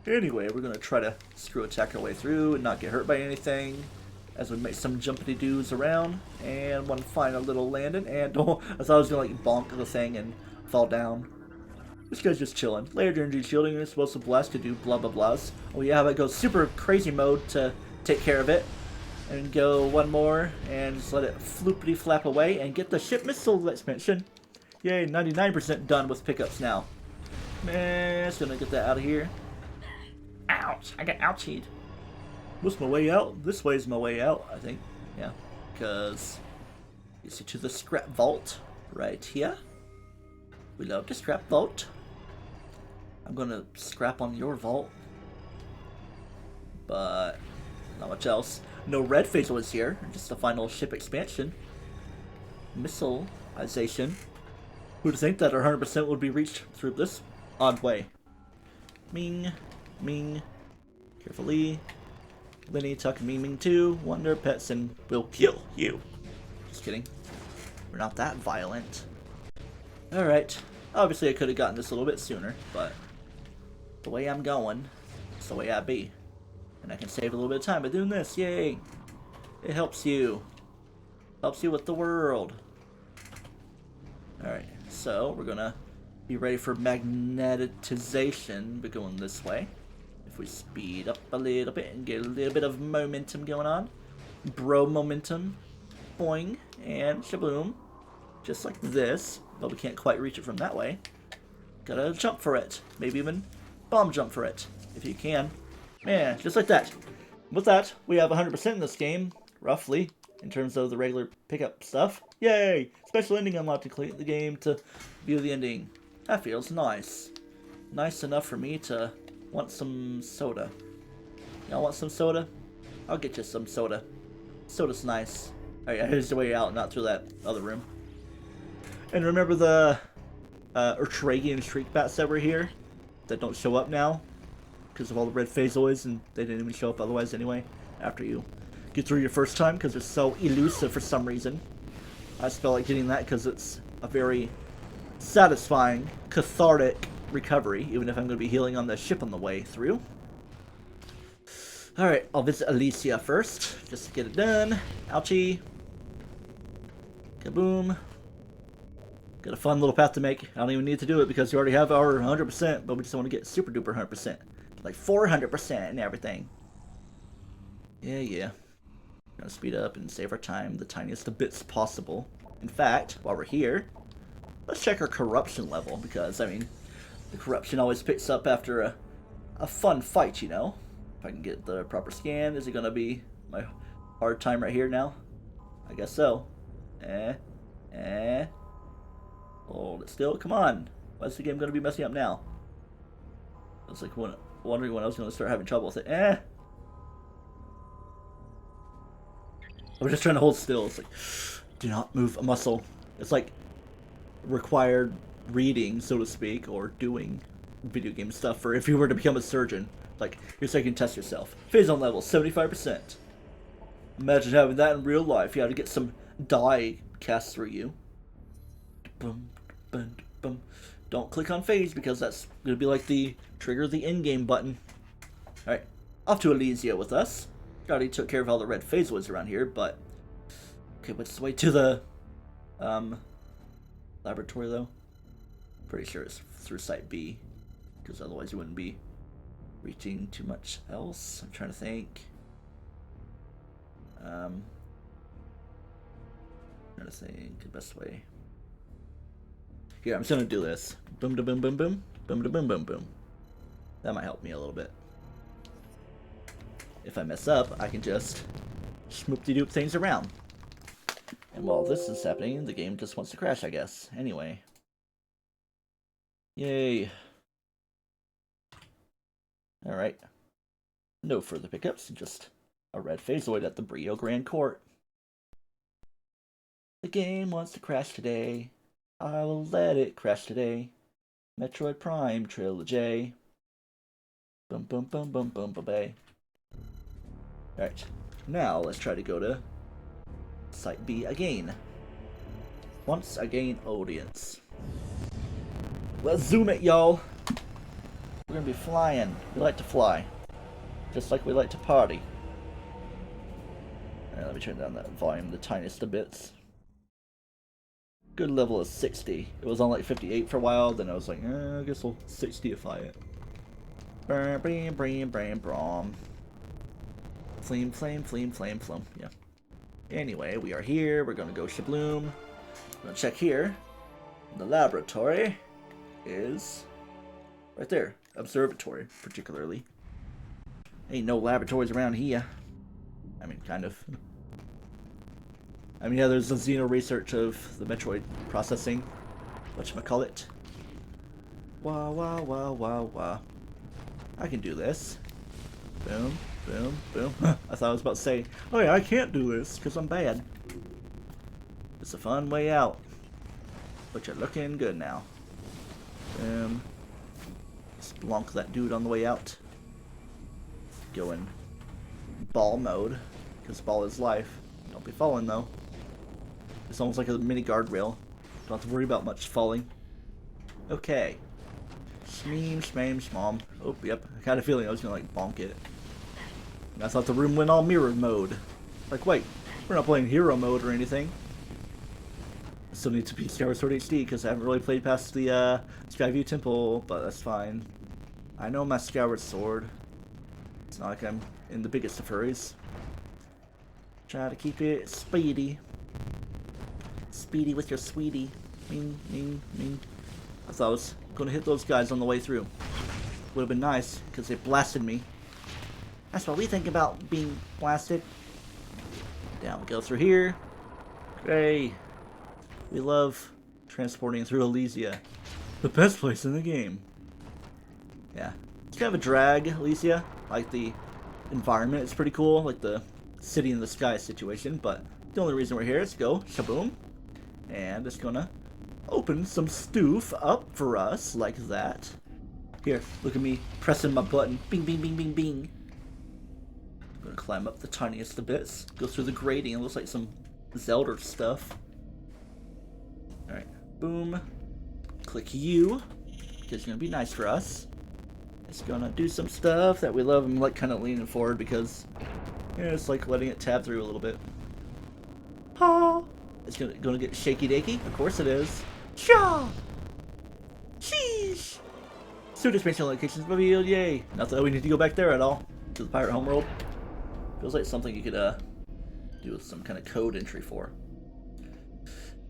Anyway, we're gonna try to screw attack our way through and not get hurt by anything as we make some jumpity doos around. And one final little landing. And oh, I thought I was gonna like bonk the thing and fall down. This guy's just chilling. Layered energy shielding is supposed to blast to do blah blah blahs. Oh yeah, but go super crazy mode to take care of it. And go one more and just let it floopity flap away and get the ship missile expansion. Yay, 99% done with pickups now. Man, just gonna get that out of here. Ouch! I got ouchied. What's my way out? This way is my way out, I think. Yeah, because you see to the scrap vault right here. We love to scrap vault. I'm gonna scrap on your vault, but not much else. No red phase was here. Just the final ship expansion. Missileization. Who'd think that our 100% would be reached through this odd way? Ming. Carefully. Linny, Tuck, Ming too. Wonder, Pets, and we'll kill you. Just kidding. We're not that violent. Alright. Obviously I could have gotten this a little bit sooner, but the way I'm going, it's the way I be. And I can save a little bit of time by doing this. Yay! It helps you. Helps you with the world. Alright, so we're gonna be ready for magnetization, but going this way. If we speed up a little bit and get a little bit of momentum going on. Bro momentum. Boing. And shaboom. Just like this. But we can't quite reach it from that way. Gotta jump for it. Maybe even bomb jump for it. If you can. Man, just like that. With that, we have 100% in this game, roughly, in terms of the regular pickup stuff. Yay! Special ending unlocked to complete the game to view the ending. That feels nice. Nice enough for me to want some soda. Y'all want some soda? I'll get you some soda. Soda's nice. Alright, here's the way out, not through that other room. And remember the Urtragi and Shriek bats that were here? That don't show up now? Because of all the red phasoids, and they didn't even show up otherwise anyway, after you get through your first time, because they're so elusive for some reason. I just felt like getting that because it's a very satisfying, cathartic recovery, even if I'm going to be healing on the ship on the way through. Alright, I'll visit Alicia first, just to get it done. Ouchie. Kaboom. Got a fun little path to make. I don't even need to do it because we already have our 100%, but we just want to get super duper 100%. Like 400% and everything. Yeah. Gonna speed up and save our time the tiniest of bits possible. In fact, while we're here, let's check our corruption level, because, I mean, the corruption always picks up after a fun fight, you know? If I can get the proper scan, is it gonna be my hard time right here now? I guess so. Hold it still, come on. Why is the game gonna be messing up now? I was like wondering when I was gonna start having trouble with it. I was just trying to hold still. It's like, do not move a muscle. It's like required reading, so to speak, or doing video game stuff for if you were to become a surgeon. Like, here's how you can test yourself. Phase on level, 75%. Imagine having that in real life. You had to get some dye cast through you. Boom, boom, boom. Don't click on phase because that's going to be like the trigger the in-game button. Alright, off to Elysia with us. Already took care of all the red phase woods around here, but... Okay, what's the way to the laboratory, though? Pretty sure it's through Site B, because otherwise you wouldn't be reaching too much else. I'm trying to think. Trying to think the best way. Here, I'm just gonna do this. Boom, da, boom, boom, boom, boom, da, boom, boom, boom. That might help me a little bit. If I mess up, I can just schmoop-de-doop things around. And while this is happening, the game just wants to crash, I guess. Anyway. Yay. Alright. No further pickups, just a red phasoid at the Brio Grand Court. The game wants to crash today. I will let it crash today. Metroid Prime Trilogy. Boom, boom, boom, boom, boom, boom, bay. Alright, now let's try to go to Site B again. Once again, audience. Let's zoom it, y'all. We're gonna be flying. We like to fly. Just like we like to party. Alright, let me turn down that volume the tiniest of bits. Good level is 60. It was on like 58 for a while, then I was like, I guess we'll 60ify it. Bram, bram, bram, bram. Flame, flame, flame, flame, flame. Yeah. Anyway, we are here. We're gonna go shabloom. Gonna check here. The laboratory is right there. Observatory, particularly. Ain't no laboratories around here. I mean, kind of. I mean, yeah, there's a Xeno research of the Metroid processing. Whatchamacallit. Wah, wah, wah, wah, wah. I can do this. Boom, boom, boom. I thought I was about to say, oh yeah, I can't do this because I'm bad. It's a fun way out. But you're looking good now. Boom. Splonk that dude on the way out. Go in ball mode, because ball is life. Don't be falling though. It's almost like a mini guardrail. Don't have to worry about much falling. Okay. Shmeem, shmame, shmom. Oh, yep. I had a feeling I was gonna like bonk it. And I thought the room went all mirror mode. Like, wait, we're not playing hero mode or anything. I still need to beat Skyward Sword HD because I haven't really played past the Skyview Temple, but that's fine. I know my Skyward Sword. It's not like I'm in the biggest of hurries. Try to keep it speedy. Speedy with your sweetie. Ming, ming, ming. I thought I was going to hit those guys on the way through. Would have been nice, because they blasted me. That's what we think about being blasted. Down we go through here. Great. We love transporting through Elysia. The best place in the game. Yeah. It's kind of a drag, Elysia. Like the environment is pretty cool. Like the city in the sky situation. But the only reason we're here is to go shaboom. And it's gonna open some stoof up for us like that. Here, look at me pressing my button. Bing, bing, bing, bing, bing. I'm gonna climb up the tiniest of bits. Go through the grating. It looks like some Zelda stuff. Alright, boom. Click U, because it's gonna be nice for us. It's gonna do some stuff that we love. I'm like kind of leaning forward because it's like letting it tab through a little bit. Ha! It's gonna get shaky dakey. Of course it is. Shaw! Sheesh! Suit expansion locations revealed. Yay! Not that we need to go back there at all. To the Pirate Homeworld. Feels like something you could do with some kind of code entry for.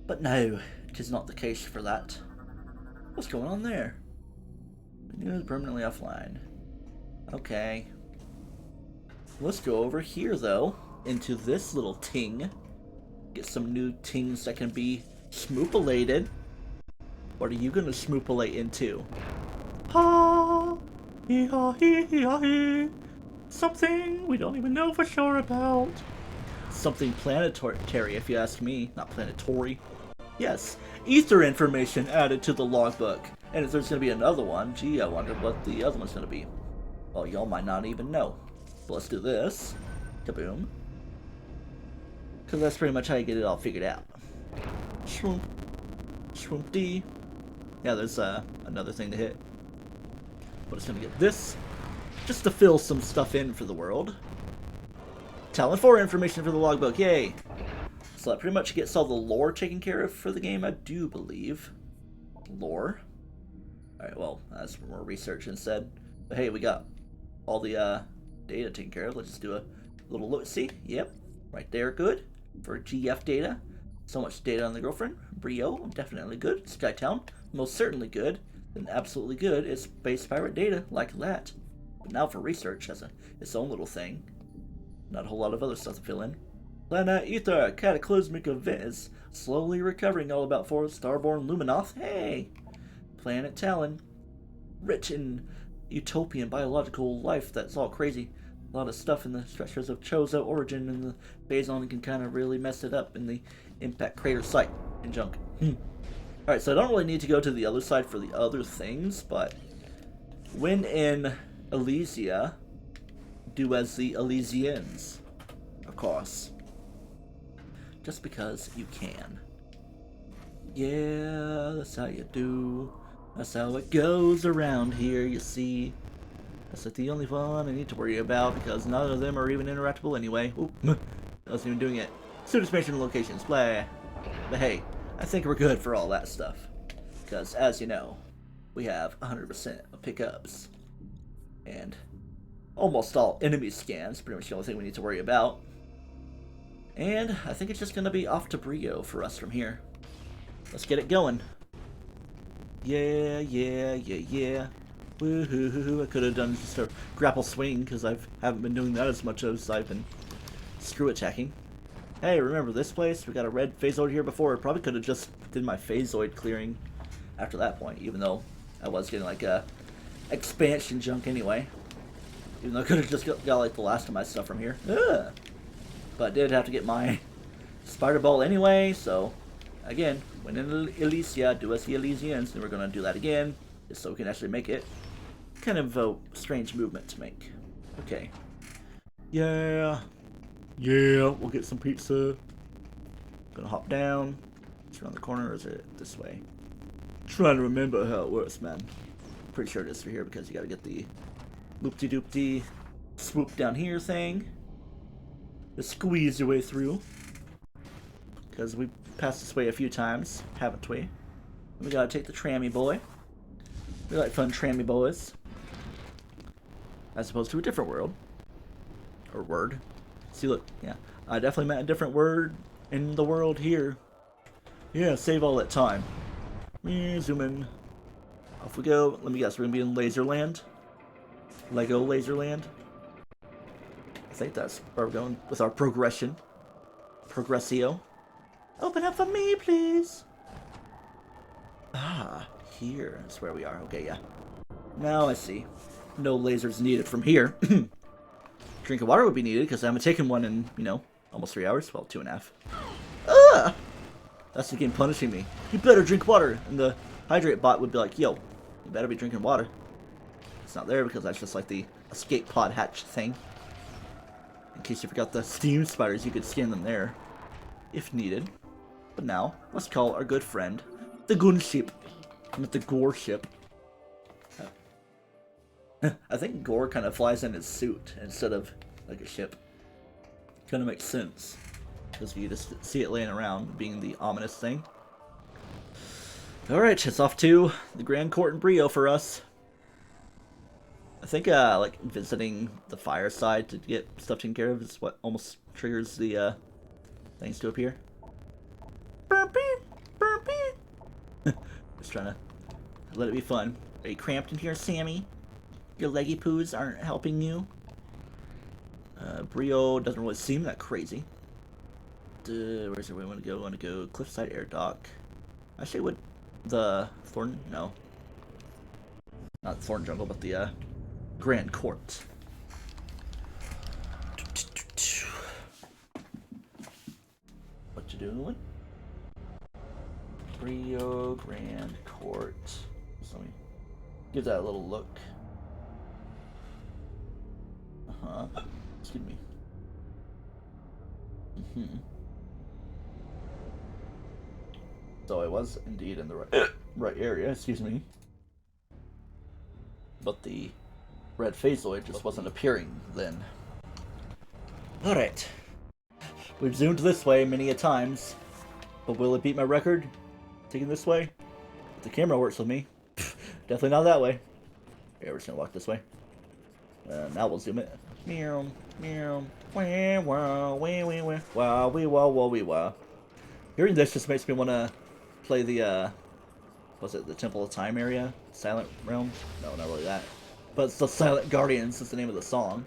But no, it is not the case for that. What's going on there? Menu is permanently offline. Okay. Let's go over here, though, into this little ting. Get some new tings that can be smoopalated. What are you gonna smoopalate into? Ha! Hee ha hee hee ha hee. Something we don't even know for sure about. Something planetary, if you ask me. Not planetary. Yes, ether information added to the logbook. And if there's going to be another one, gee, I wonder what the other one's going to be. Well, y'all might not even know. But let's do this. Kaboom. Because that's pretty much how you get it all figured out. Shroom. Shroom D. Yeah, there's another thing to hit. But it's going to get this. Just to fill some stuff in for the world. Talent 4 information for the logbook. Yay. So that pretty much gets all the lore taken care of for the game, I do believe. Lore. Alright, well, that's more research instead. But hey, we got all the data taken care of. Let's just do a little look. See? Yep. Right there, good. For GF data. So much data on the girlfriend. Brio, definitely good. Skytown, most certainly good. And absolutely good is Space Pirate data, like that. But now for research, has its own little thing. Not a whole lot of other stuff to fill in. Planet Ether, cataclysmic events, slowly recovering all about for Starborn Luminoth. Hey! Planet Talon, rich in utopian biological life that's all crazy. A lot of stuff in the structures of Chozo origin, and the Bazon can kind of really mess it up in the impact crater site and junk. Alright, so I don't really need to go to the other side for the other things, but when in Elysia, do as the Elysians, of course. Just because you can. Yeah, that's how you do. That's how it goes around here, you see. That's like the only one I need to worry about because none of them are even interactable anyway. Oop, I wasn't even doing it. Suit expansion locations, blah. But hey, I think we're good for all that stuff. Because, as you know, we have 100% of pickups. And almost all enemy scans, pretty much the only thing we need to worry about. And I think it's just going to be off to Brio for us from here. Let's get it going. Yeah, yeah, yeah, yeah. Woohoo, I could have done just a grapple swing because I haven't been doing that as much as I've been screw attacking. Hey, remember this place? We got a red phasoid here before. Probably could have just did my phasoid clearing after that point, even though I was getting like a expansion junk anyway. Even though I could have just got like the last of my stuff from here. Ugh. But I did have to get my spider ball anyway, so again, when in Elysia, do as the Elysians, and we're going to do that again, just so we can actually make it. Kind of a strange movement to make. Okay. Yeah. Yeah, we'll get some pizza. Gonna hop down. It's around the corner, or is it this way? Trying to remember how it works, man. Pretty sure it is through here because you gotta get the loop-de-doop-de swoop down here thing. Just squeeze your way through. Because we passed this way a few times, haven't we? We gotta take the trammy boy. We like fun trammy boys. As opposed to a different world. Or word. See, look, yeah. I definitely meant a different word in the world here. Yeah, save all that time. Zoom in. Off we go. Let me guess, we're gonna be in Laserland? Lego Laserland? I think that's where we're going with our progression. Progressio. Open up for me, please. Ah, here. That's where we are. Okay, yeah. Now I see. No lasers needed from here. Drink of water would be needed because I haven't taken one in, you know, almost 3 hours. Well, 2.5. Ah! That's the game punishing me. You better drink water. And the hydrate bot would be like, yo, you better be drinking water. It's not there because that's just like the escape pod hatch thing. In case you forgot the steam spiders, you could scan them there. If needed. But now, let's call our good friend the Gunship. I'm at the Gore ship. I think Gore kind of flies in his suit instead of like a ship. Kind of makes sense. Because you just see it laying around, being the ominous thing. Alright, it's off to the Grand Court in Brio for us. I think, like, visiting the fireside to get stuff taken care of is what almost triggers the, things to appear. Burpee! Burpee! Just trying to let it be fun. Are you cramped in here, Sammy? Your leggy poos aren't helping you? Brio doesn't really seem that crazy. Where's the way I want to go? I want to go Cliffside Air Dock. Actually, would the Thorn... No. Not Thorn Jungle, but the, Grand Court. What you doing? Brio Grand Court. So let me give that a little look. Excuse me. So I was indeed in the right area, excuse me. But the red phasoid just wasn't appearing then. Alright. We've zoomed this way many a times, but will it beat my record? Taking this way? The camera works with me. Definitely not that way. Yeah, we're just gonna walk this way. Now we'll zoom it. Meow, meow, wah, wah, wah, wah, wah, wah, wee, wah, wah, wee, wah. Hearing this just makes me want to play the, was it the Temple of Time area? Silent Realm? No, not really that. But it's the Silent Guardians is the name of the song.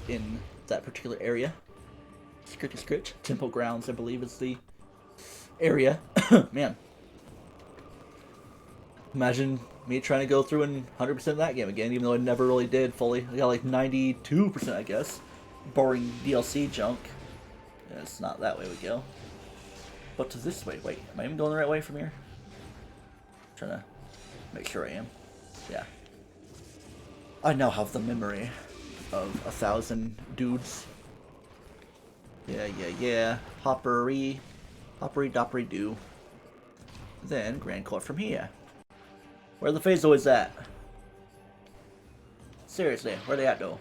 In that particular area. Scritch. Temple Grounds, I believe, is the area. Man. Imagine me trying to go through and 100% that game again, even though I never really did fully. I got like 92%, I guess. Boring DLC junk. Yeah, it's not that way we go. But to this way. Wait, am I even going the right way from here? I'm trying to make sure I am. Yeah. I now have the memory of 1,000 dudes. Yeah. Hoppery doppery doo. Then Grand Court from here. Where the phasoids at? Seriously, where they at though?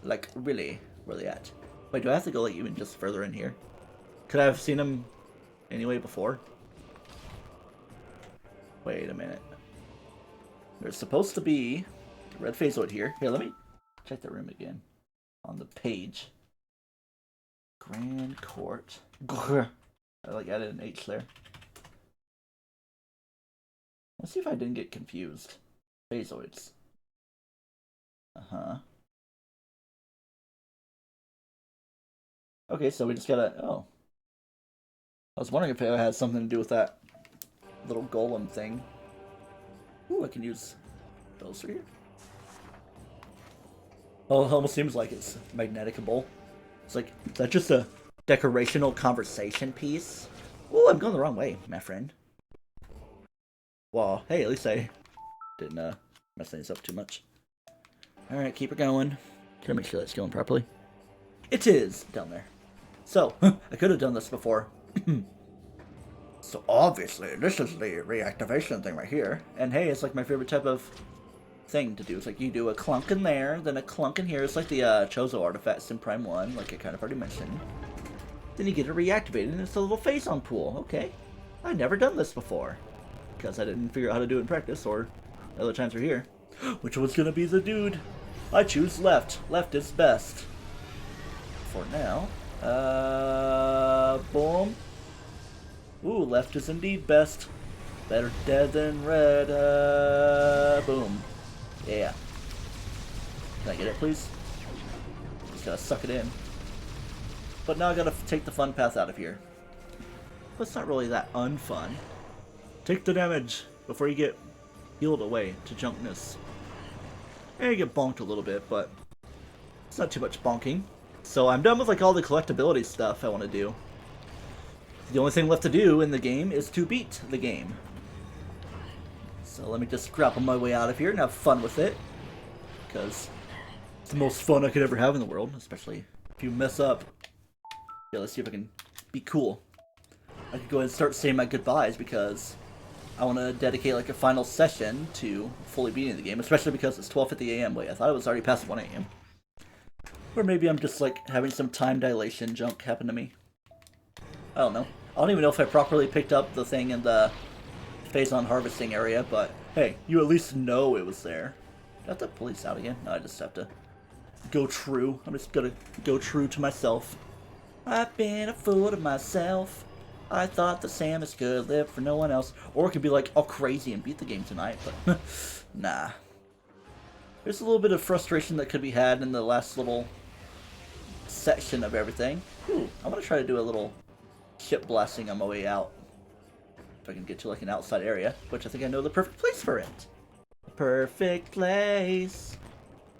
Like, really, where they at? Wait, do I have to go like even just further in here? Could I have seen them anyway before? Wait a minute. There's supposed to be a red phasoid here. Here, let me check the room again. On the page. Grand Court. I like added an H there. Let's see if I didn't get confused. Phasoids. Okay, so we just gotta... Oh. I was wondering if it had something to do with that little golem thing. Ooh, I can use those here. Oh, it almost seems like it's magneticable. It's like, is that just a decorational conversation piece? Ooh, I'm going the wrong way, my friend. Well, hey, at least I didn't mess things up too much. Alright, keep it going. Gotta make sure that's going properly. It is down there. So, I could have done this before. So obviously, this is the reactivation thing right here. And hey, it's like my favorite type of thing to do. It's like you do a clunk in there, then a clunk in here. It's like the Chozo artifacts in Prime 1, like I kind of already mentioned. Then you get it reactivated, and it's a little face-on pool. Okay. I've never done this before. Because I didn't figure out how to do it in practice, or other times we're here. Which one's gonna be the dude? I choose left. Left is best. For now. Boom. Ooh, left is indeed best. Better dead than red. Boom. Yeah. Can I get it, please? Just gotta suck it in. But now I gotta take the fun path out of here. But it's not really that unfun. Take the damage before you get healed away to junkness. And you get bonked a little bit, but it's not too much bonking. So I'm done with like all the collectability stuff I want to do. The only thing left to do in the game is to beat the game. So let me just grapple my way out of here and have fun with it. Because it's the most fun I could ever have in the world, especially if you mess up. Yeah, let's see if I can be cool. I could go ahead and start saying my goodbyes because I want to dedicate like a final session to fully beating the game, especially because it's 12:50 a.m. Wait, I thought it was already past 1 a.m. Or maybe I'm just like having some time dilation junk happen to me. I don't know. I don't even know if I properly picked up the thing in the phase-on harvesting area, but hey, you at least know it was there. Do I have to police out again? No, I just have to go true. I'm just gonna go true to myself. I've been a fool to myself. I thought that Samus could live for no one else. Or it could be like all crazy and beat the game tonight, but nah. There's a little bit of frustration that could be had in the last little section of everything. Ooh, I'm gonna try to do a little ship blasting on my way out. If I can get to like an outside area, which I think I know the perfect place for it. Perfect place.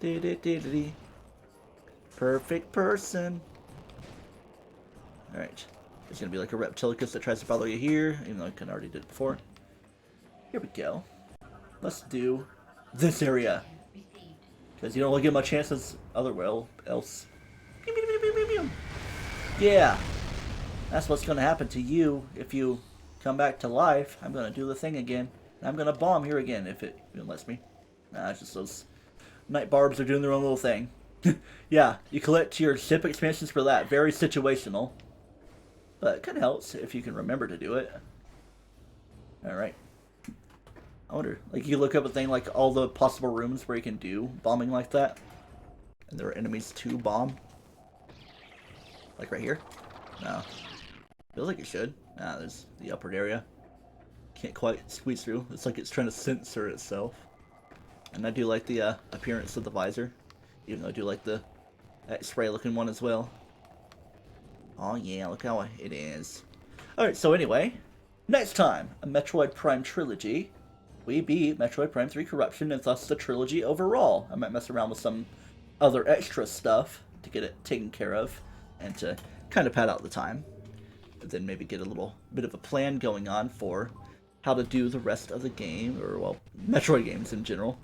Dee-dee-dee-dee-dee. Perfect person. Alright. There's gonna be like a Reptilicus that tries to follow you here, even though I kind of already did it before. Here we go. Let's do this area. Because you don't get much chances otherwise else. Pew, pew, pew, pew, pew, pew. Yeah. That's what's gonna happen to you if you come back to life. I'm gonna do the thing again. I'm gonna bomb here again if it even lets me. Nah, it's just those night barbs are doing their own little thing. Yeah, you collect your ship expansions for that. Very situational. But it kind of helps if you can remember to do it. Alright. I wonder, like, you look up a thing like all the possible rooms where you can do bombing like that. And there are enemies to bomb. Like right here? No. Feels like it should. Nah, there's the upward area. Can't quite squeeze through. It's like it's trying to censor itself. And I do like the appearance of the visor. Even though I do like the X-ray looking one as well. Oh yeah, look how it is. Alright, so anyway, next time, a Metroid Prime trilogy. We beat Metroid Prime 3 Corruption and thus the trilogy overall. I might mess around with some other extra stuff to get it taken care of and to kind of pad out the time. But then maybe get a little bit of a plan going on for how to do the rest of the game, or well, Metroid games in general.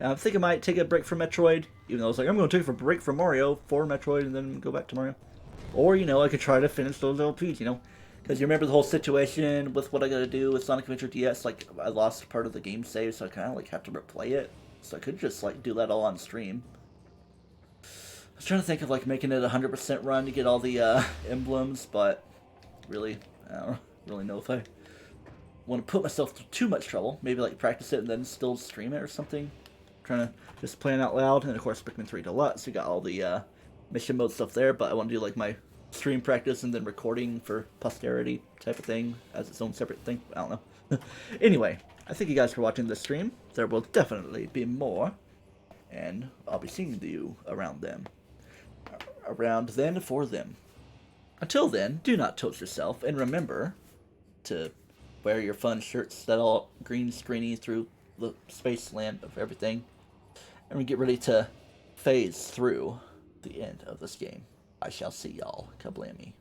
I think I might take a break from Metroid, even though I was like, I'm going to take a break from Mario for Metroid and then go back to Mario. Or, you know, I could try to finish those LPs, you know. Because you remember the whole situation with what I gotta do with Sonic Adventure DS, like, I lost part of the game save, so I kind of, like, have to replay it. So I could just, like, do that all on stream. I was trying to think of, like, making it a 100% run to get all the, emblems, but really, I don't really know if I want to put myself through too much trouble. Maybe, like, practice it and then still stream it or something. Trying to just plan out loud. And, of course, Pikmin 3 Deluxe, we got all the, mission mode stuff there, but I want to do like my stream practice and then recording for posterity type of thing as its own separate thing. I don't know. Anyway, I thank you guys for watching this stream. There will definitely be more, and I'll be seeing you around them. Around then for them. Until then, do not toast yourself, and remember to wear your fun shirts that all green screeny through the space land of everything, and we get ready to phase through the end of this game. I shall see y'all. Kablammy.